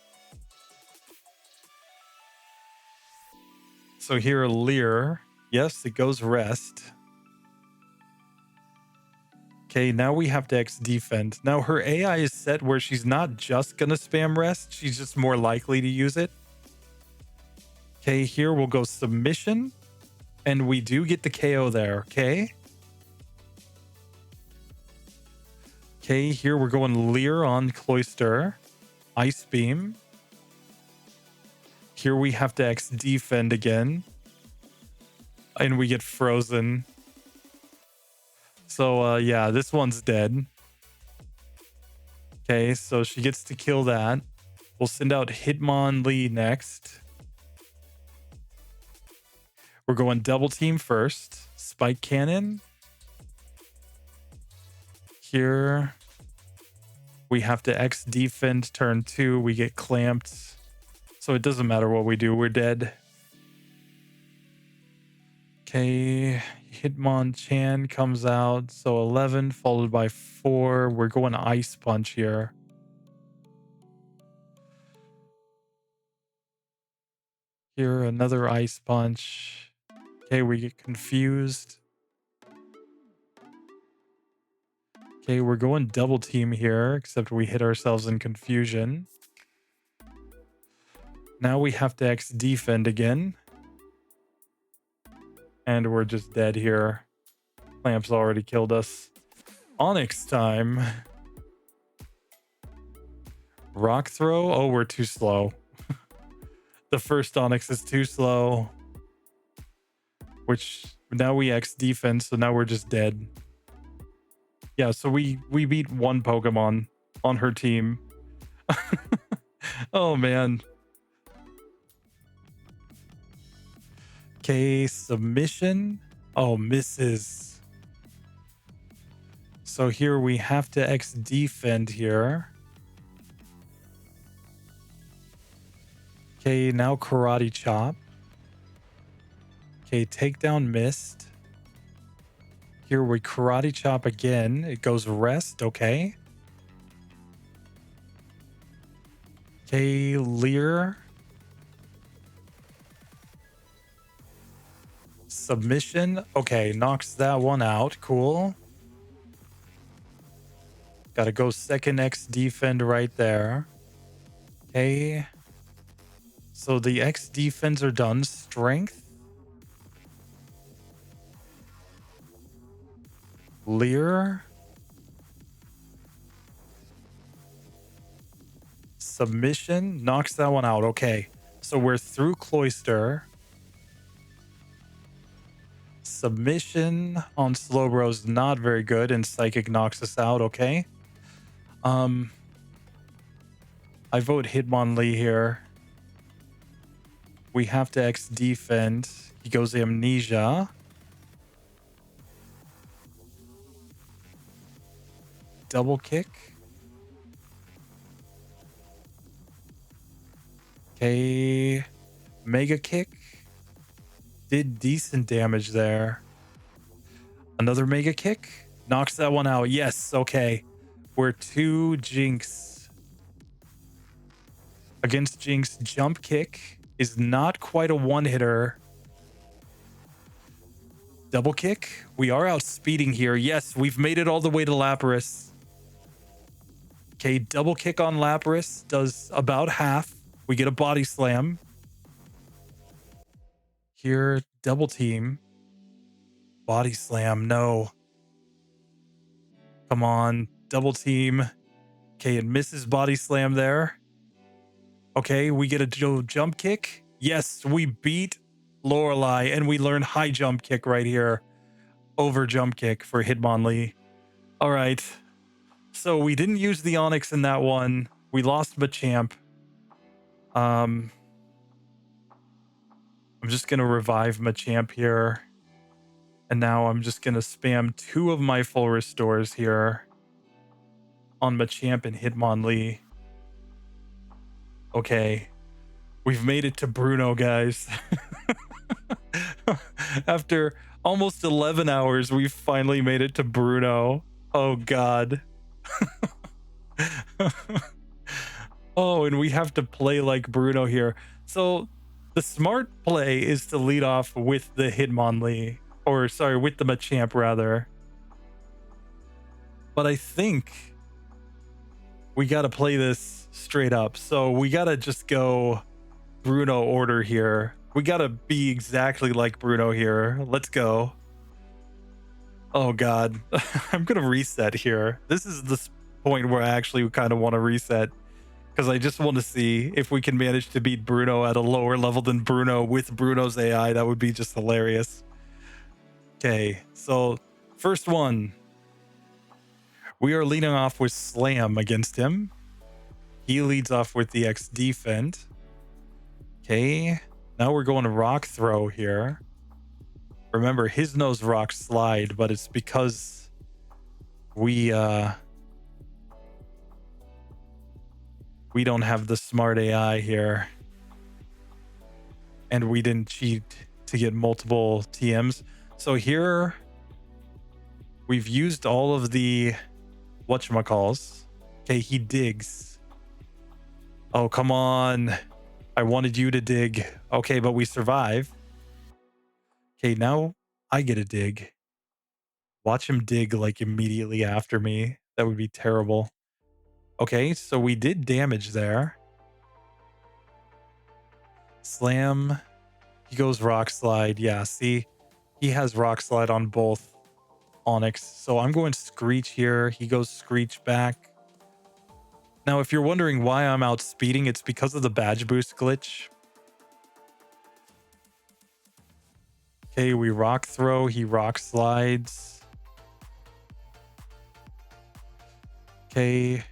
So here, Leer. Yes, it goes rest. Okay, now we have to X defend. Now her AI is set where she's not just going to spam rest. She's just more likely to use it. Okay, here we'll go submission. And we do get the KO there, okay? Okay, here we're going Leer on Cloister. Ice Beam. Here we have to X defend again. And we get frozen. So, yeah, this one's dead. Okay, so she gets to kill that. We'll send out Hitmonlee next. We're going double team first. Spike Cannon. Here we have to X defend turn 2. We get clamped. So it doesn't matter what we do. We're dead. Okay. Hitmonchan comes out. So 11 followed by 4. We're going Ice Punch here. Here, another Ice Punch. Okay, we get confused. Okay, we're going double team here, except we hit ourselves in confusion. Now we have to X defend again. And we're just dead here. Clamps already killed us. Onyx time. Rock throw. Oh, we're too slow. The first Onyx is too slow. Which now we X defense, so now we're just dead. Yeah, so we beat one Pokemon on her team. Oh man. Okay, submission. Oh, misses. So here we have to X defend here. Okay, now karate chop. Okay, takedown missed. Here we karate chop again. It goes rest, okay. Okay, Leer. Submission. Okay, knocks that one out. Cool. Gotta go second X defend right there. Okay. So the X defense are done. Strength. Leer. Submission. Knocks that one out. Okay. So we're through Cloyster. Submission on Slowbro's not very good, and Psychic knocks us out. Okay. I vote Hitmonlee here. We have to X defend. He goes Amnesia. Double kick. Okay. Mega kick. Did decent damage there. Another mega kick. Knocks that one out. Yes. Okay. We're 2 Jinx. Against Jinx, jump kick is not quite a one-hitter. Double kick. We are outspeeding here. Yes, we've made it all the way to Lapras. Okay, double kick on Lapras does about half. We get a body slam. Here, double team. Body slam, no. Come on, double team. Okay, it misses body slam there. Okay, we get a jump kick. Yes, we beat Lorelei, and we learn high jump kick right here over jump kick for Hitmonlee. All right, so we didn't use the Onyx in that one. We lost Machamp. I'm just gonna revive Machamp here, and now I'm just gonna spam 2 of my full restores here on Machamp and Hitmonlee. Okay, we've made it to Bruno, guys. After almost 11 hours, we've finally made it to Bruno. Oh, God. Oh, and we have to play like Bruno here. So the smart play is to lead off with the Hitmonlee. Or, sorry, with the Machamp, rather. But I think we got to play this straight up. So we got to just go Bruno order here. We got to be exactly like Bruno here. Let's go. Oh, God. I'm going to reset here. This is the point where I actually kind of want to reset, because I just want to see if we can manage to beat Bruno at a lower level than Bruno with Bruno's AI. That would be just hilarious. Okay, so first one. We are leading off with Slam against him. He leads off with the X defend. Okay, now we're going to Rock Throw here. Remember, his nose Rock Slide, but it's because we don't have the smart AI here. And we didn't cheat to get multiple TMs. So here, we've used all of the whatchamacalls. Okay, he digs. Oh, come on. I wanted you to dig. Okay, but we survive. Okay, now I get a dig. Watch him dig like immediately after me. That would be terrible. Okay, so we did damage there. Slam. He goes Rock Slide. Yeah, see? He has Rock Slide on both Onyx. So I'm going Screech here. He goes Screech back. Now, if you're wondering why I'm outspeeding, it's because of the badge boost glitch. Okay, we rock throw. He rock slides. Okay.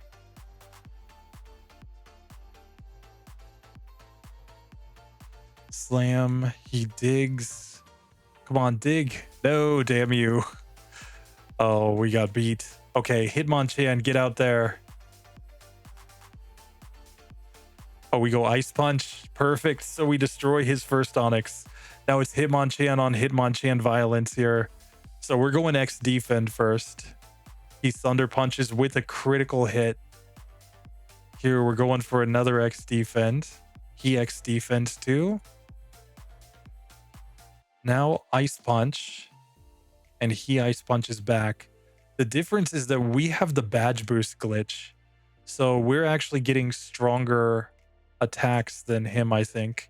Slam. He digs. Come on, dig. No, damn you. Oh, we got beat. Okay, Hitmonchan, get out there. Oh, we go Ice Punch. Perfect. So we destroy his first Onyx. Now it's Hitmonchan on Hitmonchan violence here. So we're going X defend first. He Thunder Punches with a critical hit. Here we're going for another X defend. He X defends too. Now Ice Punch. And he Ice Punches back. The difference is that we have the badge boost glitch. So we're actually getting stronger attacks than him, I think.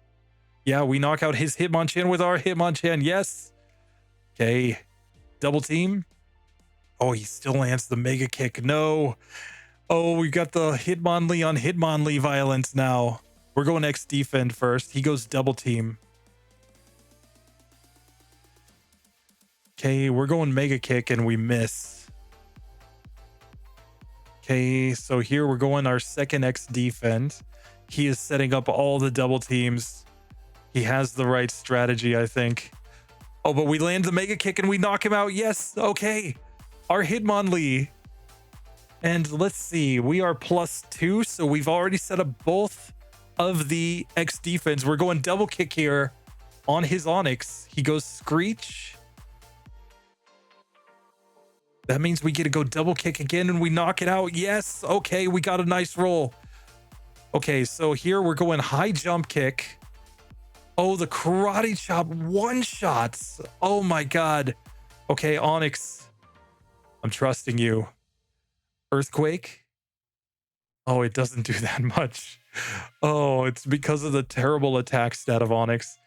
Yeah, we knock out his Hitmonchan with our Hitmonchan. Yes. Okay. Double team. Oh, he still lands the Mega Kick. No. Oh, we got the Hitmonlee on Hitmonlee violence now. We're going X defend first. He goes double team. Okay, we're going Mega Kick and we miss. Okay, so here we're going our second X defend. He is setting up all the double teams. He has the right strategy, I think. Oh, but we land the Mega Kick and we knock him out. Yes, okay. Our Hitmonlee. And let's see, we are +2, so we've already set up both of the X defense. We're going double kick here on his Onyx. He goes Screech. That means we get to go double kick again and we knock it out. Yes, okay, we got a nice roll. Okay, so here we're going high jump kick. Oh, the karate chop one-shots. Oh my God. Okay, Onyx, I'm trusting you. Earthquake. Oh, it doesn't do that much. Oh, it's because of the terrible attack stat of Onyx.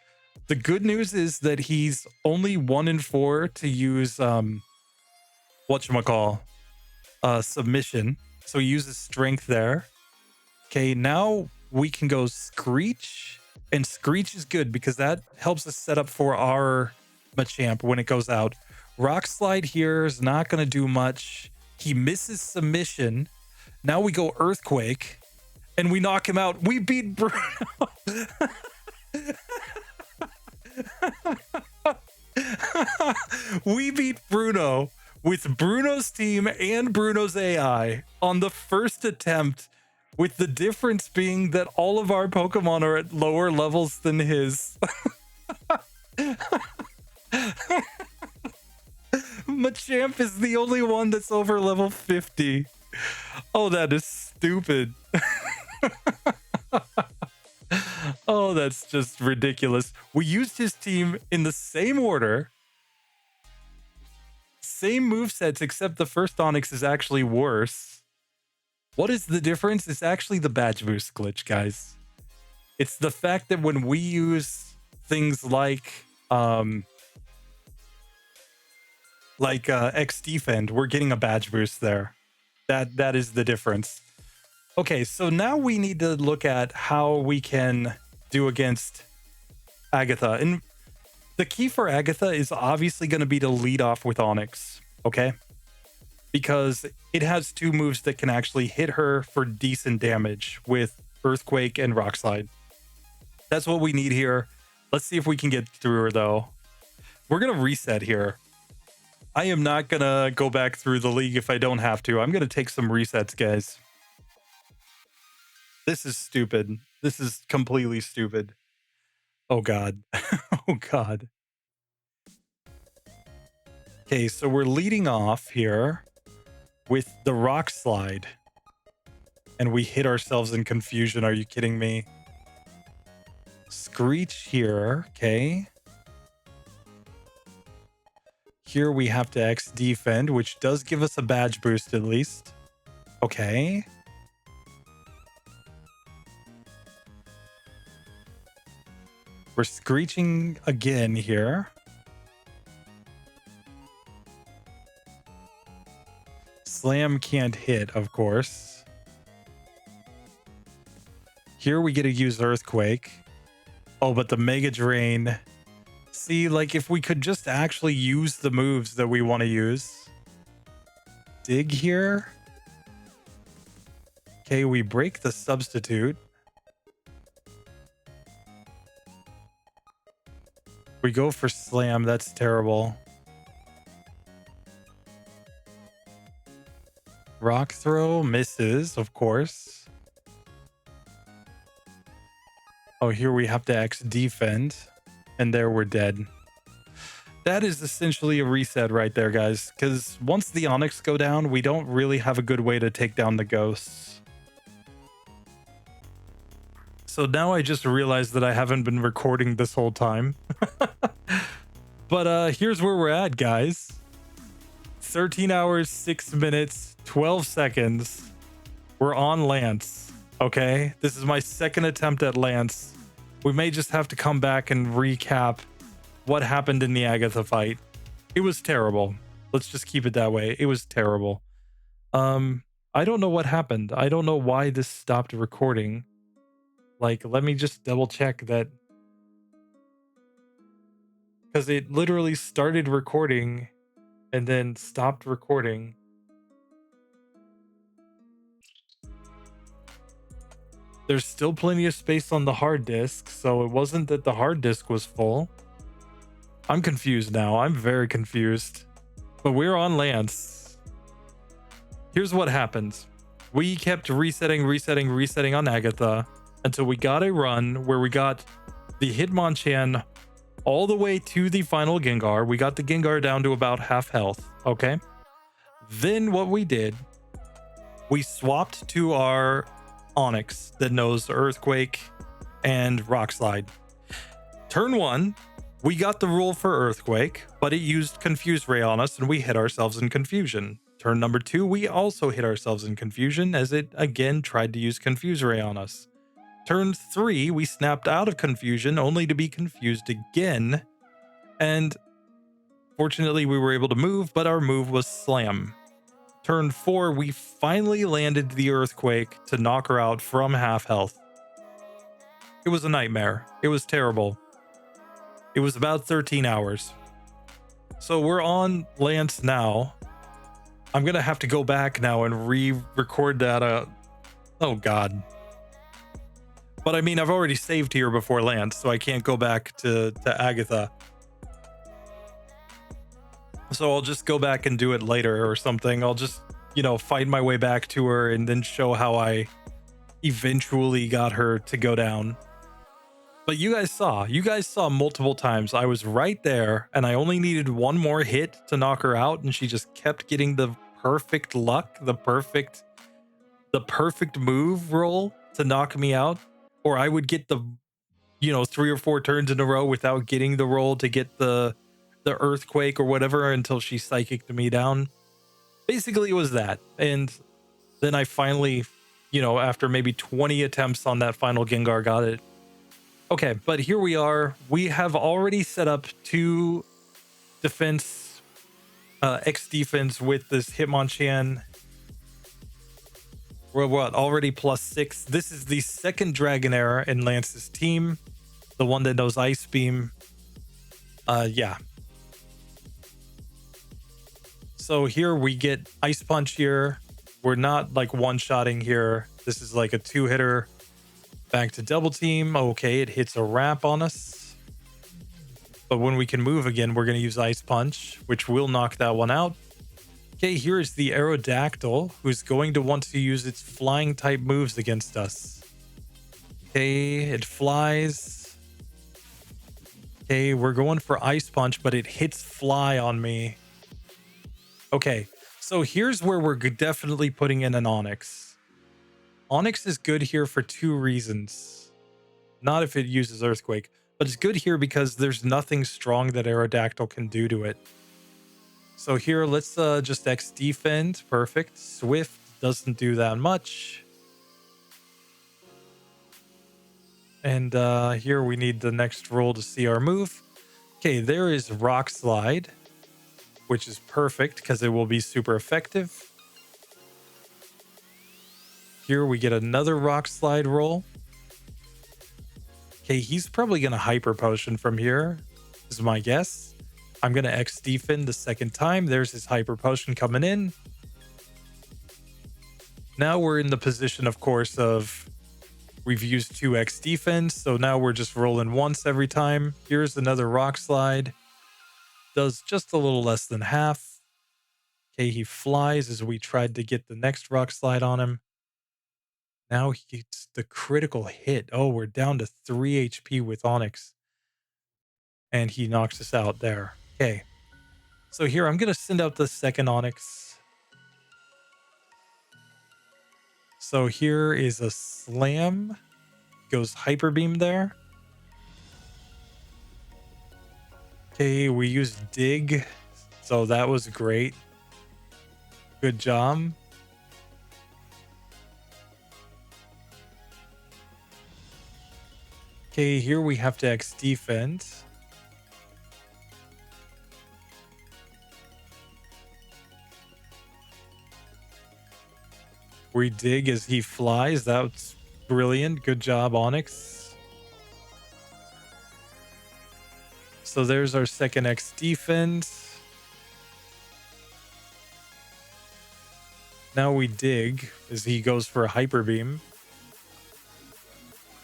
The good news is that he's only 1 in 4 to use whatchamacall, submission. So he uses strength there. Okay, now we can go Screech. And Screech is good because that helps us set up for our Machamp when it goes out. Rock Slide here is not going to do much. He misses submission. Now we go Earthquake. And we knock him out. We beat Bruno. We beat Bruno with Bruno's team and Bruno's AI on the first attempt, with the difference being that all of our Pokemon are at lower levels than his. Machamp is the only one that's over level 50. Oh, that is stupid. Oh, that's just ridiculous. We used his team in the same order. Same movesets, except the first Onyx is actually worse. What is the difference? It's actually the badge boost glitch, guys. It's the fact that when we use things like X defend, we're getting a badge boost there. That is the difference. Okay, so now we need to look at how we can do against Agatha. And the key for Agatha is obviously going to be to lead off with Onyx, okay? Because it has 2 moves that can actually hit her for decent damage with Earthquake and Rock Slide. That's what we need here. Let's see if we can get through her, though. We're going to reset here. I am not going to go back through the league if I don't have to. I'm going to take some resets, guys. This is stupid. This is completely stupid. Oh, God. Oh, God. Okay, so we're leading off here with the Rock Slide. And we hit ourselves in confusion. Are you kidding me? Screech here. Okay. Here we have to X defend, which does give us a badge boost at least. Okay. We're screeching again here. Slam can't hit, of course. Here we get to use Earthquake. Oh, but the Mega Drain. See, like if we could just actually use the moves that we want to use. Dig here. Okay, we break the Substitute. We go for Slam. That's terrible. Rock Throw misses, of course. Oh, here we have to X defend. And there we're dead. That is essentially a reset right there, guys. Because once the Onyx go down, we don't really have a good way to take down the ghosts. So now I just realized that I haven't been recording this whole time. But here's where we're at, guys. 13 hours, 6 minutes, 12 seconds. We're on Lance, okay? This is my second attempt at Lance. We may just have to come back and recap what happened in the Agatha fight. It was terrible. Let's just keep it that way. It was terrible. I don't know what happened. I don't know why this stopped recording. Like, let me just double check that. Because it literally started recording and then stopped recording. There's still plenty of space on the hard disk, so it wasn't that the hard disk was full. I'm confused now. I'm very confused. But we're on Lance. Here's what happens. We kept resetting on Agatha until we got a run where we got the Hitmonchan all the way to the final Gengar. We got the Gengar down to about half health, okay? Then what we did, we swapped to our Onyx that knows Earthquake and Rock Slide. Turn 1, we got the rule for Earthquake, but it used Confuse Ray on us and we hit ourselves in confusion. Turn number 2, we also hit ourselves in confusion as it again tried to use Confuse Ray on us. Turn 3, we snapped out of confusion only to be confused again. And fortunately we were able to move, but our move was Slam. Turn 4, we finally landed the Earthquake to knock her out from half health. It was a nightmare. It was terrible. It was about 13 hours. So we're on Lance now. I'm going to have to go back now and re-record that. Oh, God. But I mean, I've already saved here before Lance, so I can't go back to Agatha. So I'll just go back and do it later or something. I'll just, fight my way back to her and then show how I eventually got her to go down. But you guys saw multiple times. I was right there and I only needed one more hit to knock her out. And she just kept getting the perfect luck, the perfect move roll to knock me out. Or I would get the, 3 or 4 turns in a row without getting the roll to get the Earthquake or whatever until she psychicked me down. Basically, it was that. And then I finally, after maybe 20 attempts on that final Gengar, got it. Okay, but here we are. We have already set up 2 defense, X defense with this Hitmonchan. We're already +6. This is the second Dragonair in Lance's team. The one that knows Ice Beam. Yeah. So here we get Ice Punch here. We're not like one-shotting here. This is like a 2-hitter. Back to Double Team. Okay, it hits a wrap on us. But when we can move again, we're going to use Ice Punch, which will knock that one out. Okay, here is the Aerodactyl, who's going to want to use its flying type moves against us. Okay, it flies. Okay, we're going for Ice Punch, but it hits Fly on me. Okay, so here's where we're definitely putting in an Onyx. Onyx is good here for 2 reasons. Not if it uses Earthquake, but it's good here because there's nothing strong that Aerodactyl can do to it. So here, let's just X defend. Perfect. Swift doesn't do that much. And here we need the next roll to see our move. Okay, there is Rock Slide, which is perfect because it will be super effective. Here we get another rock slide roll. Okay, he's probably going to hyper potion from here, is my guess. I'm going to X defend the second time. There's his hyper potion coming in. Now we're in the position, of course, of we've used 2x defense. So now we're just rolling once every time. Here's another rock slide. Does just a little less than half. Okay, he flies as we tried to get the next rock slide on him. Now he gets the critical hit. Oh, we're down to 3 HP with Onyx. And he knocks us out there. Okay. So here, I'm going to send out the second Onyx. So here is a slam. Goes Hyper Beam there. Okay, we use Dig. So that was great. Good job. Okay, here we have to X defend. We dig as he flies. That's brilliant. Good job, Onyx. So there's our second X defend. Now we dig as he goes for a hyper beam.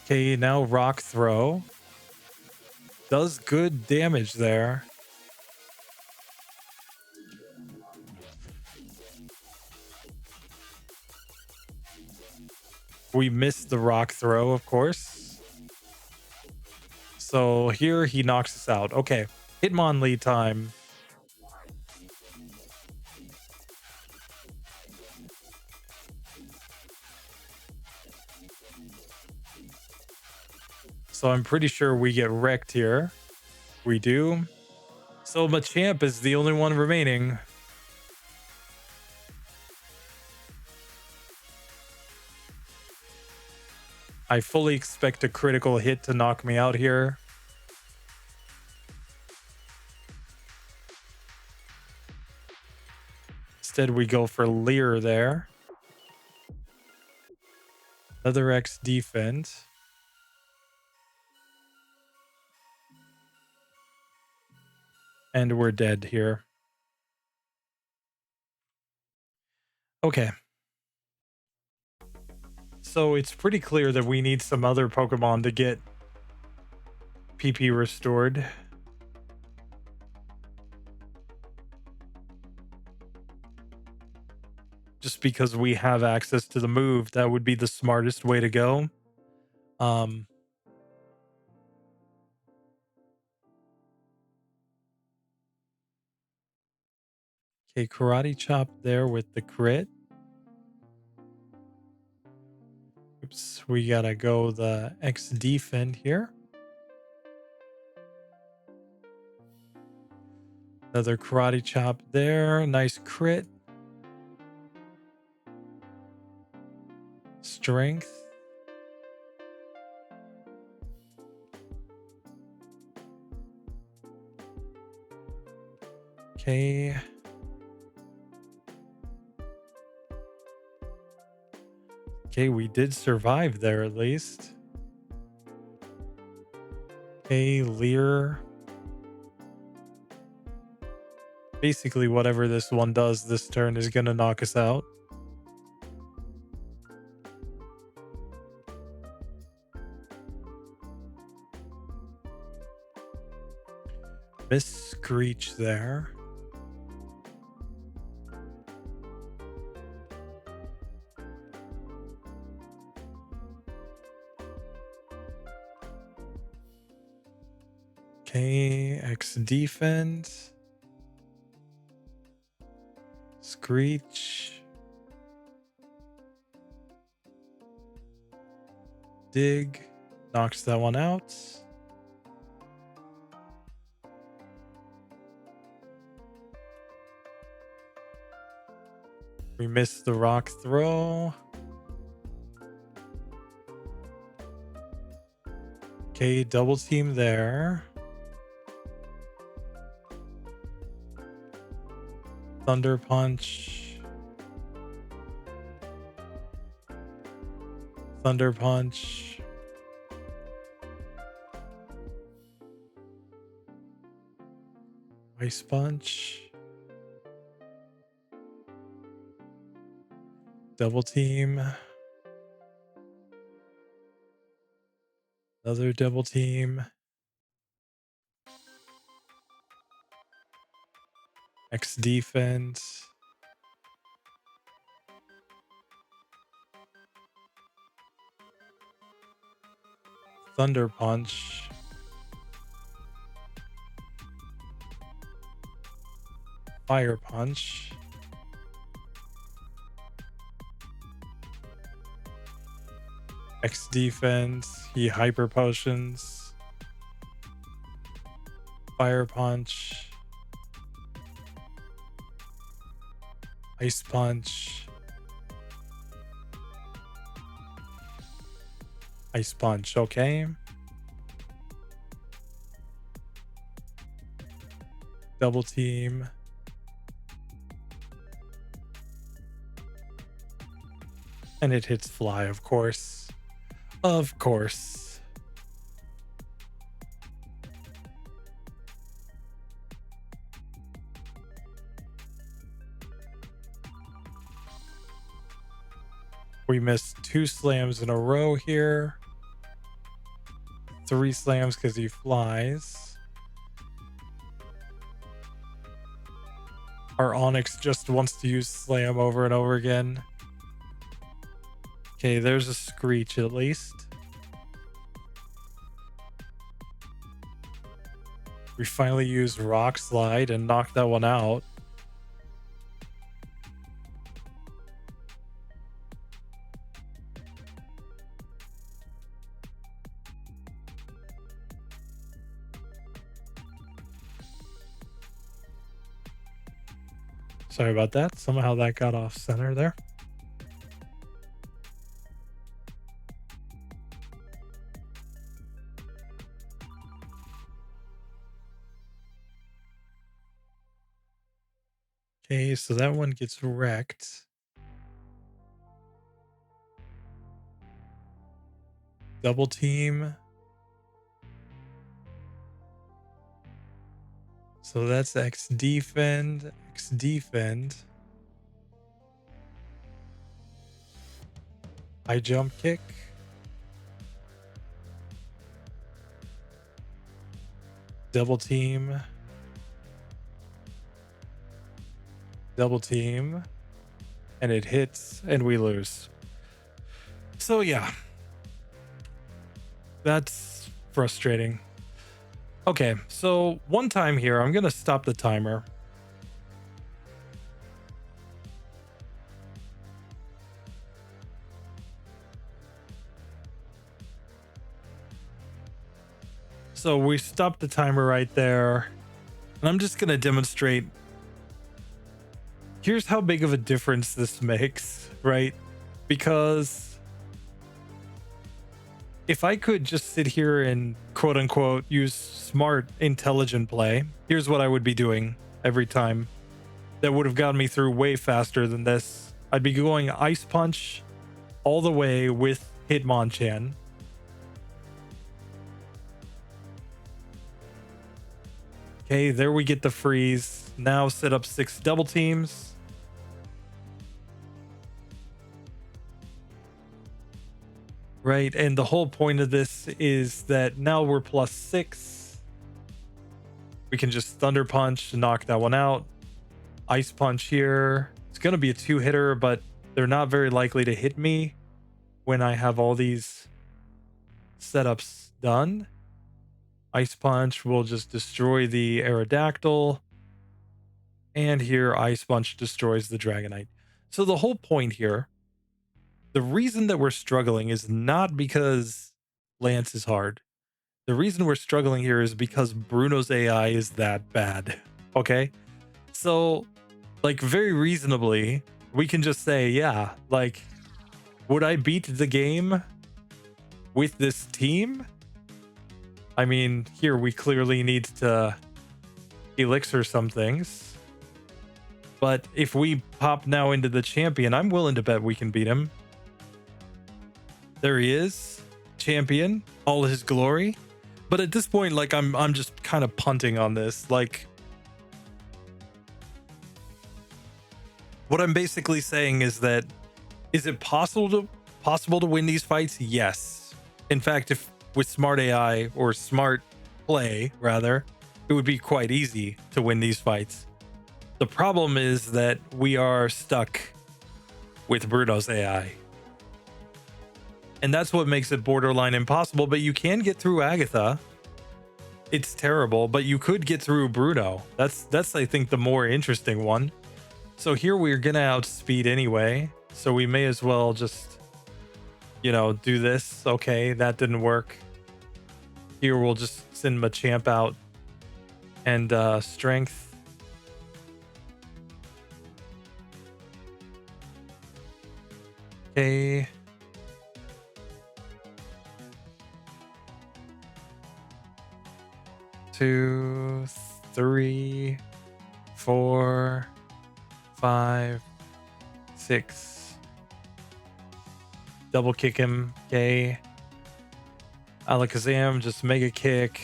Okay, now rock throw. Does good damage there. We missed the rock throw, of course. So here he knocks us out. Okay, Hitmonlee time. So I'm pretty sure we get wrecked here. We do. So Machamp is the only one remaining. I fully expect a critical hit to knock me out here. Instead, we go for Leer there. Another X defend. And we're dead here. Okay. So it's pretty clear that we need some other Pokemon to get PP restored. Just because we have access to the move, that would be the smartest way to go. Okay, Karate Chop there with the crit. Oops, we gotta go the X defend here. Another Karate Chop there. Nice crit. Strength. Okay. Okay, we did survive there at least. Okay, Leer. Basically, whatever this one does this turn is going to knock us out. Miss Screech there. Okay, X defend. Screech. Dig. Knocks that one out. We missed the rock throw. Okay, double team there. Thunder Punch. Thunder Punch. Ice Punch. Double Team. Another Double Team. X Defense. Thunder Punch. Fire Punch. X Defense. He Hyper Potions. Fire Punch. Ice Punch. Ice Punch, okay. Double Team. And it hits Fly, of course. Of course. We missed 2 slams in a row here. 3 slams because he flies. Our Onyx just wants to use slam over and over again. Okay, there's a Screech at least. We finally used Rock Slide and knocked that one out. Sorry about that. Somehow that got off center there. Okay, so that one gets wrecked. Double Team. So that's X Defend, X Defend. I Jump Kick. Double Team. Double Team. And it hits and we lose. So yeah. That's frustrating. Okay, so one time here, I'm going to stop the timer. So we stopped the timer right there. And I'm just going to demonstrate. Here's how big of a difference this makes, right? Because if I could just sit here and quote unquote use smart, intelligent play, here's what I would be doing every time. That would have gotten me through way faster than this. I'd be going Ice Punch all the way with Hitmonchan. Okay, there we get the freeze. Now set up 6 double teams. Right, and the whole point of this is that now we're +6. We can just Thunder Punch and knock that one out. Ice Punch here. It's going to be a 2-hitter, but they're not very likely to hit me when I have all these setups done. Ice Punch will just destroy the Aerodactyl. And here, Ice Punch destroys the Dragonite. So the whole point here, the reason that we're struggling is not because Lance is hard. The reason we're struggling here is because Bruno's AI is that bad. Okay? So, like, very reasonably, we can just say, yeah, like, would I beat the game with this team? I mean, here we clearly need to elixir some things. But if we pop now into the champion, I'm willing to bet we can beat him. There he is, champion, all his glory. But at this point, like I'm just kind of punting on this. Like, what I'm basically saying is that, is it possible to win these fights? Yes. In fact, if with smart AI or smart play rather, it would be quite easy to win these fights. The problem is that we are stuck with Bruno's AI. And that's what makes it borderline impossible, but you can get through Agatha. It's terrible, but you could get through Bruno. That's I think the more interesting one. So here we're gonna outspeed anyway, so we may as well just, you know, do this. Okay, that didn't work. Here we'll just send Machamp out and strength. Okay. 2, 3, 4, 5, 6. Double kick him. Okay. Alakazam, just mega kick.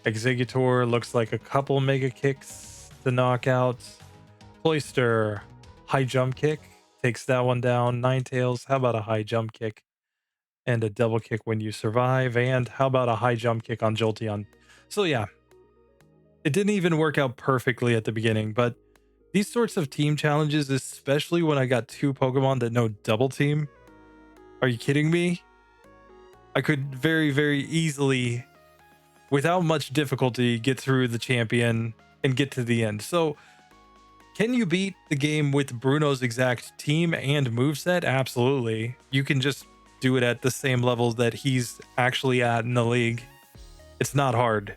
Executor looks like a couple mega kicks to knock out. Cloyster, high jump kick. Takes that one down. Ninetales, how about a high jump kick? And a double kick when you survive. And how about a high jump kick on Jolteon? So yeah, it didn't even work out perfectly at the beginning, but these sorts of team challenges, especially when I got 2 Pokemon that know double team. Are you kidding me? I could very, very easily, without much difficulty, get through the champion and get to the end. So can you beat the game with Bruno's exact team and moveset? Absolutely. You can just do it at the same levels that he's actually at in the league. It's not hard.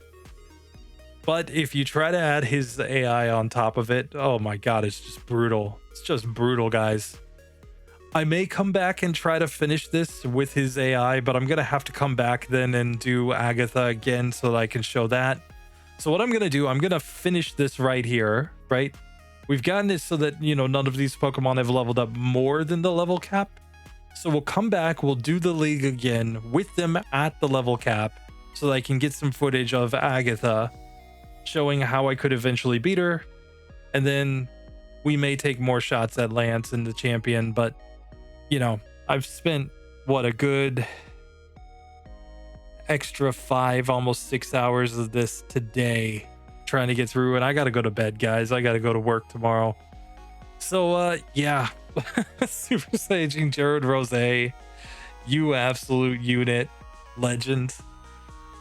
But if you try to add his AI on top of it, oh my god, it's just brutal. It's just brutal, guys. I may come back and try to finish this with his AI, but I'm going to have to come back then and do Agatha again so that I can show that. So what I'm going to do, I'm going to finish this right here, right? We've gotten it so that, you know, none of these Pokemon have leveled up more than the level cap. So we'll come back, we'll do the league again with them at the level cap so that I can get some footage of Agatha showing how I could eventually beat her. And then we may take more shots at Lance and the champion, but you know, I've spent what, a good extra 5, almost 6 hours of this today trying to get through, and I gotta go to bed, guys. I gotta go to work tomorrow. So yeah. Super Saging Jared Rose, you absolute unit, legend.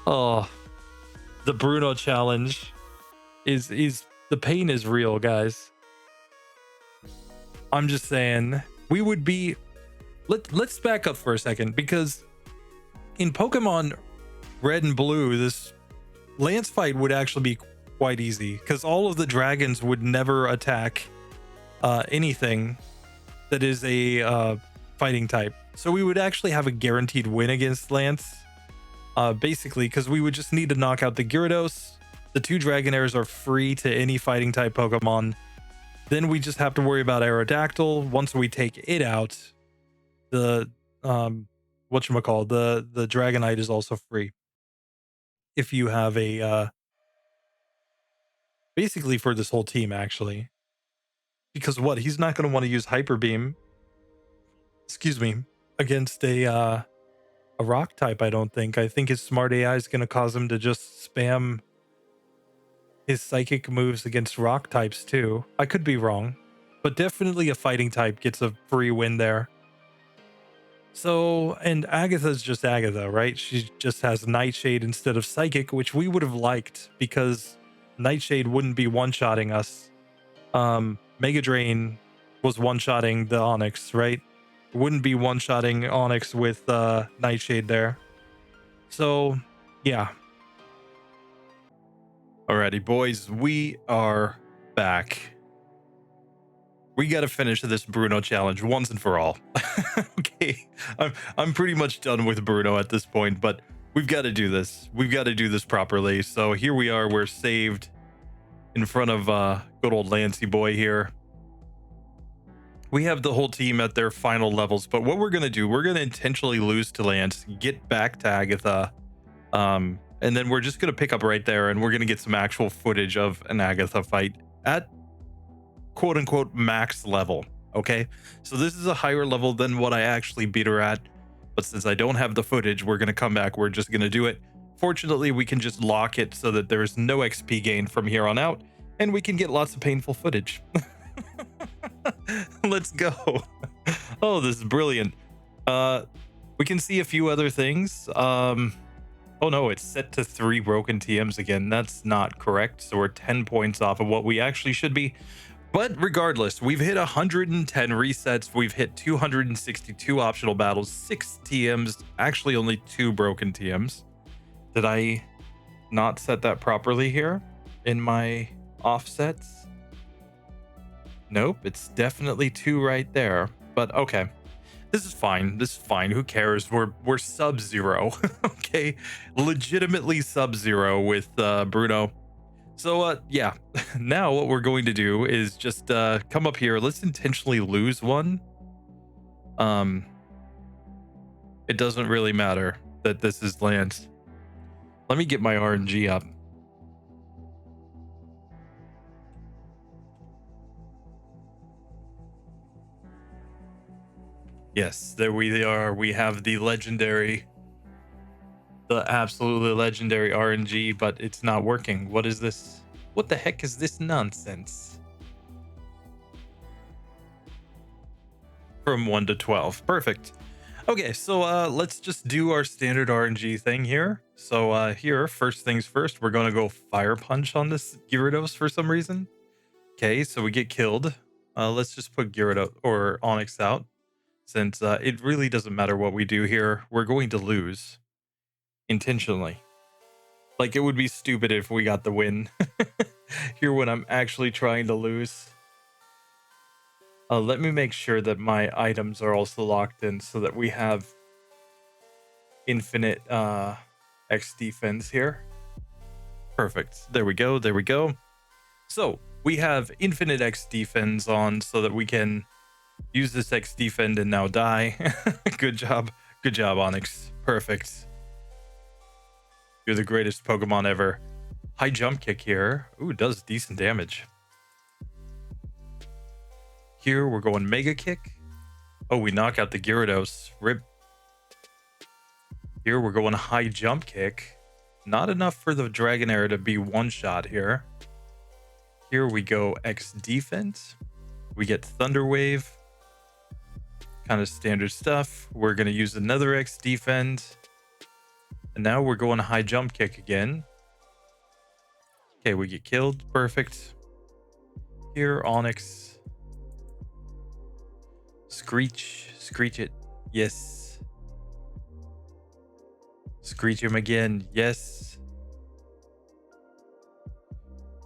Oh, the Bruno challenge is the pain is real, guys. I'm just saying, we would be, let's back up for a second, because in Pokemon Red and Blue, this Lance fight would actually be quite easy because all of the dragons would never attack anything that is a fighting type. So we would actually have a guaranteed win against Lance, basically, because we would just need to knock out the Gyarados. The 2 Dragonairs are free to any fighting type Pokemon. Then we just have to worry about Aerodactyl. Once we take it out, the whatchamacallit, the Dragonite is also free. If you have a basically for this whole team, actually. Because what, he's not going to want to use Hyper Beam, excuse me, against a rock type, I don't think. I think his smart AI is going to cause him to just spam his psychic moves against rock types too. I could be wrong, but definitely a fighting type gets a free win there. So, and Agatha's just Agatha, right? She just has Nightshade instead of Psychic, which we would have liked because Nightshade wouldn't be one-shotting us. Mega Drain was one-shotting the Onix, right? It wouldn't be one-shotting Onix with Nightshade there. So, yeah. Alrighty, boys, we are back. We got to finish this Bruno challenge once and for all. Okay, I'm pretty much done with Bruno at this point, but we've got to do this. We've got to do this properly. So here we are. We're saved in front of good old Lancey boy here. we have the whole team at their final levels, but what we're going to do, we're going to intentionally lose to Lance, get back to Agatha, and then we're just going to pick up right there, and we're going to get some actual footage of an Agatha fight at quote unquote max level. Okay, so this is a higher level than what I actually beat her at, but since I don't have the footage, we're going to come back, we're just going to do it. Fortunately, we can just lock it so that there's no XP gain from here on out, and we can get lots of painful footage. Let's go. Oh, this is brilliant. We can see a few other things. Oh no, it's set to 3 broken TMs again. That's not correct. So we're 10 points off of what we actually should be. But regardless, we've hit 110 resets. We've hit 262 optional battles, 6 TMs, actually only 2 broken TMs. Did I not set that properly here in my offsets? Nope, it's definitely 2 right there. But okay. This is fine. This is fine. Who cares? We're sub-zero. Okay, legitimately sub-zero with Bruno. So yeah, now what we're going to do is just come up here. Let's intentionally lose one. It doesn't really matter that this is Lance. Let me get my RNG up. Yes, there we are. We have the absolutely legendary RNG, but it's not working. What is this? What the heck is this nonsense? From 1 to 12. Perfect. Okay, so let's just do our standard RNG thing here. So here, first things first, we're going to go Fire Punch on this Gyarados for some reason. Okay, so we get killed. Let's just put Gyarados or Onyx out. Since it really doesn't matter what we do here, we're going to lose intentionally. Like, it would be stupid if we got the win here when I'm actually trying to lose. Let me make sure that my items are also locked in so that we have infinite X defense here. Perfect. There we go. There we go. So we have infinite X defense on so that we can use this X defend and now die. Good job. Good job, Onyx. Perfect. You're the greatest Pokemon ever. High jump kick here. Ooh, does decent damage. Here we're going Mega Kick. Oh, we knock out the Gyarados. Rip. Here we're going High Jump Kick. Not enough for the Dragonair to be one shot here. Here we go X Defense. We get Thunder Wave. Kind of standard stuff. We're going to use another X Defend. And now we're going High Jump Kick again. Okay, we get killed. Perfect. Here, Onyx. Screech. Screech it. Yes. Screech him again. Yes.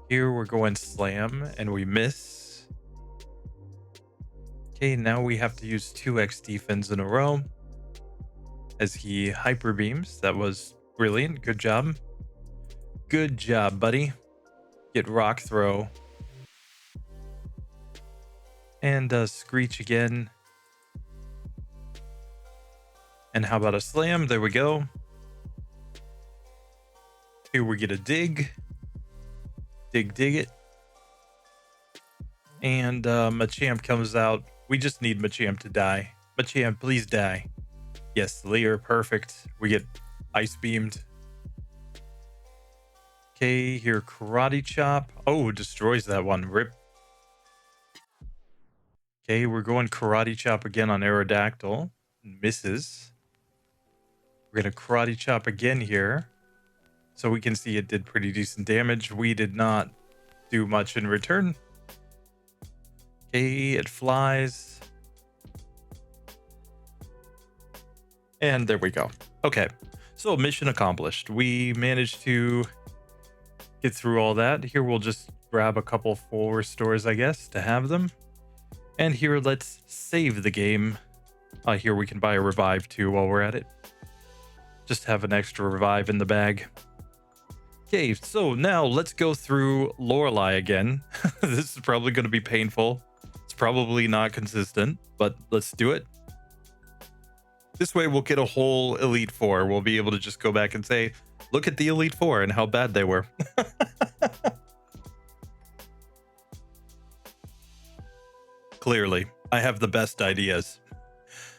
Here we're going Slam and we miss. Okay, now we have to use 2 X defense in a row as he hyper beams. That was brilliant. Good job. Good job, buddy. Get Rock Throw. And Screech again. And how about a Slam? There we go. Here we get a Dig. Dig it. And Machamp comes out. We just need Machamp to die. Machamp, please die. Yes, Leer, perfect. We get Ice Beamed. Okay, here Karate Chop. Oh, destroys that one. Rip. Okay, we're going Karate Chop again on Aerodactyl. Misses. We're going to Karate Chop again here. So we can see it did pretty decent damage. We did not do much in return. Okay, it flies. And there we go. Okay, so mission accomplished. We managed to get through all that. Here we'll just grab a couple full restores, I guess, to have them. And here, let's save the game. Here we can buy a revive too while we're at it. Just have an extra revive in the bag. Okay, so now let's go through Lorelei again. This is probably going to be painful. It's probably not consistent, but let's do it. This way we'll get a whole Elite Four. We'll be able to just go back and say, look at the Elite Four and how bad they were. Clearly, I have the best ideas.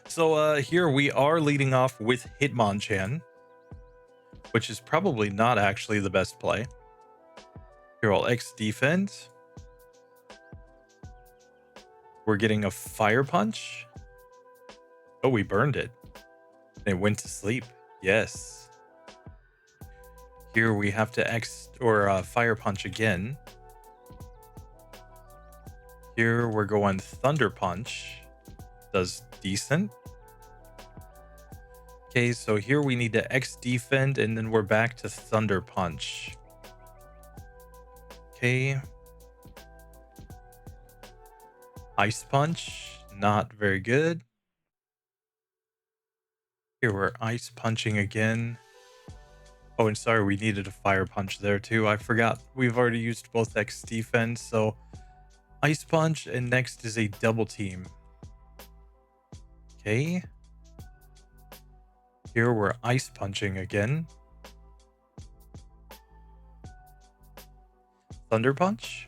So here we are leading off with Hitmonchan, which is probably not actually the best play. Here I'll X defend. We're getting a Fire Punch. Oh, we burned it. It went to sleep. Yes. Here we have to Fire Punch again. Here we're going Thunder Punch. Does decent. Okay, so here we need to X defend and then we're back to Thunder Punch. Okay. Ice Punch, not very good. Here we're Ice Punching again. Oh, and sorry, we needed a Fire Punch there too. I forgot we've already used both X defense, so Ice Punch, and next is a Double Team. Okay. Here we're Ice Punching again. Thunder Punch.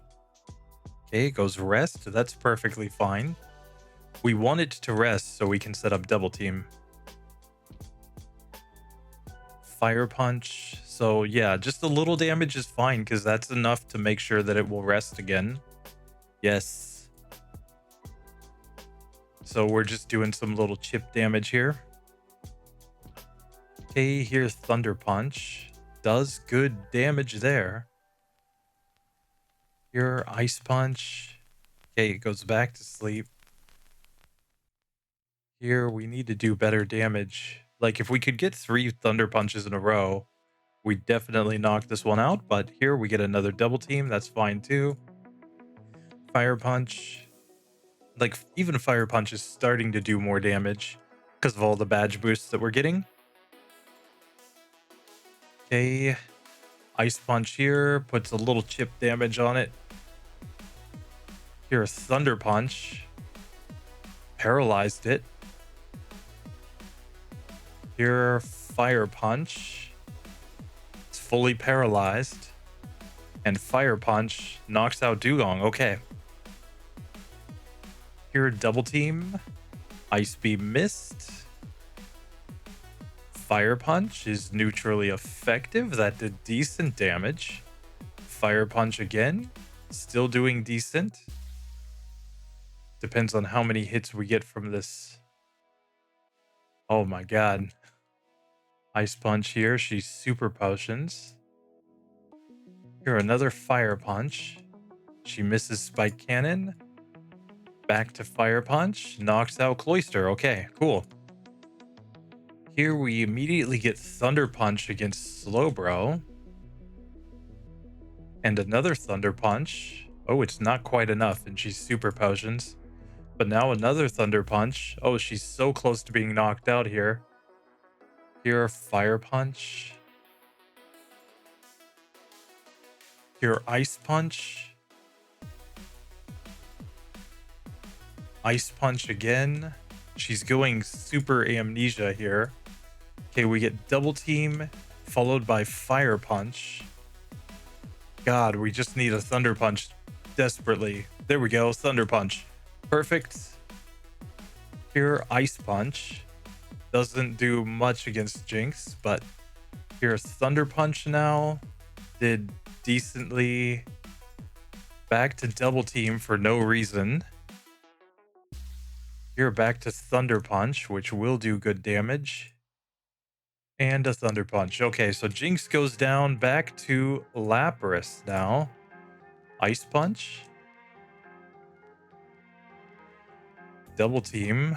Okay, it goes Rest. That's perfectly fine. We want it to rest so we can set up Double Team. Fire Punch. So yeah, just a little damage is fine because that's enough to make sure that it will rest again. Yes. So we're just doing some little chip damage here. Okay, here's Thunder Punch. Does good damage there. Here, Ice Punch. Okay, it goes back to sleep. Here, we need to do better damage. Like, if we could get 3 Thunder Punches in a row, we definitely knock this one out. But here, we get another Double Team. That's fine, too. Fire Punch. Like, even Fire Punch is starting to do more damage because of all the badge boosts that we're getting. Okay. Ice Punch here. Puts a little chip damage on it. Here, Thunder Punch. Paralyzed it. Here, Fire Punch. It's fully paralyzed. And Fire Punch knocks out Dugong. Okay. Here, Double Team. Ice Beam missed. Fire Punch is neutrally effective. That did decent damage. Fire Punch again. Still doing decent. Depends on how many hits we get from this. Oh my god. Ice Punch here. She's super potions. Here, another Fire Punch. She misses Spike Cannon. Back to Fire Punch. Knocks out Cloyster. Okay, cool. Here we immediately get Thunder Punch against Slowbro. And another Thunder Punch. Oh, it's not quite enough, and she's super potions. But now another Thunder Punch. Oh, she's so close to being knocked out here. Here, Fire Punch. Here, Ice Punch. Ice Punch again. She's going super amnesia here. Okay, we get Double Team, followed by Fire Punch. God, we just need a Thunder Punch desperately. There we go, Thunder Punch. Perfect. Here, Ice Punch. Doesn't do much against Jinx, but here's Thunder Punch now. Did decently. Back to Double Team for no reason. Here, back to Thunder Punch, which will do good damage. And a Thunder Punch. Okay, so Jinx goes down. Back to Lapras now. Ice Punch. Double Team.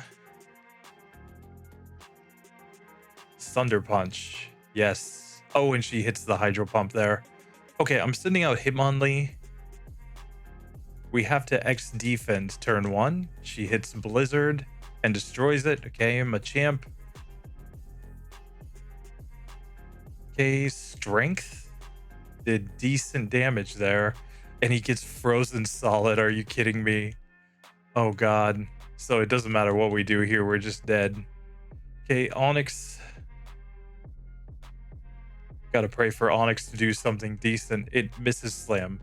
Thunder Punch. Yes. Oh, and she hits the Hydro Pump there. Okay, I'm sending out Hitmonlee. We have to X defend turn 1. She hits Blizzard and destroys it. Okay, Machamp. Okay, Strength. Did decent damage there. And he gets frozen solid. Are you kidding me? Oh god. So it doesn't matter what we do here, we're just dead. Okay, Onyx. Gotta pray for Onyx to do something decent. It misses slam.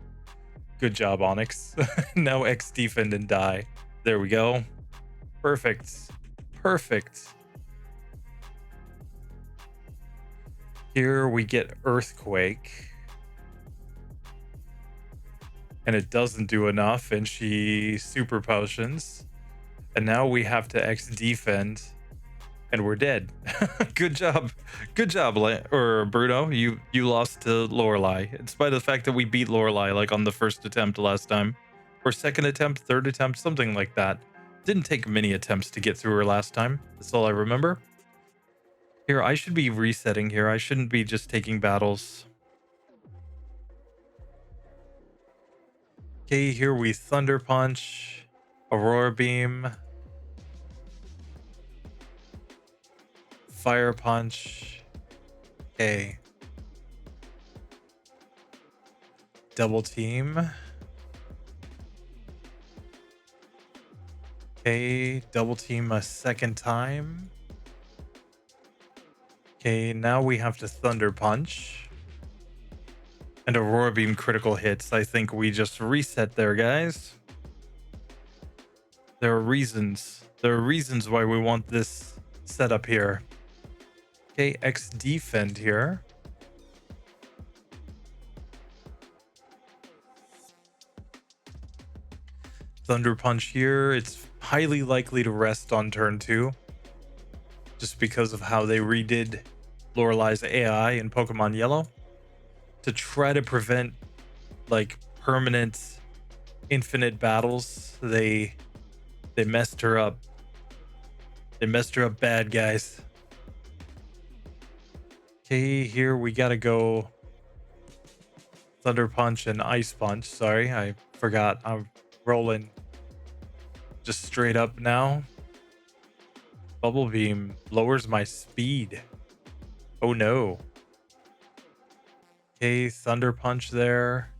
Good job, Onyx. Now X defend and die. There we go. Perfect. Perfect. Here we get Earthquake. And it doesn't do enough, and she super potions. And now we have to X defend, and we're dead. Good job. Good job, Bruno. You lost to Lorelei, in spite of the fact that we beat Lorelei like on the first attempt last time. Or second attempt, third attempt, something like that. Didn't take many attempts to get through her last time. That's all I remember. Here, I should be resetting here. I shouldn't be just taking battles. Okay, here we Thunder Punch, Aurora Beam, Fire Punch. Okay. Double Team. Okay, Double Team a second time. Okay, now we have to Thunder Punch. And Aurora Beam critical hits. I think we just reset there, guys. There are reasons. There are reasons why we want this setup here. Okay, X defend here. Thunder Punch here. It's highly likely to rest on turn 2. Just because of how they redid Lorelei's AI in Pokemon Yellow. To try to prevent like permanent infinite battles, they messed her up. They messed her up bad, guys. Okay, here we gotta go Thunder Punch and Ice Punch. Sorry, I forgot. I'm rolling just straight up now. Bubble Beam lowers my speed. Oh no. Okay, Thunder Punch there.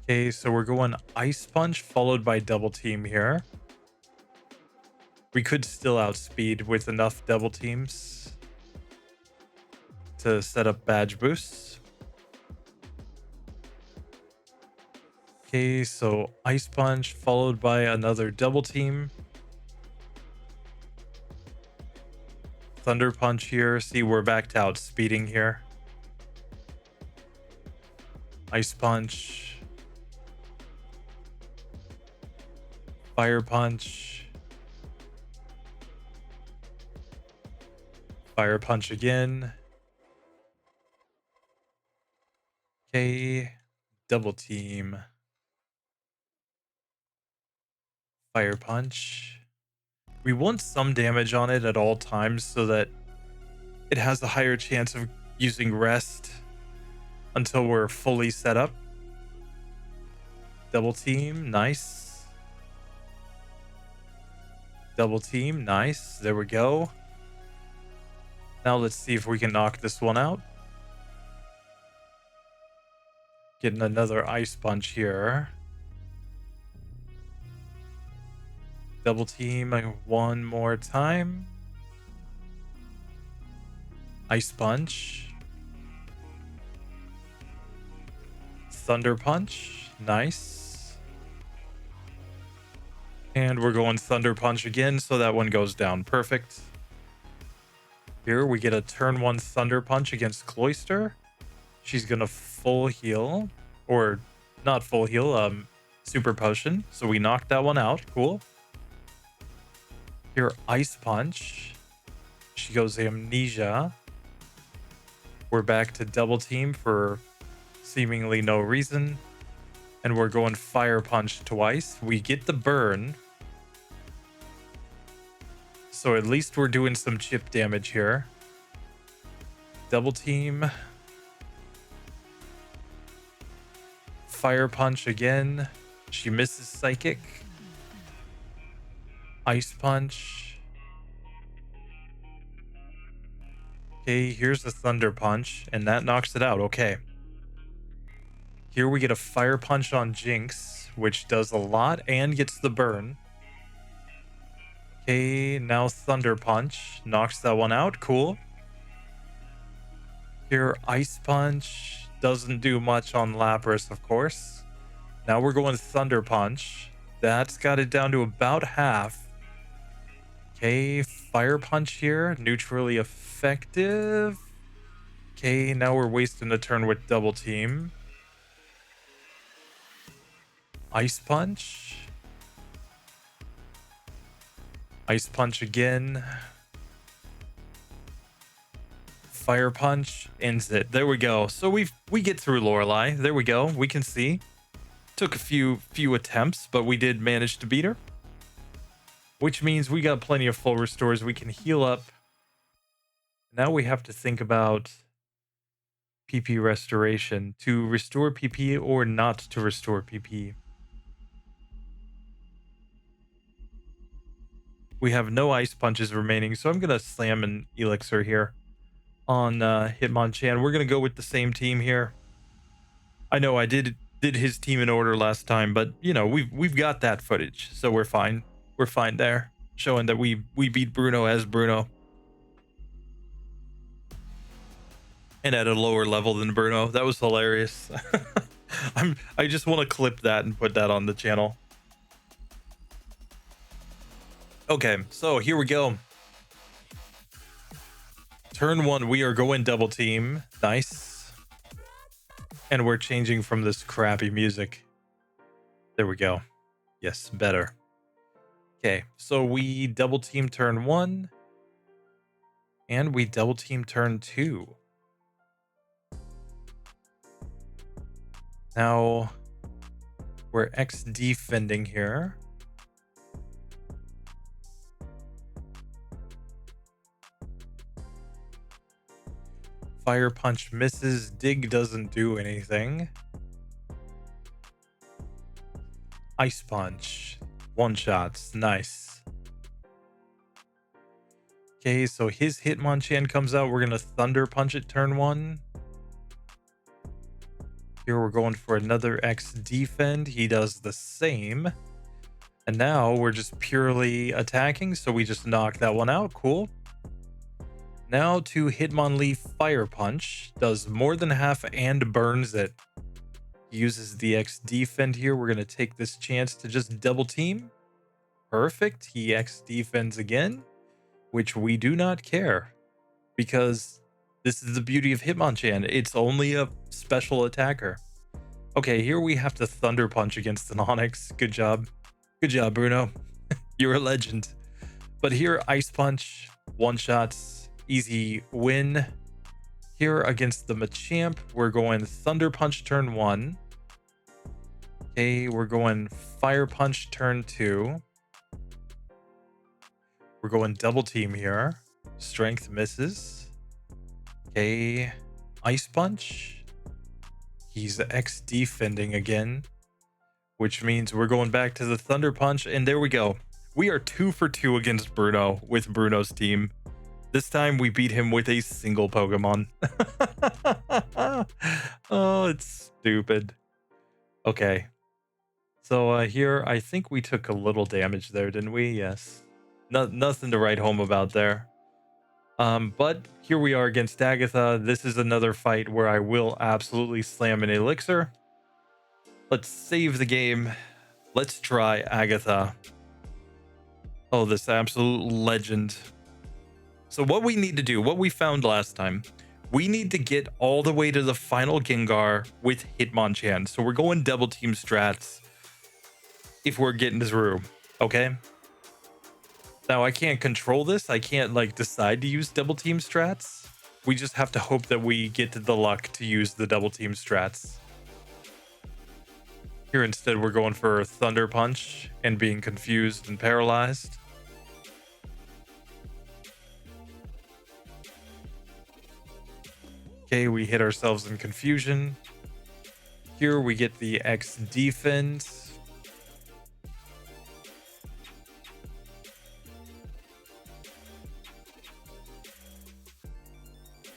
Okay, so we're going Ice Punch followed by Double Team here. We could still outspeed with enough Double Teams to set up badge boosts. Okay, so Ice Punch followed by another Double Team. Thunder Punch here. See, we're back to outspeeding here. Ice Punch. Fire Punch. Fire Punch again. Okay. Double Team. Fire Punch. We want some damage on it at all times so that it has a higher chance of using rest until we're fully set up. Double Team, nice. Double Team, nice. There we go. Now let's see if we can knock this one out. Getting another Ice Punch here. Double Team one more time. Ice Punch. Thunder Punch. Nice. And we're going Thunder Punch again, so that one goes down. Perfect. Here we get a turn 1 Thunder Punch against Cloyster. She's gonna full heal. Or not full heal, super potion. So we knocked that one out. Cool. Here, Ice Punch. She goes Amnesia. We're back to Double Team for seemingly no reason. And we're going Fire Punch twice. We get the burn. So at least we're doing some chip damage here. Double Team. Fire Punch again. She misses Psychic. Ice Punch. Okay, here's the Thunder Punch, and that knocks it out. Okay. Here we get a Fire Punch on Jinx. which does a lot and gets the burn. Okay, now Thunder Punch knocks that one out. Cool. Here, Ice Punch doesn't do much on Lapras, of course. Now we're going Thunder Punch. That's got it down to about half. Okay, Fire Punch here, neutrally effective. Okay, now we're wasting a turn with Double Team. Ice Punch. Ice Punch again. Fire Punch ends it. There we go. So we get through Lorelei. There we go. We can see. Took a few attempts, but we did manage to beat her. Which means we got plenty of full restores. We can heal up. Now we have to think about PP restoration. To restore PP or not to restore PP. We have no Ice Punches remaining, so I'm going to slam an Elixir here on Hitmonchan. We're going to go with the same team here. I know I did his team in order last time, but you know, we've got that footage, so we're fine. We're fine there, showing that we beat Bruno as Bruno. And at a lower level than Bruno. That was hilarious. I just want to clip that and put that on the channel. Okay, so here we go. Turn 1, we are going Double Team. Nice. And we're changing from this crappy music. There we go. Yes, better. Okay, so we Double Team turn 1. And we Double Team turn 2. Now, we're X defending here. Fire Punch misses. Dig doesn't do anything. Ice Punch. One shots. Nice. Okay, so his Hitmonchan comes out. We're going to Thunder Punch it turn 1. Here we're going for another X defend. He does the same. And now we're just purely attacking. So we just knock that one out. Cool. Now to Hitmonlee Fire Punch. Does more than half and burns it. He uses the X defend here. We're going to take this chance to just Double Team. Perfect. He X defends again, which we do not care because this is the beauty of Hitmonchan. It's only a special attacker. Okay, here we have to Thunder Punch against an Onyx. Good job. Good job, Bruno. You're a legend. But here, Ice Punch, one shots. Easy win. Here against the Machamp, we're going Thunder Punch turn 1. Okay, we're going Fire Punch turn 2. We're going Double Team here. Strength misses. Okay, Ice Punch. He's X defending again, which means we're going back to the Thunder Punch, and there we go. We are 2 for 2 against Bruno with Bruno's team. This time we beat him with a single Pokemon. Oh, it's stupid. Okay. So here, I think we took a little damage there, didn't we? Yes. Nothing to write home about there. But here we are against Agatha. This is another fight where I will absolutely slam an Elixir. Let's save the game. Let's try Agatha. Oh, this absolute legend. So what we need to do, what we found last time, we need to get all the way to the final Gengar with Hitmonchan. So we're going Double Team strats if we're getting through, okay? Now I can't control this. I can't like decide to use Double Team strats. We just have to hope that we get to the luck to use the Double Team strats. Here instead we're going for Thunder Punch and being confused and paralyzed. Okay, we hit ourselves in confusion. Here we get the X defend.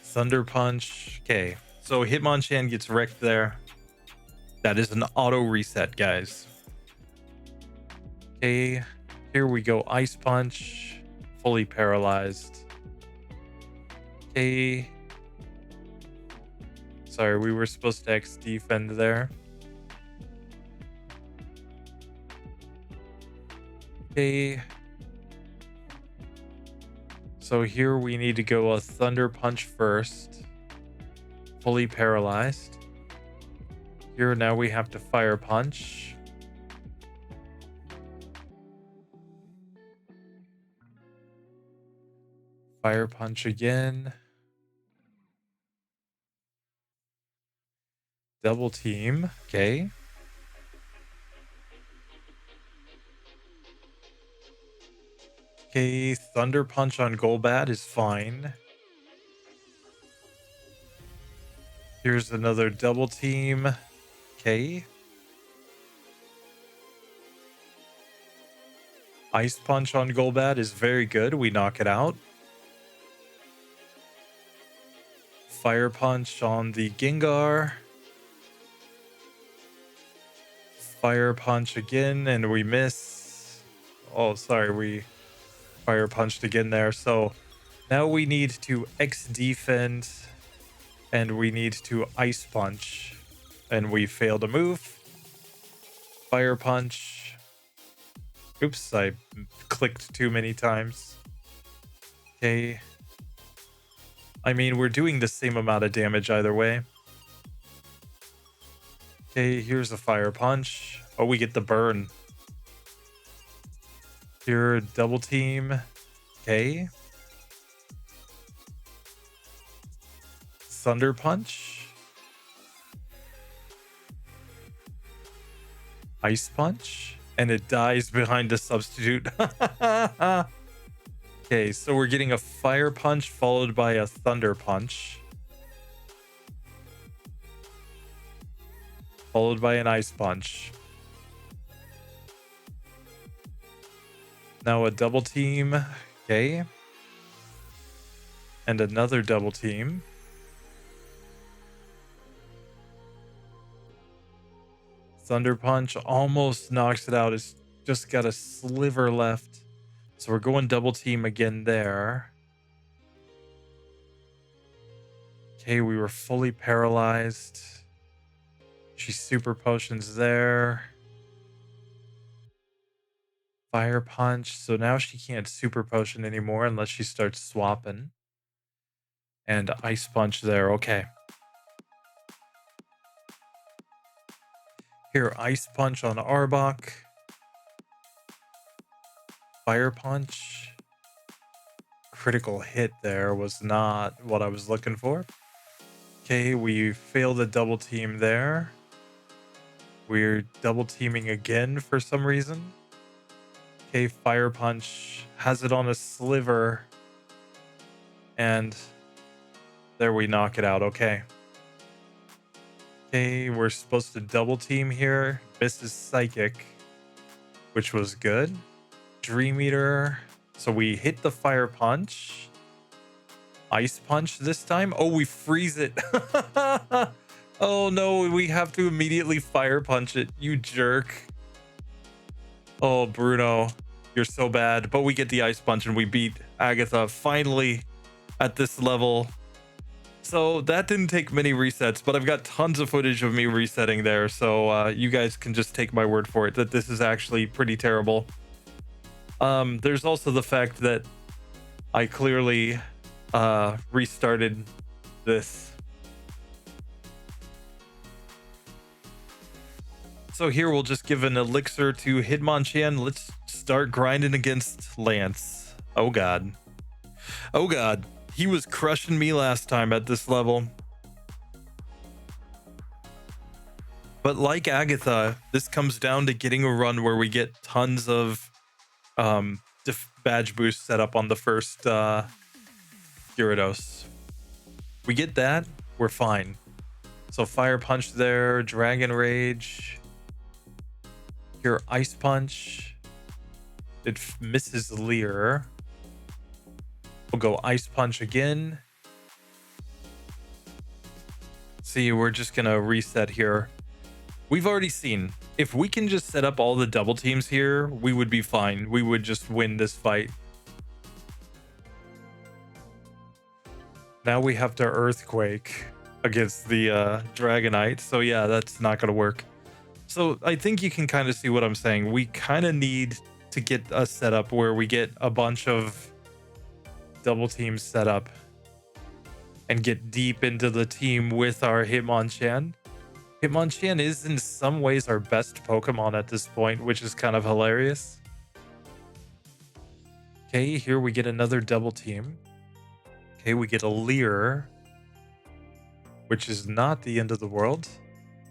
Thunder Punch. Okay, so Hitmonchan gets wrecked there. That is an auto reset, guys. Okay, here we go. Ice punch, fully paralyzed. Okay. Sorry, we were supposed to X defend there. Okay. So here we need to go a Thunder Punch first. Fully paralyzed. Here now we have to Fire Punch. Fire Punch again. Double Team. Okay. Okay, Thunder Punch on Golbat is fine. Here's another Double Team. Okay. Ice Punch on Golbat is very good. We knock it out. Fire Punch on the Gengar. Fire Punch again, and we miss. Oh, sorry, we Fire Punched again there. So now we need to X defend, and we need to Ice Punch, and we fail to move. Fire Punch. Oops, I clicked too many times. Okay. I mean, we're doing the same amount of damage either way. Okay, here's a Fire Punch. Oh, we get the burn. Here, Double Team. Okay. Thunder Punch. Ice Punch. And it dies behind the substitute. Okay, so we're getting a Fire Punch followed by a Thunder Punch. Followed by an Ice Punch. Now a Double Team. Okay. And another Double Team. Thunder Punch almost knocks it out. It's just got a sliver left. So we're going Double Team again there. Okay, we were fully paralyzed. She Super Potions there. Fire Punch. So now she can't Super Potion anymore unless she starts swapping. And Ice Punch there. Okay. Here, Ice Punch on Arbok. Fire Punch. Critical hit there was not what I was looking for. Okay, we failed the Double Team there. We're Double Teaming again for some reason. Okay, Fire Punch has it on a sliver. And there we knock it out. Okay. Okay, we're supposed to Double Team here. Misses Psychic, which was good. Dream Eater. So we hit the Fire Punch. Ice Punch this time. Oh, we freeze it. Oh no, we have to immediately Fire Punch it. You jerk. Oh, Bruno, you're so bad. But we get the Ice Punch and we beat Agatha finally at this level. So that didn't take many resets, but I've got tons of footage of me resetting there. So you guys can just take my word for it that this is actually pretty terrible. There's also the fact that I clearly restarted this. So here we'll just give an elixir to Hitmonchan. Let's start grinding against Lance. Oh god. Oh god. He was crushing me last time at this level. But like Agatha, this comes down to getting a run where we get tons of badge boosts set up on the first Gyarados. We get that, we're fine. So Fire Punch there, Dragon Rage. Here, Ice Punch. It misses Leer. We'll go Ice Punch again. See, we're just gonna reset here. We've already seen If we can just set up all the double teams here, we would be fine. We would just win this fight. Now we have to Earthquake against the Dragonite. So yeah, that's not going to work. So I think you can kind of see what I'm saying. We kind of need to get a setup where we get a bunch of double teams set up and get deep into the team with our Hitmonchan. Hitmonchan is in some ways our best Pokemon at this point, which is kind of hilarious. Okay, here we get another double team. Okay, we get a Leer, which is not the end of the world.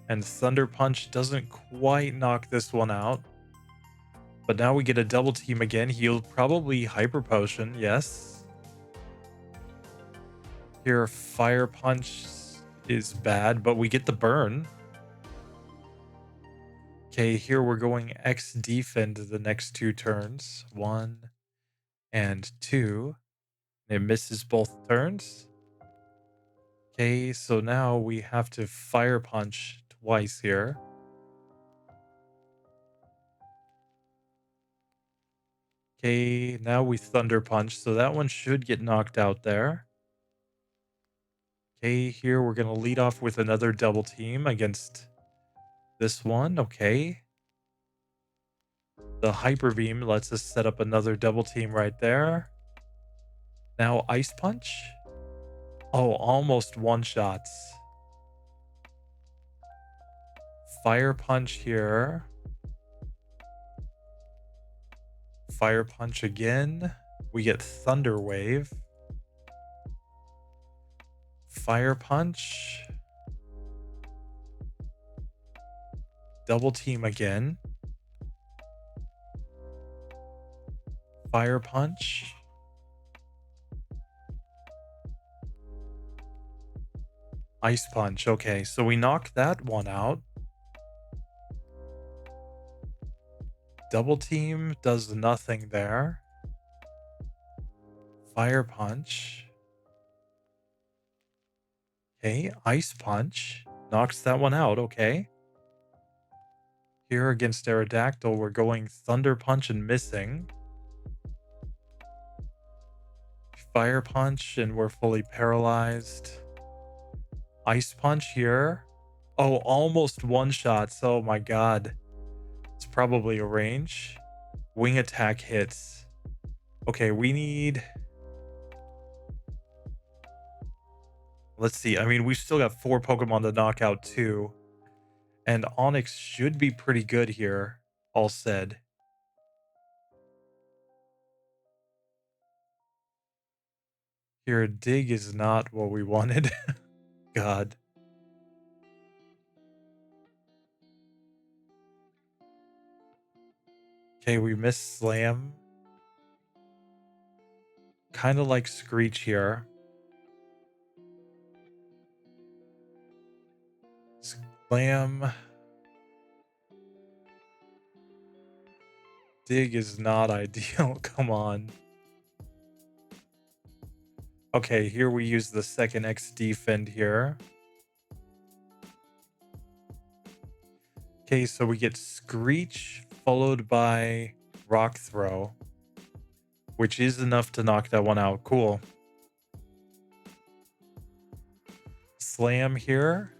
And Thunder Punch doesn't quite knock this one out. But now we get a double team again. He'll probably Hyper Potion, yes. Here, Fire Punch is bad, but we get the burn. Okay, here we're going X Defend the next 2 turns. 1 and 2. It misses both turns. Okay, so now we have to Fire Punch twice here. Okay, now we Thunder Punch, so that one should get knocked out there. Okay, here we're going to lead off with another double team against this one. Okay. The Hyper Beam lets us set up another double team right there. Now Ice Punch. Oh, almost one-shots. Fire Punch here. Fire Punch again. We get Thunder Wave. Fire Punch. Double team again. Fire Punch. Ice Punch. Okay, so we knock that one out. Double team does nothing there. Fire Punch. Okay, Ice Punch knocks that one out. Okay. Here against Aerodactyl, we're going Thunder Punch and missing. Fire Punch and we're fully paralyzed. Ice Punch here. Oh, almost one-shots. Oh my god. It's probably a range. Wing Attack hits. Okay, we need... Let's see. I mean, we've still got 4 Pokemon to knock out too. And Onix should be pretty good here, all said. Here, Dig is not what we wanted. God. Okay, we missed Slam. Kind of like Screech here. Slam. Dig is not ideal. Come on. Okay, here we use the second X Defend here. Okay, so we get Screech followed by Rock Throw, which is enough to knock that one out. Cool. Slam here.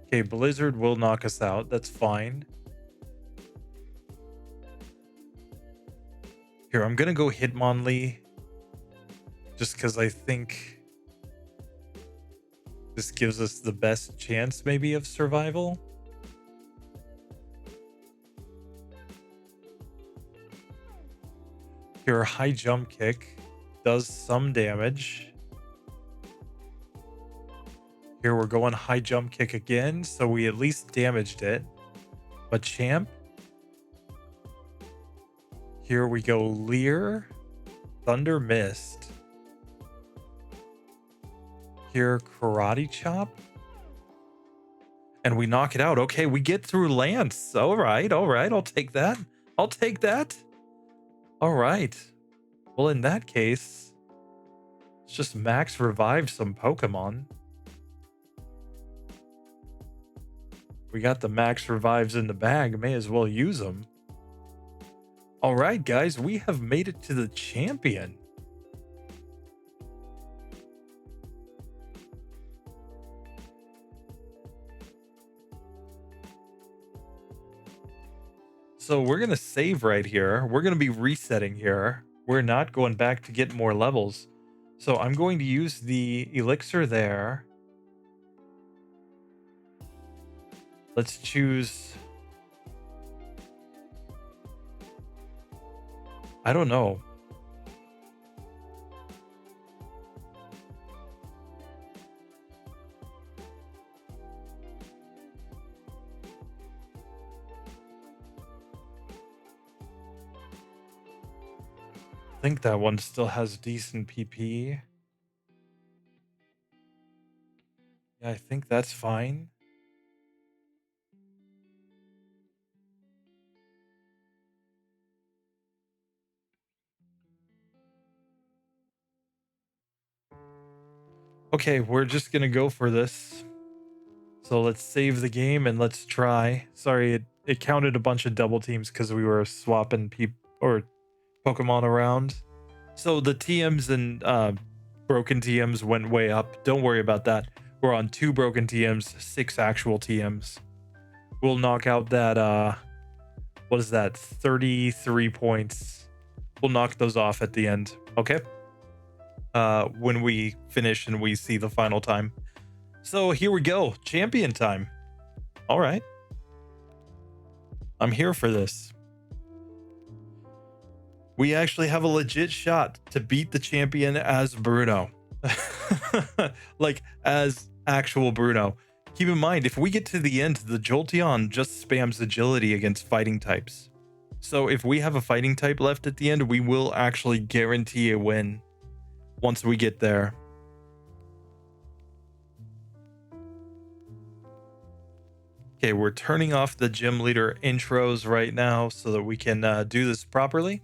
Okay, Blizzard will knock us out. That's fine. Here, I'm going to go Hitmonlee. Just because I think this gives us the best chance maybe of survival. Here, High Jump Kick does some damage. Here we're going High Jump Kick again, so we at least damaged it. But Champ. Here we go Leer. Thunder Mist. Here, Karate Chop. And we knock it out. Okay, we get through Lance. All right. I'll take that. All right. Well, in that case, let's just max revive some Pokemon. We got the max revives in the bag. May as well use them. All right, guys, we have made it to the champion. So we're going to save right here. We're going to be resetting here. We're not going back to get more levels. So I'm going to use the elixir there. Let's choose. I don't know. I think that one still has decent PP. Yeah, I think that's fine. Okay, we're just gonna go for this. So let's save the game and let's try. Sorry, it counted a bunch of double teams because we were swapping Pokemon around. So the TMs and broken TMs went way up. Don't worry about that. We're on 2 broken TMs, 6 actual TMs. We'll knock out that what is that? 33 points. We'll knock those off at the end. Okay. When we finish and we see the final time. So here we go. Champion time. All right. I'm here for this. We actually have a legit shot to beat the champion as Bruno. Like as actual Bruno. Keep in mind, if we get to the end, the Jolteon just spams agility against fighting types. So if we have a fighting type left at the end, we will actually guarantee a win once we get there. Okay, we're turning off the gym leader intros right now so that we can do this properly.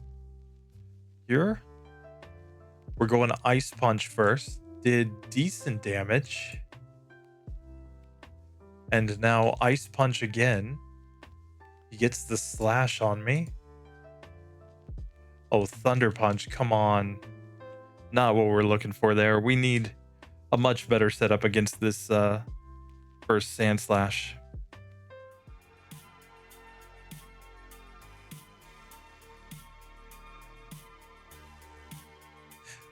Here, we're going Ice Punch first. Did decent damage. And now Ice Punch again. He gets the slash on me. Oh, Thunder Punch, come on. Not what we're looking for there. We need a much better setup against this first Sand Slash.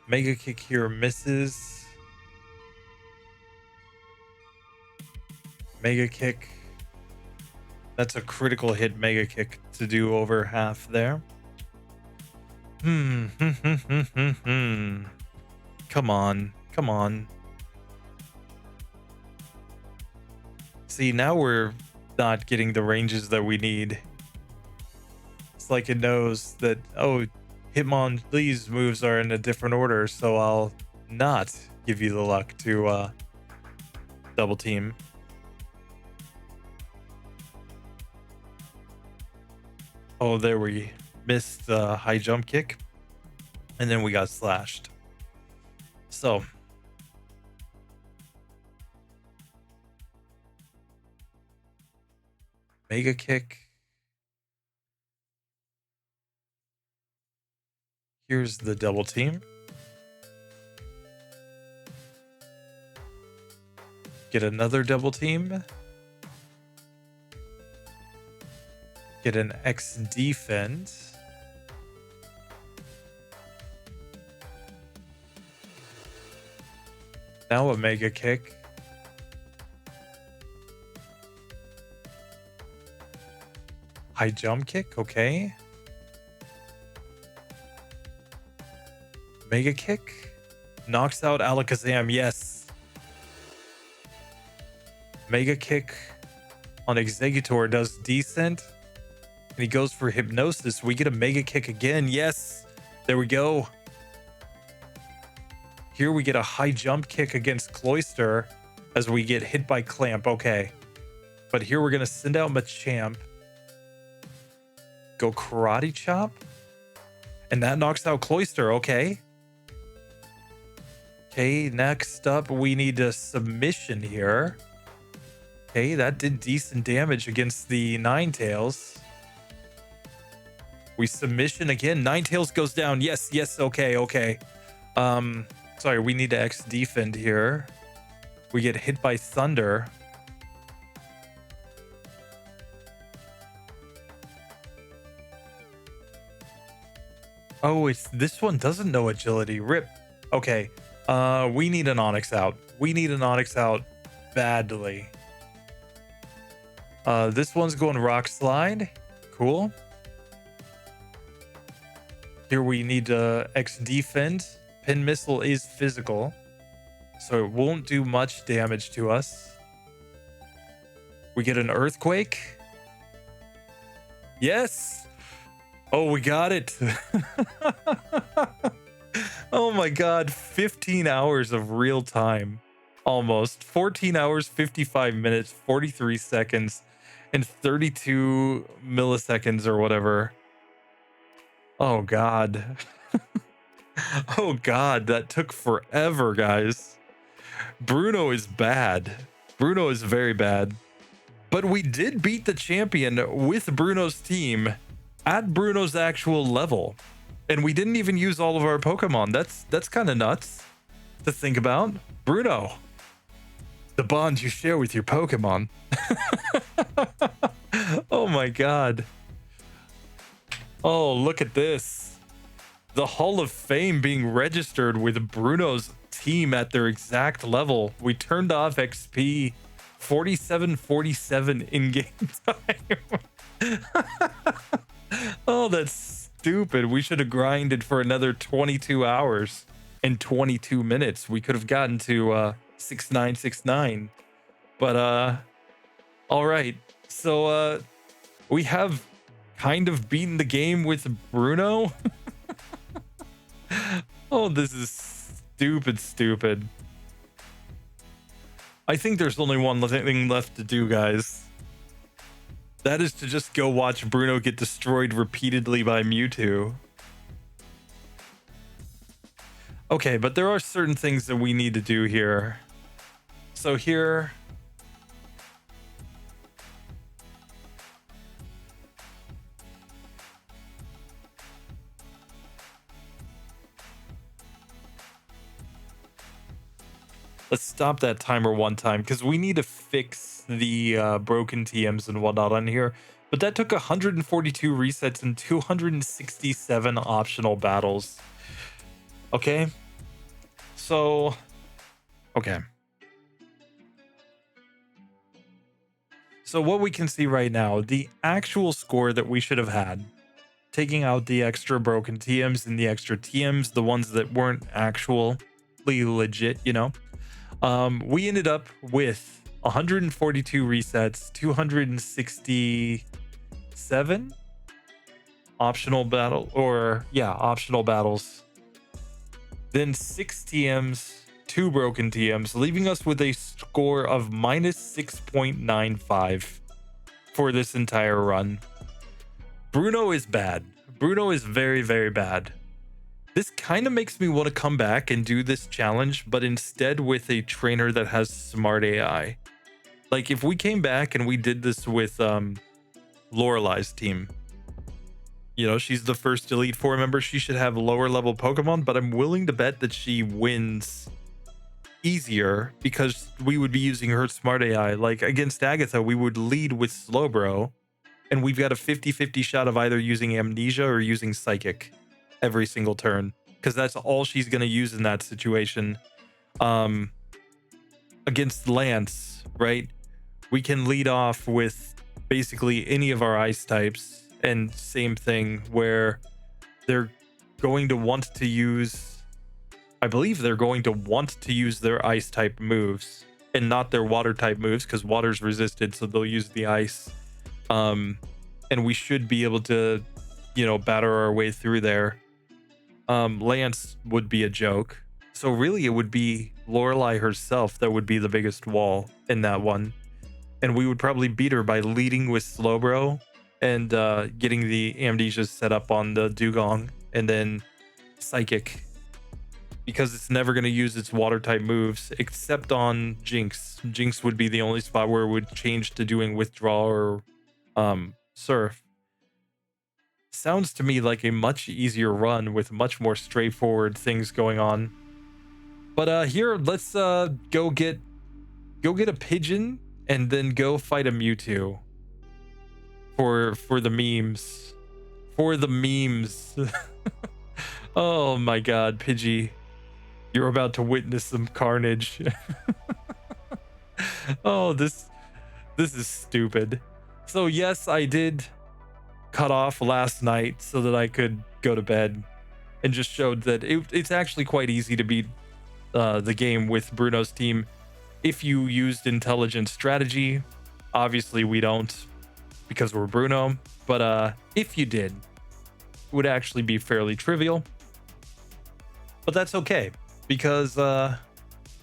Mega Kick here misses. Mega Kick. That's a critical hit Mega Kick to do over half there. Come on. Come on. See, now we're not getting the ranges that we need. It's like it knows that, oh, Hitmonlee's moves are in a different order, so I'll not give you the luck to double team. Oh, there we missed the high jump kick, and then we got slashed. So Mega Kick. Here's the double team. Get another double team. Get an X defend. Now a Mega Kick. High jump kick, okay. Mega Kick. Knocks out Alakazam, yes. Mega Kick on Exeggutor does decent. And he goes for Hypnosis. We get a Mega Kick again, yes. There we go. Here we get a high jump kick against Cloyster as we get hit by Clamp, okay. But here we're going to send out Machamp. Go Karate Chop. And that knocks out Cloyster, okay. Okay, next up, we need a submission here. Okay, that did decent damage against the Ninetales. We submission again. Ninetales goes down. Yes, yes, okay. Sorry, we need to X defend here. We get hit by thunder. Oh, it's this one doesn't know agility. Rip. Okay. We need an Onyx out. We need an Onyx out badly. This one's going rock slide. Cool. Here we need to X defend. Pin missile is physical, so it won't do much damage to us. We get an earthquake. Yes. Oh, we got it. Oh my god, 15 hours of real time. Almost 14 hours, 55 minutes, 43 seconds, and 32 milliseconds or whatever. Oh god. Oh god, that took forever, guys. Bruno is bad. Bruno is very bad. But we did beat the champion with Bruno's team at Bruno's actual level. And we didn't even use all of our Pokemon. That's kind of nuts to think about. Bruno, the bond you share with your Pokemon. Oh my god. Oh, look at this. The Hall of Fame being registered with Bruno's team at their exact level. We turned off XP 47-47 in game time. Oh, that's stupid. We should have grinded for another 22 hours and 22 minutes. We could have gotten to 6969. But all right. So we have kind of beaten the game with Bruno. Oh, this is stupid. I think there's only one thing left to do, guys. That is to just go watch Bruno get destroyed repeatedly by Mewtwo. Okay, but there are certain things that we need to do here. So here... Let's stop that timer one time because we need to fix the broken TMs and whatnot on here. But that took 142 resets and 267 optional battles. Okay. So, okay. So what we can see right now, the actual score that we should have had, taking out the extra broken TMs and the extra TMs, the ones that weren't actually legit, you know. We ended up with 142 resets, 267 optional battles, then 6 TMs, 2 broken TMs, leaving us with a score of minus 6.95 for this entire run. Bruno is bad. Bruno is very, very bad. This kind of makes me want to come back and do this challenge, but instead with a trainer that has smart AI. Like if we came back and we did this with Lorelei's team, you know, she's the first Elite Four member. She should have lower level Pokemon, but I'm willing to bet that she wins easier because we would be using her smart AI. Like against Agatha, we would lead with Slowbro, and we've got a 50-50 shot of either using Amnesia or using Psychic every single turn, because that's all she's going to use in that situation. Against Lance, right, we can lead off with basically any of our ice types, and same thing where they're going to want to use, I believe they're going to want to use their ice type moves and not their water type moves, because water's resisted, so they'll use the ice. And we should be able to, you know, batter our way through there. Lance would be a joke. So really it would be Lorelei herself that would be the biggest wall in that one. And we would probably beat her by leading with Slowbro and getting the Amnesia set up on the Dugong, and then Psychic. because it's never going to use its water type moves except on Jinx. Jinx would be the only spot where it would change to doing withdraw or surf. Sounds to me like a much easier run with much more straightforward things going on. But here, let's go get a pigeon and then go fight a Mewtwo for the memes. For the memes. Oh my god, Pidgey. You're about to witness some carnage. Oh, this is stupid. So yes, I did cut off last night so that I could go to bed, and just showed that it's actually quite easy to beat the game with Bruno's team if you used intelligent strategy. Obviously we don't, because we're Bruno, but if you did, it would actually be fairly trivial. But that's okay, because oh,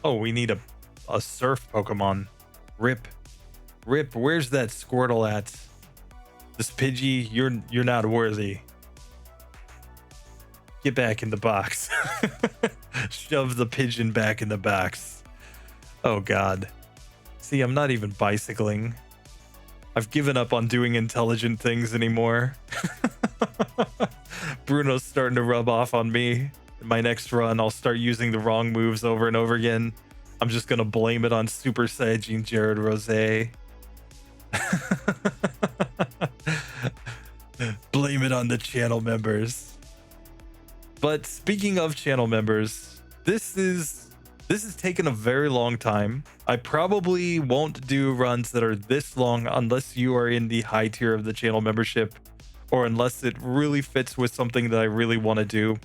we need a surf Pokemon. Rip, where's that Squirtle at? This Pidgey, you're not worthy. Get back in the box. Shove the pigeon back in the box. Oh god. See, I'm not even bicycling. I've given up on doing intelligent things anymore. Bruno's starting to rub off on me. In my next run, I'll start using the wrong moves over and over again. I'm just gonna blame it on Super Saiyajin Jared Rose. Blame it on the channel members. But speaking of channel members, this is taken a very long time. I probably won't do runs that are this long unless you are in the high tier of the channel membership, or unless it really fits with something that I really want to do.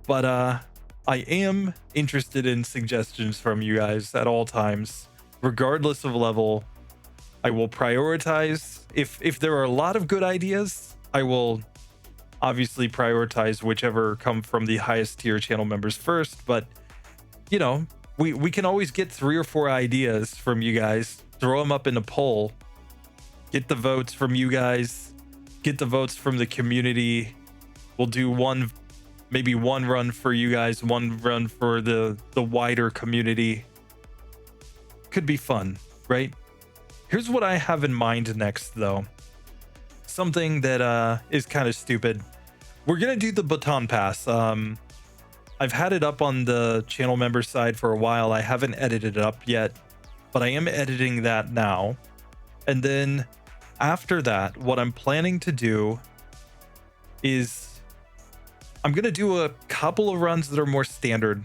But I am interested in suggestions from you guys at all times, regardless of level. I will prioritize. If there are a lot of good ideas, I will obviously prioritize whichever come from the highest tier channel members first. But you know, we can always get 3 or 4 ideas from you guys, throw them up in a poll, get the votes from you guys, get the votes from the community. We'll do maybe one run for you guys, one run for the wider community. Could be fun, right? Here's what I have in mind next, though. Something that is kind of stupid. We're gonna do the baton pass. I've had it up on the channel member side for a while. I haven't edited it up yet, but I am editing that now. And then after that, what I'm planning to do is I'm gonna do a couple of runs that are more standard,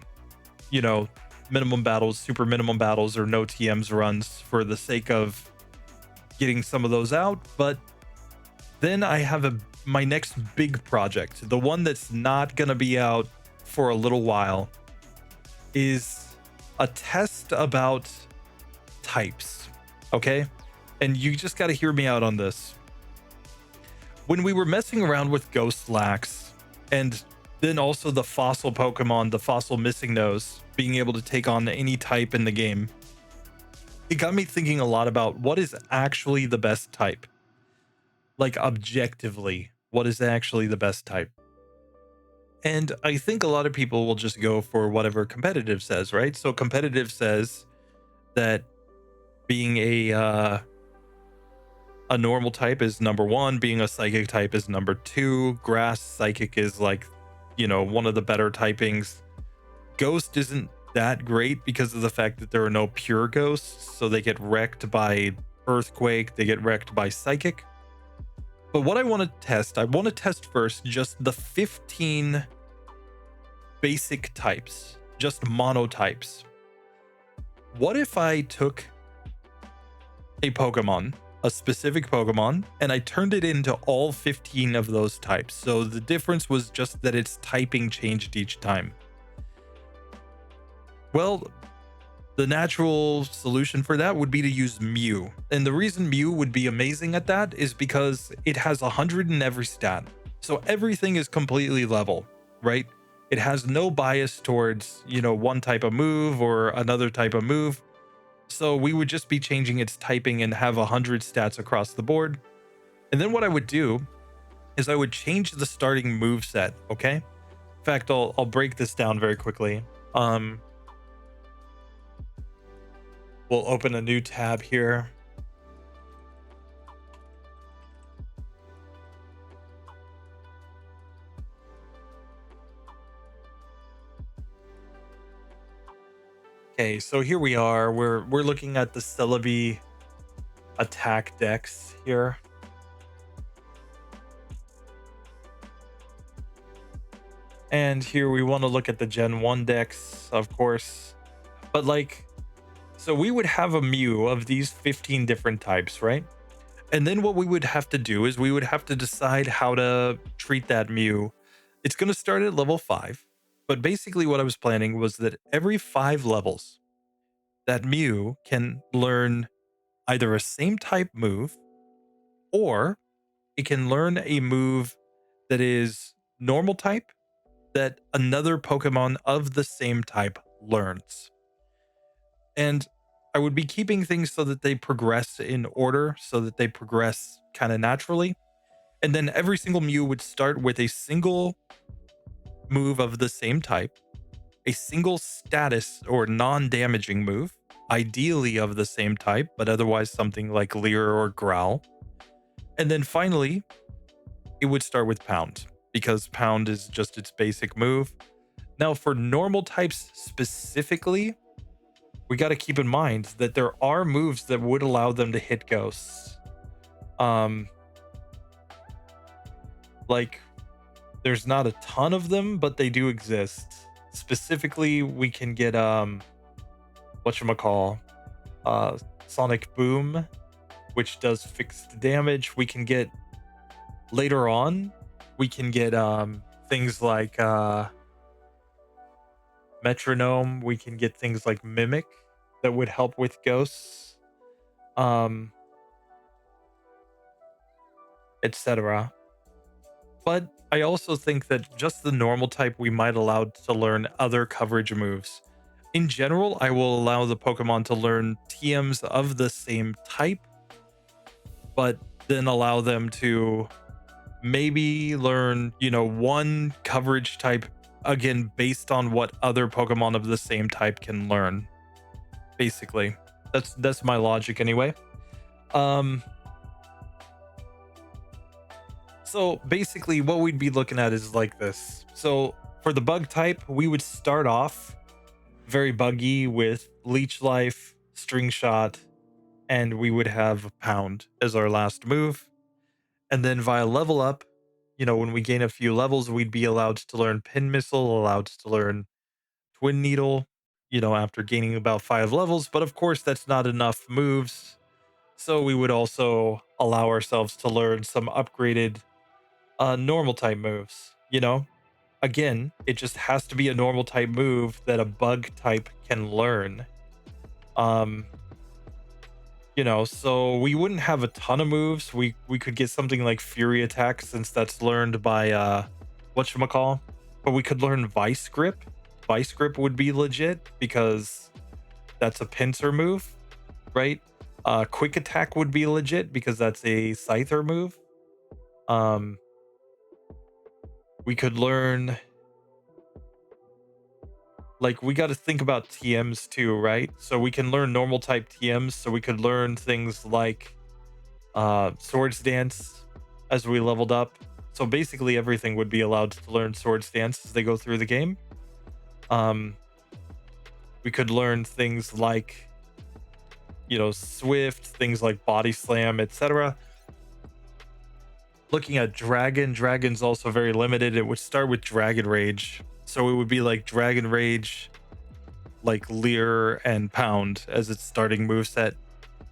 you know, minimum battles, super minimum battles, or no TMs runs for the sake of getting some of those out. But then I have my next big project, the one that's not gonna be out for a little while, is a test about types. Okay, and you just got to hear me out on this. When we were messing around with Ghost Lax, and then also the fossil Pokemon, the fossil Missing Nose, being able to take on any type in the game, it got me thinking a lot about what is actually the best type. Like, objectively, what is actually the best type? And I think a lot of people will just go for whatever competitive says, right? So competitive says that being a normal type is number 1, being a psychic type is number 2, grass psychic is, like, you know, one of the better typings. Ghost isn't that great because of the fact that there are no pure ghosts, so they get wrecked by earthquake, they get wrecked by psychic. But what I want to test first just the 15 basic types, just monotypes. What if I took a Pokemon, a specific Pokemon, and I turned it into all 15 of those types? So the difference was just that its typing changed each time. Well, the natural solution for that would be to use Mew. And the reason Mew would be amazing at that is because it has 100 in every stat. So everything is completely level, right? It has no bias towards, you know, one type of move or another type of move. So we would just be changing its typing and have 100 stats across the board. And then what I would do is I would change the starting move set, okay? fact, I'll break this down very quickly. We'll open a new tab here. Okay, so here we are. We're looking at the Celebi attack decks here. And here we want to look at the Gen 1 decks, of course. But like, so we would have a Mew of these 15 different types, right? And then what we would have to do is we would have to decide how to treat that Mew. It's going to start at level 5. But basically what I was planning was that every 5 levels, that Mew can learn either a same type move, or it can learn a move that is normal type that another Pokemon of the same type learns. And I would be keeping things so that they progress in order, so that they progress kind of naturally. And then every single Mew would start with a single move of the same type, a single status or non-damaging move, ideally of the same type, but otherwise something like Leer or Growl. And then finally, it would start with Pound, because Pound is just its basic move. Now, for normal types specifically, we got to keep in mind that there are moves that would allow them to hit ghosts. Like, there's not a ton of them, but they do exist. Specifically, we can get whatchamacall, Sonic Boom, which does fixed damage. We can get later on, we can get things like Metronome. We can get things like Mimic that would help with ghosts, etc. But I also think that just the normal type, we might allow to learn other coverage moves. In general, I will allow the Pokemon to learn TMs of the same type, but then allow them to maybe learn, one coverage type, again, based on what other Pokemon of the same type can learn. Basically, that's my logic anyway. So basically what we'd be looking at is like this. So for the bug type, we would start off very buggy with Leech Life, String Shot, and we would have Pound as our last move. And then via level up, when we gain a few levels, we'd be allowed to learn Pin Missile, allowed to learn Twin Needle, after gaining about 5 levels. But of course, that's not enough moves. So we would also allow ourselves to learn some upgraded normal type moves. Again, it just has to be a normal type move that a bug type can learn. So we wouldn't have a ton of moves. We could get something like Fury Attack, since that's learned by whatchamacall. But we could learn Vice Grip. Vice Grip would be legit because that's a pincer move, right? Quick Attack would be legit because that's a Scyther move. We could learn, like, we got to think about TMs too, right? So we can learn normal type TMs. So we could learn things like Swords Dance as we leveled up. So basically everything would be allowed to learn Swords Dance as they go through the game. We could learn things like, Swift, things like Body Slam, etc. Looking at Dragon's also very limited. It would start with Dragon Rage. So it would be like Dragon Rage, like Leer and Pound as its starting moveset,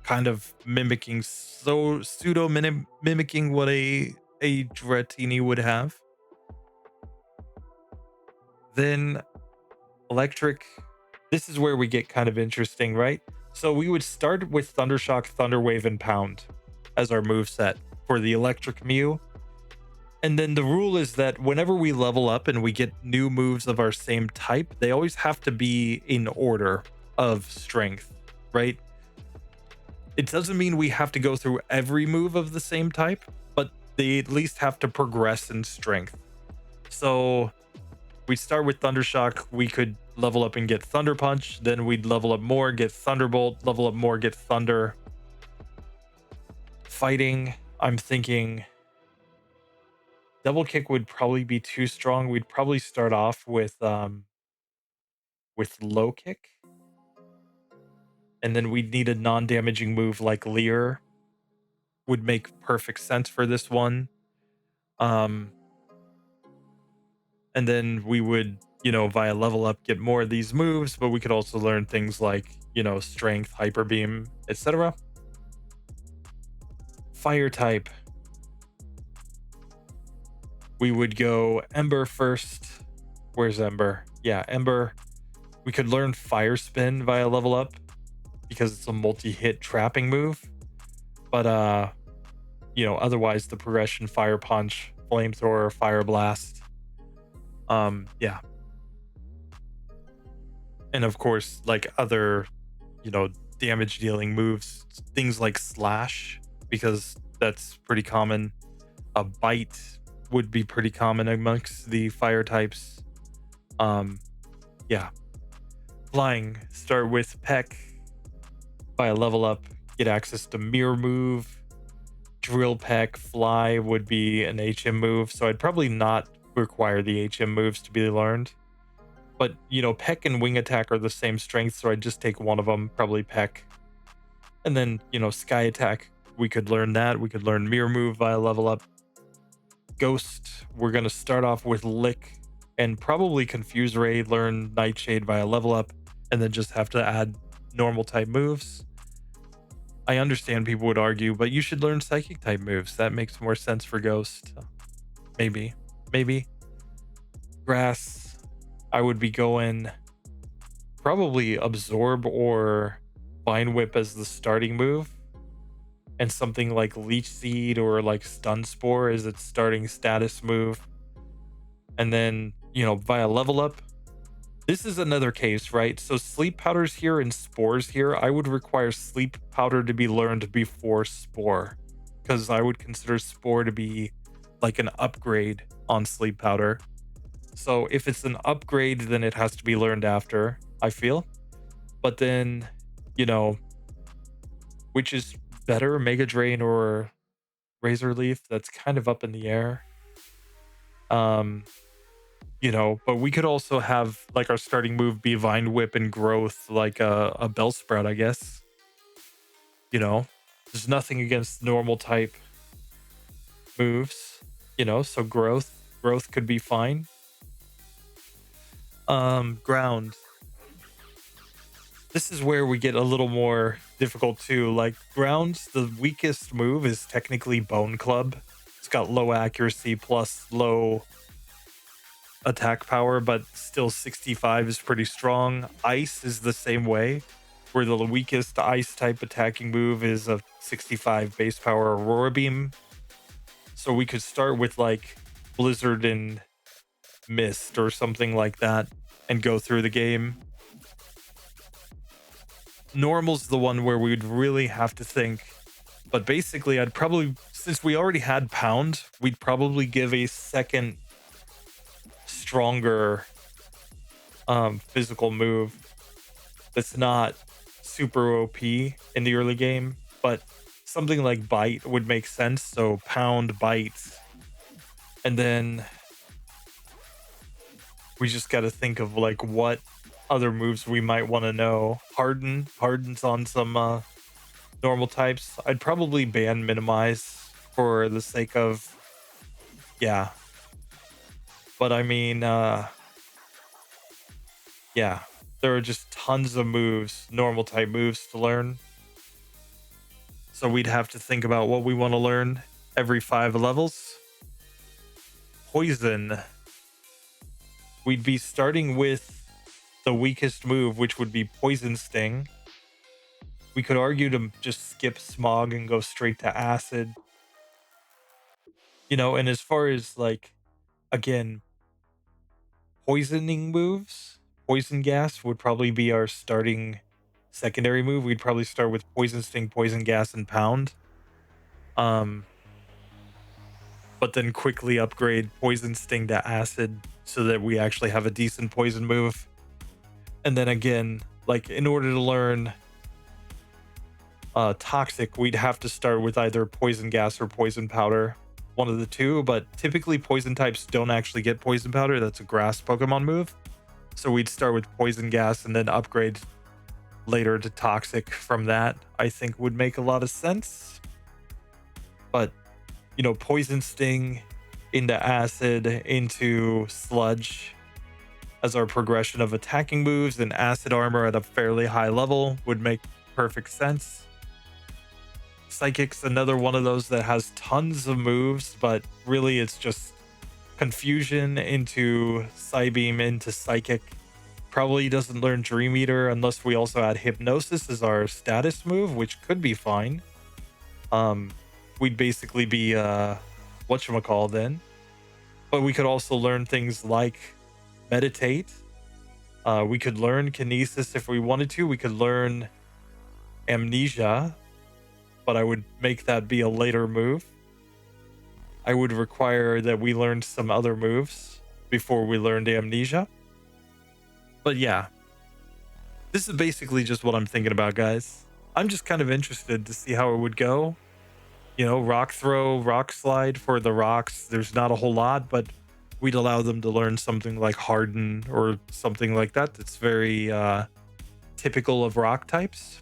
kind of mimicking, pseudo mimicking what a Dratini would have. Then Electric. This is where we get kind of interesting, right? So we would start with Thundershock, Thunderwave, and Pound as our moveset for the Electric Mew. And then the rule is that whenever we level up and we get new moves of our same type, they always have to be in order of strength, right? It doesn't mean we have to go through every move of the same type, but they at least have to progress in strength. So we'd start with Thundershock. We could level up and get Thunder Punch. Then we'd level up more, get Thunderbolt, level up more, get Thunder. Fighting, I'm thinking Double Kick would probably be too strong. We'd probably start off with Low Kick. And then we'd need a non-damaging move like Leer. Would make perfect sense for this one. And then we would, via level up get more of these moves, but we could also learn things like, strength, hyper beam, etc. Fire type. We would go Ember first. Where's Ember? Yeah, Ember. We could learn Fire Spin via level up because it's a multi-hit trapping move. But otherwise the progression Fire Punch, Flamethrower, Fire Blast. Yeah. And of course, like other, damage dealing moves, things like Slash, because that's pretty common. A Bite would be pretty common amongst the fire types. Yeah. Flying, start with Peck. By a level up, get access to Mirror Move. Drill Peck, Fly would be an HM move, so I'd probably not require the HM moves to be learned. But, Peck and Wing Attack are the same strength, so I'd just take one of them, probably Peck. And then, Sky Attack, we could learn that. We could learn Mirror Move via level up. Ghost, we're going to start off with Lick and probably Confuse Ray, learn Nightshade via level up, and then just have to add normal type moves. I understand people would argue, but you should learn Psychic type moves. That makes more sense for Ghost. Maybe. Grass, I would be going probably Absorb or Vine Whip as the starting move, and something like Leech Seed or like Stun Spore as its starting status move. And then, via level up, this is another case, right? So Sleep Powder's here and Spore's here. I would require Sleep Powder to be learned before Spore, because I would consider Spore to be like an upgrade on Sleep Powder. So if it's an upgrade, then it has to be learned after, I feel. But then, which is better, Mega Drain or Razor Leaf? That's kind of up in the air. But we could also have like our starting move be Vine Whip and Growth, like a Bellsprout, I guess. There's nothing against normal type moves, so growth could be fine. Ground. This is where we get a little more difficult too. Like ground, the weakest move is technically Bone Club. It's got low accuracy plus low attack power, but still 65 is pretty strong. Ice is the same way, where the weakest ice type attacking move is a 65 base power Aurora Beam. So we could start with like Blizzard and Mist or something like that and go through the game. Normal's the one where we'd really have to think, but basically I'd probably, since we already had Pound, we'd probably give a second stronger physical move that's not super OP in the early game, but something like Bite would make sense. So Pound, Bite, and then we just got to think of like what other moves we might want to know. Harden's on some normal types. I'd probably ban Minimize for the sake of, yeah. But I mean, yeah, there are just tons of moves, normal type moves to learn. So we'd have to think about what we want to learn every 5 levels. Poison. We'd be starting with the weakest move, which would be Poison Sting. We could argue to just skip Smog and go straight to Acid. And as far as like, again, poisoning moves, Poison Gas would probably be our starting secondary move. We'd probably start with Poison Sting, Poison Gas, and Pound. But but then quickly upgrade Poison Sting to Acid so that we actually have a decent poison move. And then again, like in order to learn Toxic, we'd have to start with either Poison Gas or Poison Powder, one of the two, but typically Poison types don't actually get Poison Powder. That's a grass Pokemon move. So we'd start with Poison Gas and then upgrade later to Toxic from that. I think would make a lot of sense. But, you know, Poison Sting into Acid, into Sludge as our progression of attacking moves, and Acid Armor at a fairly high level would make perfect sense. Psychic's another one of those that has tons of moves, but really it's just Confusion into Psybeam into Psychic. Probably doesn't learn Dream Eater unless we also add Hypnosis as our status move, which could be fine. We'd basically be whatchamacall then. But we could also learn things like Meditate. We could learn Kinesis if we wanted to. We could learn Amnesia, but I would make that be a later move. I would require that we learned some other moves before we learned Amnesia. But yeah, this is basically just what I'm thinking about, guys. I'm just kind of interested to see how it would go. You know, Rock Throw, Rock Slide for the rocks. There's not a whole lot, but we'd allow them to learn something like Harden or something like that. That's very typical of rock types.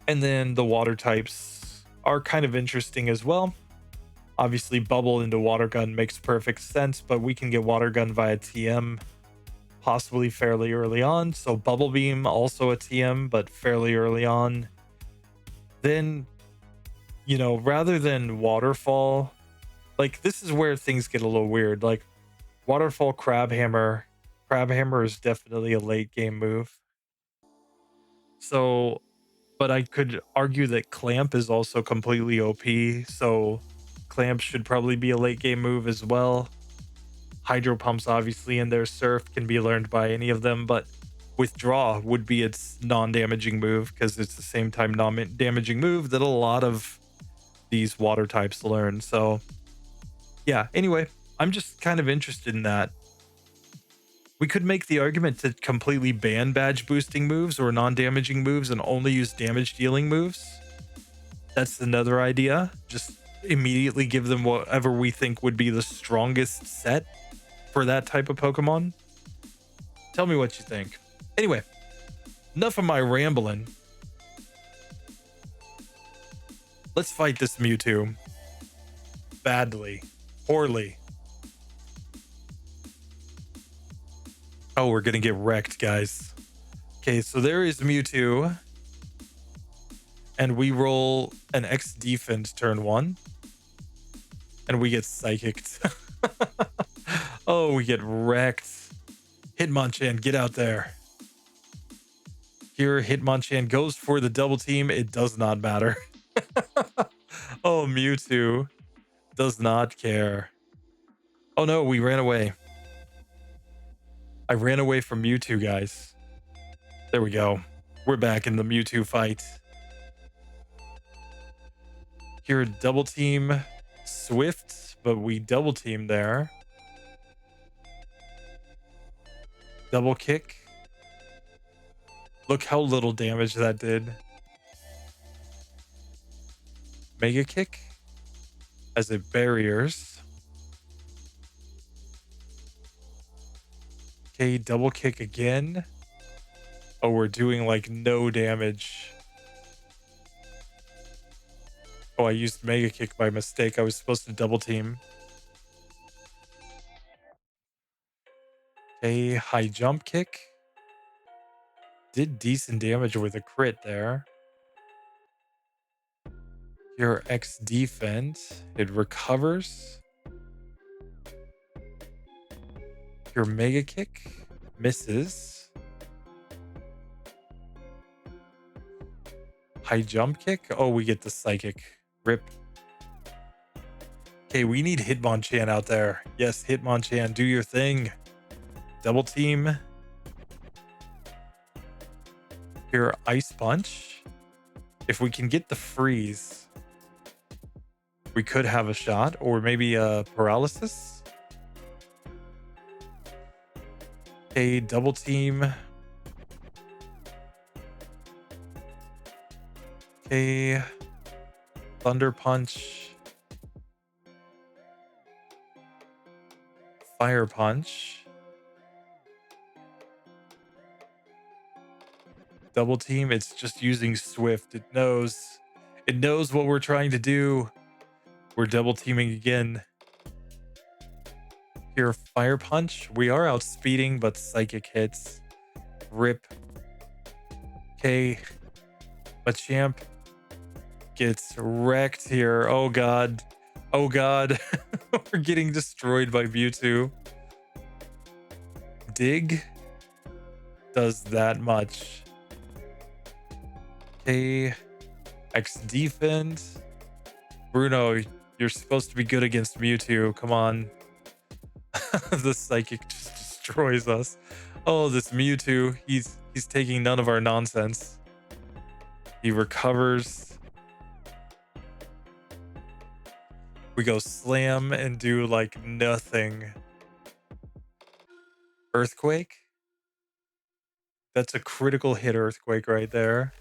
And then the water types are kind of interesting as well. Obviously, Bubble into Water Gun makes perfect sense, but we can get Water Gun via TM, possibly fairly early on. So Bubble Beam, also a TM, but fairly early on. Then, you know, rather than Waterfall, like this is where things get a little weird. Like Waterfall Crabhammer. Crabhammer is definitely a late game move. So, but I could argue that Clamp is also completely OP. So Clamp should probably be a late game move as well. Hydro Pumps, obviously, in their Surf can be learned by any of them, but Withdraw would be its non-damaging move because it's the same time non-damaging move that a lot of these water types learn. So yeah, anyway, I'm just kind of interested in that. We could make the argument to completely ban badge boosting moves or non-damaging moves and only use damage dealing moves. That's another idea. Just immediately give them whatever we think would be the strongest set for that type of Pokemon. Tell me what you think. Anyway, enough of my rambling. Let's fight this Mewtwo. Badly. Poorly. Oh, we're gonna get wrecked, guys. Okay, so there is Mewtwo. And we roll an X defense turn 1. And we get psychicked. Oh, we get wrecked. Hitmonchan, get out there. Here, Hitmonchan goes for the double team. It does not matter. Oh, Mewtwo does not care. Oh no, we ran away. I ran away from Mewtwo, guys. There we go. We're back in the Mewtwo fight. Here, double team Swift, but we double team there. Double kick. Look how little damage that did. Mega kick as it barriers. Okay, double kick again. Oh, we're doing like no damage. Oh, I used mega kick by mistake. I was supposed to double team. Okay, high jump kick. Did decent damage with a crit there. Your X defense. It recovers. Your mega kick misses. High jump kick. Oh, we get the psychic. Rip. Okay, we need Hitmonchan out there. Yes, Hitmonchan, do your thing. Double team. Here, Ice Punch. If we can get the freeze. We could have a shot, or maybe a paralysis. Okay, double team. Okay, thunder punch. Fire punch. Double team. It's just using Swift. It knows what we're trying to do. We're double teaming again. Here, fire punch. We are outspeeding, but psychic hits. Rip. Okay. Machamp gets wrecked here. Oh god. Oh god. We're getting destroyed by Mewtwo. Dig does that much. Okay. X defend. Bruno, you're supposed to be good against Mewtwo. Come on. The psychic just destroys us. Oh, this Mewtwo. He's taking none of our nonsense. He recovers. We go slam and do like nothing. Earthquake? That's a critical hit earthquake right there.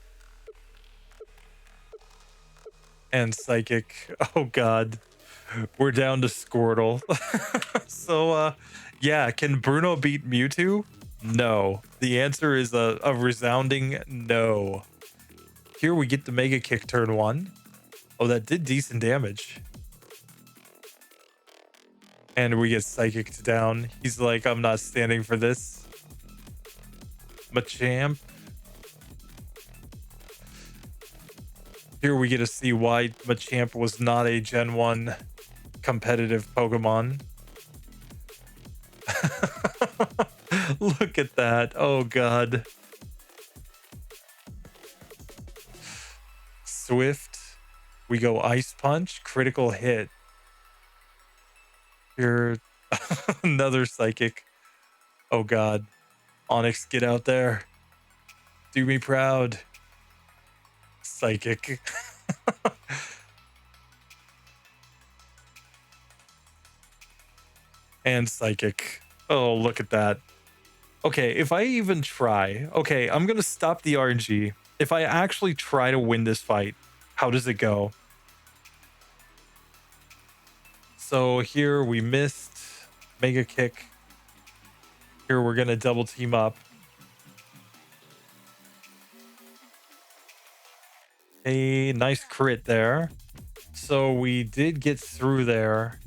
And psychic. Oh god. We're down to Squirtle. So yeah, can Bruno beat Mewtwo? No. The answer is a resounding no. Here we get the Mega Kick turn 1. Oh, that did decent damage. And we get Psychic down. He's like, I'm not standing for this. Machamp. Here we get to see why Machamp was not a Gen 1 competitive Pokemon. Look at that. Oh, God. Swift. We go Ice Punch. Critical hit. Here. Another Psychic. Oh, God. Onyx, get out there. Do me proud. Psychic. And Psychic. Oh, look at that. Okay, if I even try... Okay, I'm going to stop the RNG. If I actually try to win this fight, how does it go? So here we missed. Mega Kick. Here we're going to double team up. A nice crit there. So we did get through there.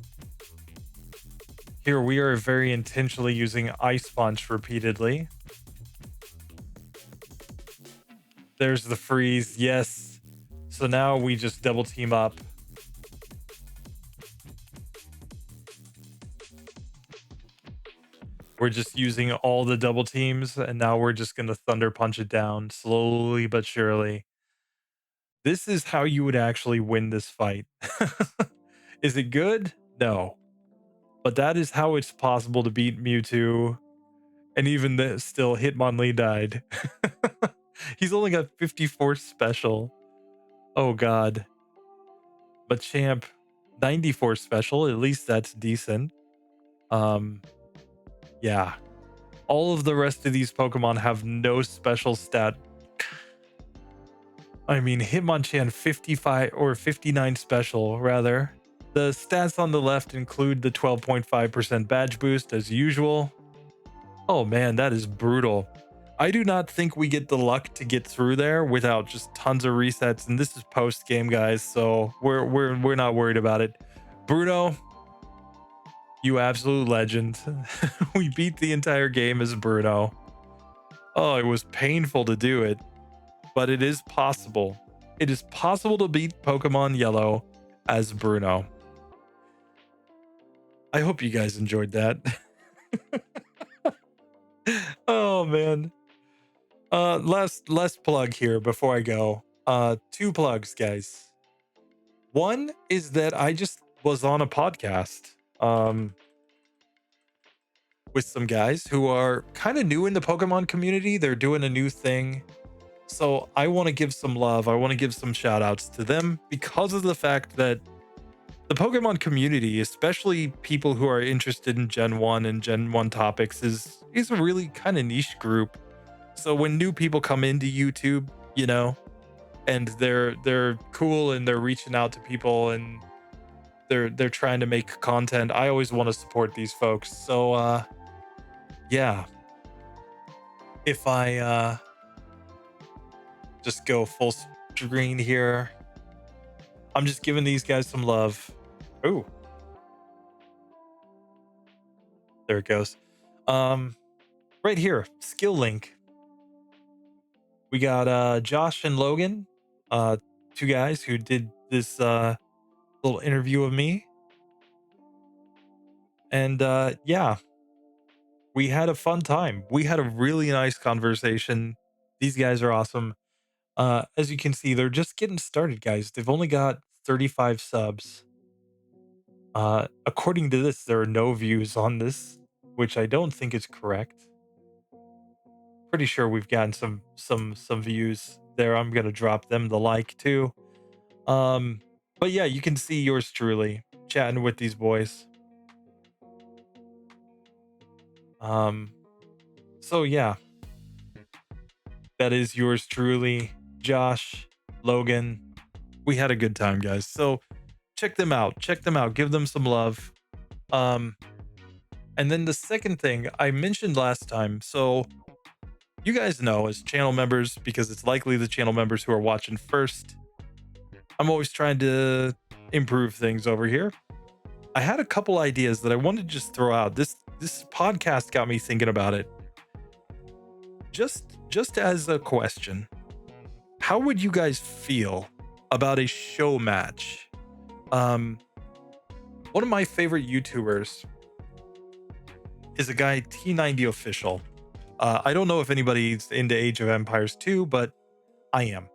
Here we are very intentionally using Ice Punch repeatedly. There's the freeze. Yes. So now we just double team up. We're just using all the double teams, and now we're just going to Thunder Punch it down slowly but surely. This is how you would actually win this fight. Is it good? No. But that is how it's possible to beat Mewtwo. And even this, still, Hitmonlee died. He's only got 54 special. Oh, God. Machamp, 94 special. At least that's decent. Yeah. All of the rest of these Pokemon have no special stat. I mean, Hitmonchan 55 or 59 special, rather. The stats on the left include the 12.5% badge boost as usual. Oh man, that is brutal. I do not think we get the luck to get through there without just tons of resets, and this is post game, guys, so we're not worried about it. Bruno, you absolute legend. We beat the entire game as Bruno. Oh, it was painful to do it, but it is possible. It is possible to beat Pokemon Yellow as Bruno. I hope you guys enjoyed that. Oh man. Last plug here before I go. 2 plugs, guys. One is that I just was on a podcast with some guys who are kind of new in the Pokemon community. They're doing a new thing. So I want to give some love. I want to give some shout outs to them because of the fact that the Pokemon community, especially people who are interested in Gen 1 and Gen 1 topics, is a really kind of niche group. So when new people come into YouTube, you know, and they're cool and they're reaching out to people and they're trying to make content, I always want to support these folks. So yeah, if I just go full screen here, I'm just giving these guys some love. Ooh, there it goes. Right here, skill link. We got Josh and Logan, two guys who did this little interview of me. And yeah, we had a fun time. We had a really nice conversation. These guys are awesome. As you can see, they're just getting started, guys. They've only got 35 subs. According to this, there are no views on this, which I don't think is correct. Pretty sure we've gotten some views there. I'm gonna drop them the like too. But yeah, you can see yours truly chatting with these boys. So yeah, that is yours truly, Josh, Logan. We had a good time, guys. So check them out. Check them out. Give them some love. And then the second thing I mentioned last time. So you guys know as channel members, because it's likely the channel members who are watching first, I'm always trying to improve things over here. I had a couple ideas that I wanted to just throw out. This podcast got me thinking about it. Just as a question, how would you guys feel about a show match? One of my favorite YouTubers is a guy, T90 Official. I don't know if anybody's into Age of Empires 2, but I am.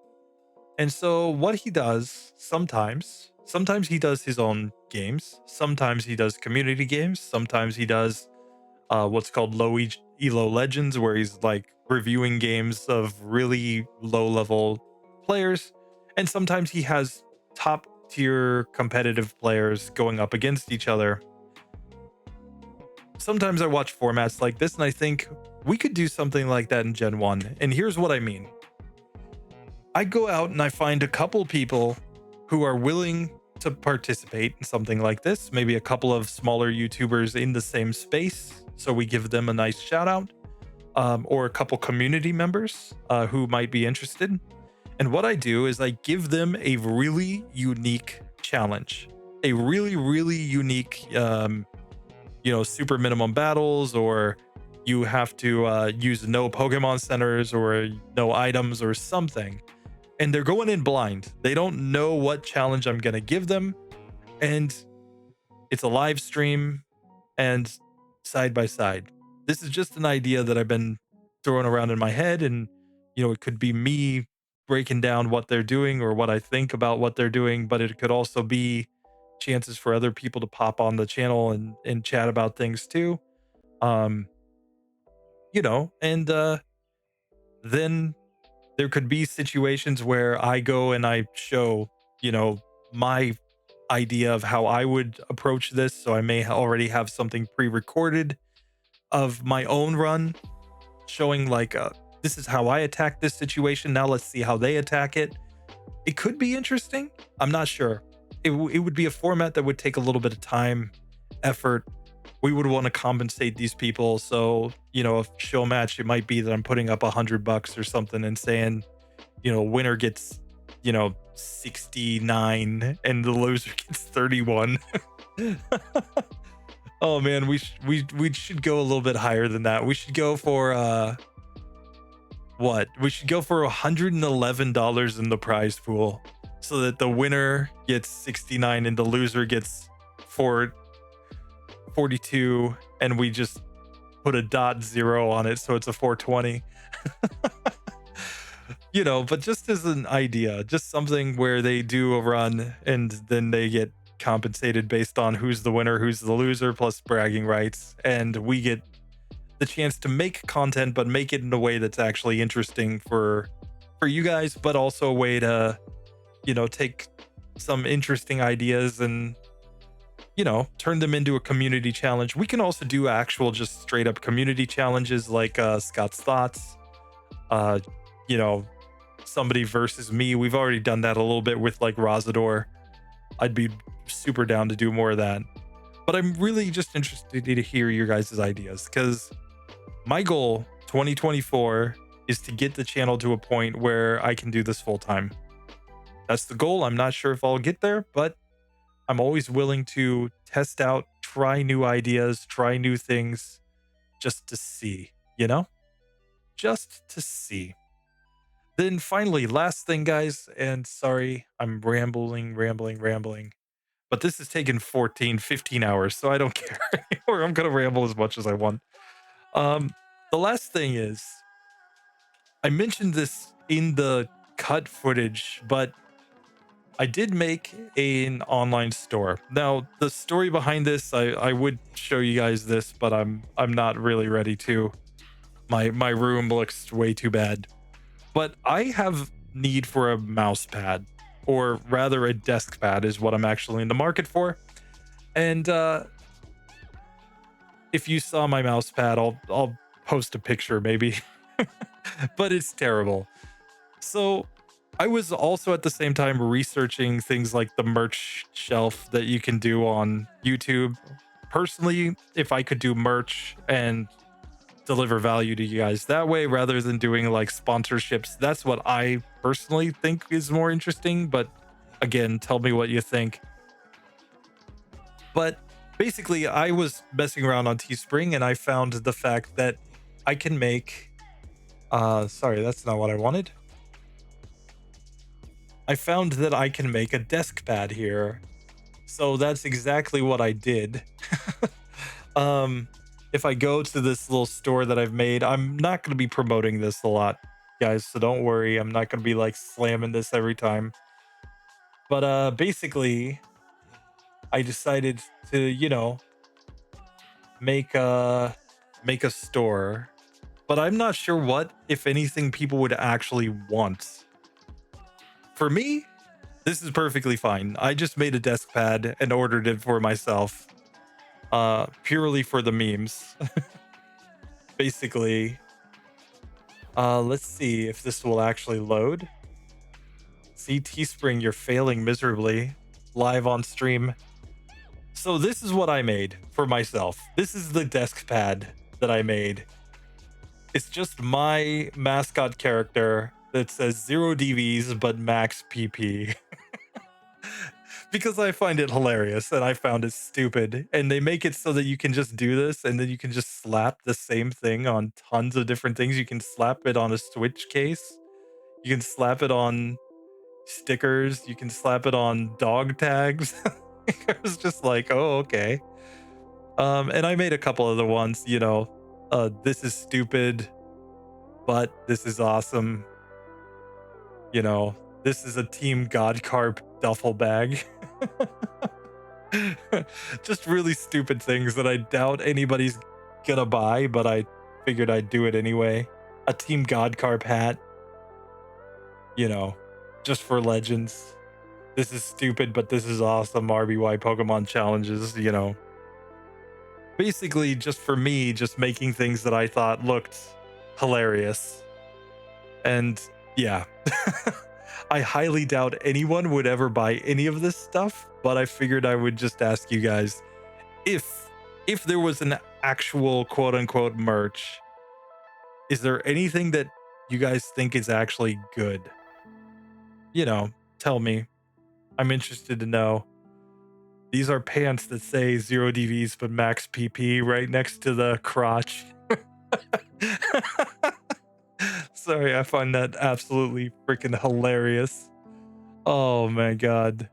And so what he does sometimes he does his own games. Sometimes he does community games. Sometimes he does what's called low elo legends, where he's like reviewing games of really low level players. And sometimes he has top tier competitive players going up against each other. Sometimes I watch formats like this and I think we could do something like that in Gen 1. And here's what I mean. I go out and I find a couple people who are willing to participate in something like this, maybe a couple of smaller YouTubers in the same space, so we give them a nice shout out, or a couple community members who might be interested. And what I do is I give them a really unique challenge, a really unique, super minimum battles, or you have to use no Pokemon centers or no items or something. And they're going in blind. They don't know what challenge I'm going to give them. And it's a live stream and side by side. This is just an idea that I've been throwing around in my head. And, it could be me breaking down what they're doing or what I think about what they're doing. But it could also be chances for other people to pop on the channel and chat about things too. And then there could be situations where I go and I show, my idea of how I would approach this. So I may already have something pre-recorded of my own run showing like, this is how I attack this situation. Now let's see how they attack it. It could be interesting. I'm not sure. It would be a format that would take a little bit of time, effort. We would want to compensate these people. So, a show match, it might be that I'm putting up $100 or something and saying, winner gets, 69 and the loser gets 31. Oh man, we should go a little bit higher than that. We should go for what? We should go for $111 in the prize pool, so that the winner gets 69 and the loser gets 42, and we just put a .0 on it, so it's a 420. But just as an idea, just something where they do a run and then they get compensated based on who's the winner, who's the loser, plus bragging rights, and we get the chance to make content, but make it in a way that's actually interesting for you guys, but also a way to take some interesting ideas and turn them into a community challenge. We can also do actual, just straight up community challenges like Scott's Thoughts, uh, you know, somebody versus me. We've already done that a little bit with like Razador. I'd be super down to do more of that. But I'm really just interested to hear your guys' ideas because my goal 2024 is to get the channel to a point where I can do this full time. That's the goal. I'm not sure if I'll get there, but I'm always willing to test out, try new ideas, try new things just to see, just to see. Then finally, last thing, guys, and sorry, I'm rambling. But this has taken 14, 15 hours, so I don't care anymore. I'm going to ramble as much as I want. Um, the last thing is, I mentioned this in the cut footage, but I did make an online store. Now, the story behind this, I would show you guys this, but I'm not really ready to. My room looks way too bad. But I have need for a mouse pad, or rather a desk pad is what I'm actually in the market for. And if you saw my mouse pad, I'll post a picture maybe. But it's terrible. So I was also at the same time researching things like the merch shelf that you can do on YouTube. Personally, if I could do merch and deliver value to you guys that way rather than doing like sponsorships, that's what I personally think is more interesting. But again, tell me what you think. But basically, I was messing around on Teespring and I found the fact that I can make sorry, that's not what I wanted. I found that I can make a desk pad here. So that's exactly what I did. If I go to this little store that I've made, I'm not going to be promoting this a lot, guys, so don't worry. I'm not going to be like slamming this every time. But basically, I decided to, make a store. But I'm not sure what, if anything, people would actually want. For me, this is perfectly fine. I just made a desk pad and ordered it for myself. Purely for the memes. Basically. Let's see if this will actually load. See, Teespring, you're failing miserably. Live on stream. So this is what I made for myself. This is the desk pad that I made. It's just my mascot character that says 0 DVs but max PP. Because I find it hilarious and I found it stupid. And they make it so that you can just do this and then you can just slap the same thing on tons of different things. You can slap it on a Switch case. You can slap it on stickers. You can slap it on dog tags. I was just like, oh, okay. And I made a couple other ones, this is stupid, but this is awesome. This is a Team Godcarp duffel bag. Just really stupid things that I doubt anybody's gonna buy, but I figured I'd do it anyway. A Team Godcarp hat. Just for legends. This is stupid, but this is awesome. RBY Pokemon challenges, Basically, just for me, just making things that I thought looked hilarious. And yeah. I highly doubt anyone would ever buy any of this stuff, but I figured I would just ask you guys if there was an actual quote unquote merch, is there anything that you guys think is actually good? Tell me. I'm interested to know. These are pants that say 0 DVs but max PP right next to the crotch. Sorry, I find that absolutely freaking hilarious. Oh my god.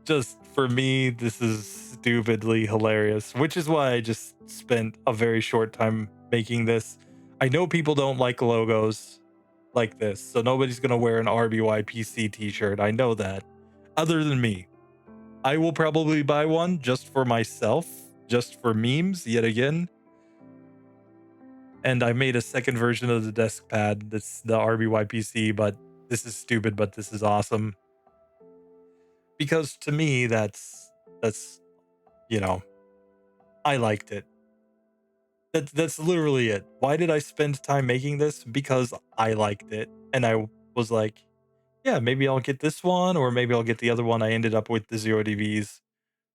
Just for me, this is stupidly hilarious, which is why I just spent a very short time making this. I know people don't like logos like this, so nobody's gonna wear an RBY PC t-shirt. I know that. Other than me. I will probably buy one just for myself, just for memes, yet again. And I made a second version of the desk pad that's the RBY PC, but this is stupid, but this is awesome. Because to me, that's That's, you know, I liked it. That's literally it. Why did I spend time making this? Because I liked it. And I was like, yeah, maybe I'll get this one, or maybe I'll get the other one. I ended up with the 0 DVs,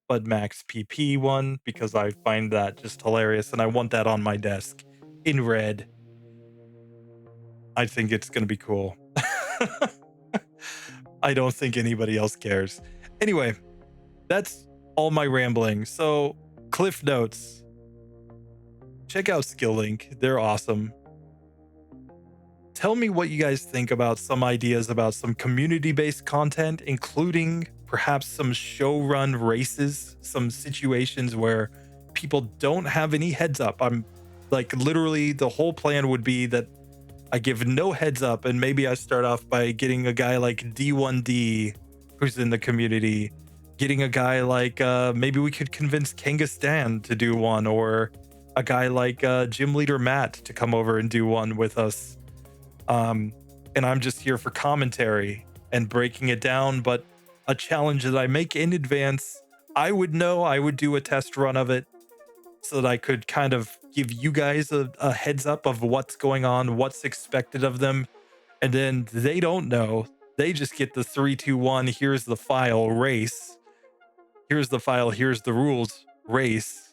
but max PP one because I find that just hilarious. And I want that on my desk in red. I think it's going to be cool. I don't think anybody else cares. Anyway, that's all my rambling. So, Cliff Notes. Check out Skill Link. They're awesome. Tell me what you guys think about some ideas about some community-based content, including perhaps some show run races, some situations where people don't have any heads up. I'm like, literally, the whole plan would be that I give no heads up, and maybe I start off by getting a guy like D1D who's in the community, getting a guy like maybe we could convince Kangastan to do one, or a guy like gym leader Matt to come over and do one with us. And I'm just here for commentary and breaking it down, but a challenge that I make in advance, I would know, I would do a test run of it so that I could kind of give you guys a heads up of what's going on, what's expected of them. And then they don't know. They just get the 3, 2, 1, here's the file, race. Here's the file, here's the rules, race,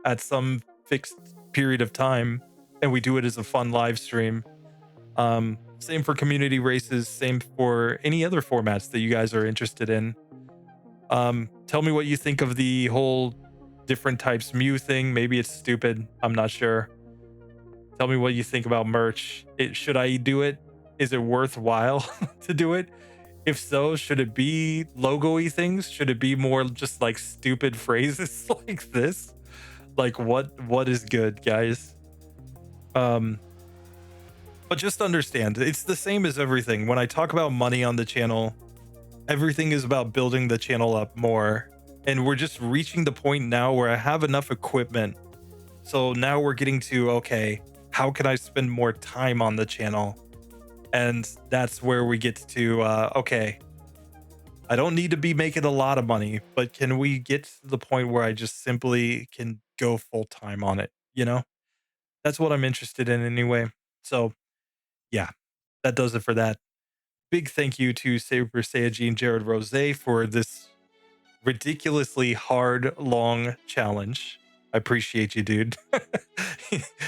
at some fixed period of time. And we do it as a fun live stream. Same for community races, same for any other formats that you guys are interested in. Tell me what you think of the whole different types Mew thing. Maybe it's stupid. I'm not sure. Tell me what you think about merch. Should I do it? Is it worthwhile to do it? If so, should it be logo-y things? Should it be more just like stupid phrases like this? Like what is good, guys? But just understand, it's the same as everything. When I talk about money on the channel, everything is about building the channel up more. And we're just reaching the point now where I have enough equipment. So now we're getting to, okay, how can I spend more time on the channel? And that's where we get to, okay, I don't need to be making a lot of money, but can we get to the point where I just simply can go full time on it? That's what I'm interested in anyway. So yeah, that does it for that. Big thank you to Super Saiyajin Jared Rose for this ridiculously hard, long challenge. I appreciate you, dude.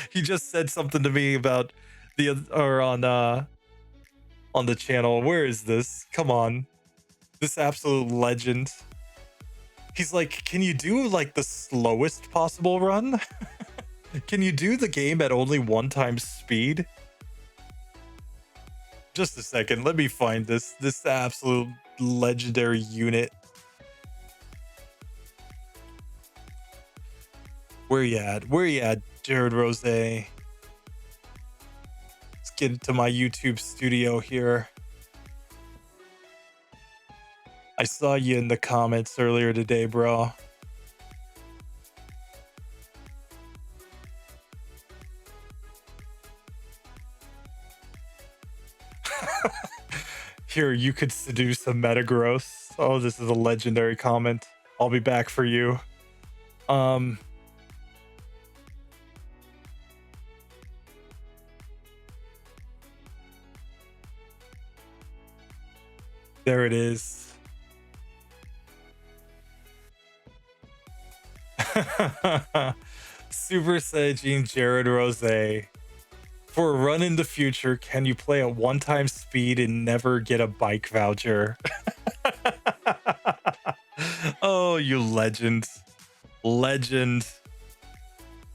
he just said something to me about on the channel. Where is this? Come on. This absolute legend. He's like, can you do like the slowest possible run? Can you do the game at only 1 times speed? Just a second, let me find this absolute legendary unit. Where you at? Where you at, Jared Rose? Let's get into my YouTube studio here. I saw you in the comments earlier today, bro. Here, you could seduce a Metagross. Oh, this is a legendary comment. I'll be back for you. There it is. Super Saiyajin Jared Rose. For a run in the future, can you play at 1 time speed and never get a bike voucher? Oh, you legend. Legend.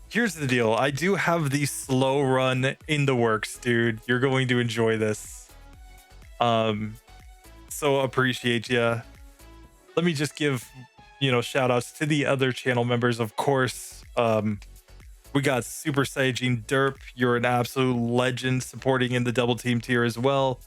Here's the deal. I do have the slow run in the works, dude. You're going to enjoy this. So appreciate ya. Let me just give, shout outs to the other channel members, of course. We got Super Saiyajin Derp. You're an absolute legend, supporting in the double team tier as well.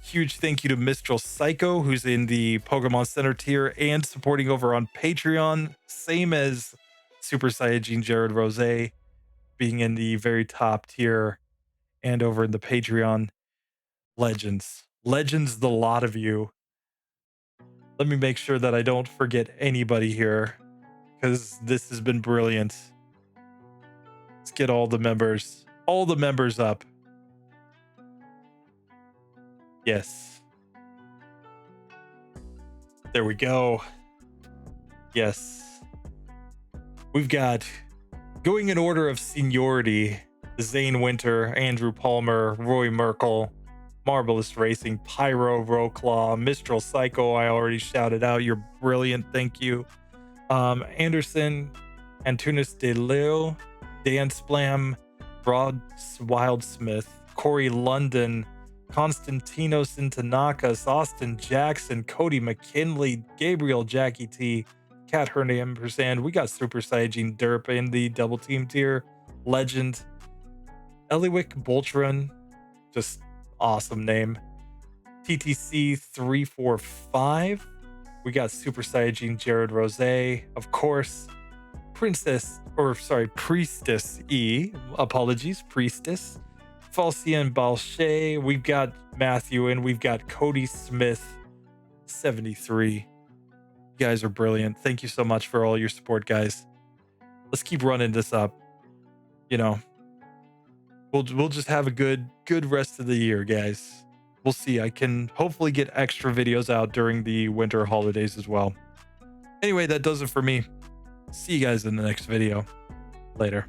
Huge thank you to Mistral Psycho, who's in the Pokemon Center tier and supporting over on Patreon. Same as Super Saiyajin Jared Rose, being in the very top tier and over in the Patreon. Legends. Legends, the lot of you. Let me make sure that I don't forget anybody here, because this has been brilliant. Let's get all the members up. Yes. There we go. Yes. We've got, going in order of seniority, Zane Winter, Andrew Palmer, Roy Merkel, Marvelous Racing, Pyro, Roclaw, Mistral Psycho, I already shouted out. You're brilliant. Thank you. Anderson, Antunes de Leo, Dan Splam, Rod Wildsmith, Corey London, Constantinos Intanakas, Austin Jackson, Cody McKinley, Gabriel Jackie T, Kat Hernandez. We got Super Saiyajin Derp in the double team tier. Legend. Eliwick Boltron, just awesome name. TTC 345. We got Super Saiyajin Jared Rose, of course. Priestess E. Apologies, Priestess. Falcian Balche. We've got Matthew and we've got Cody Smith 73. You guys are brilliant. Thank you so much for all your support, guys. Let's keep running this up. You know, we'll just have a good rest of the year, guys. We'll see. I can hopefully get extra videos out during the winter holidays as well. Anyway, that does it for me. See you guys in the next video. Later.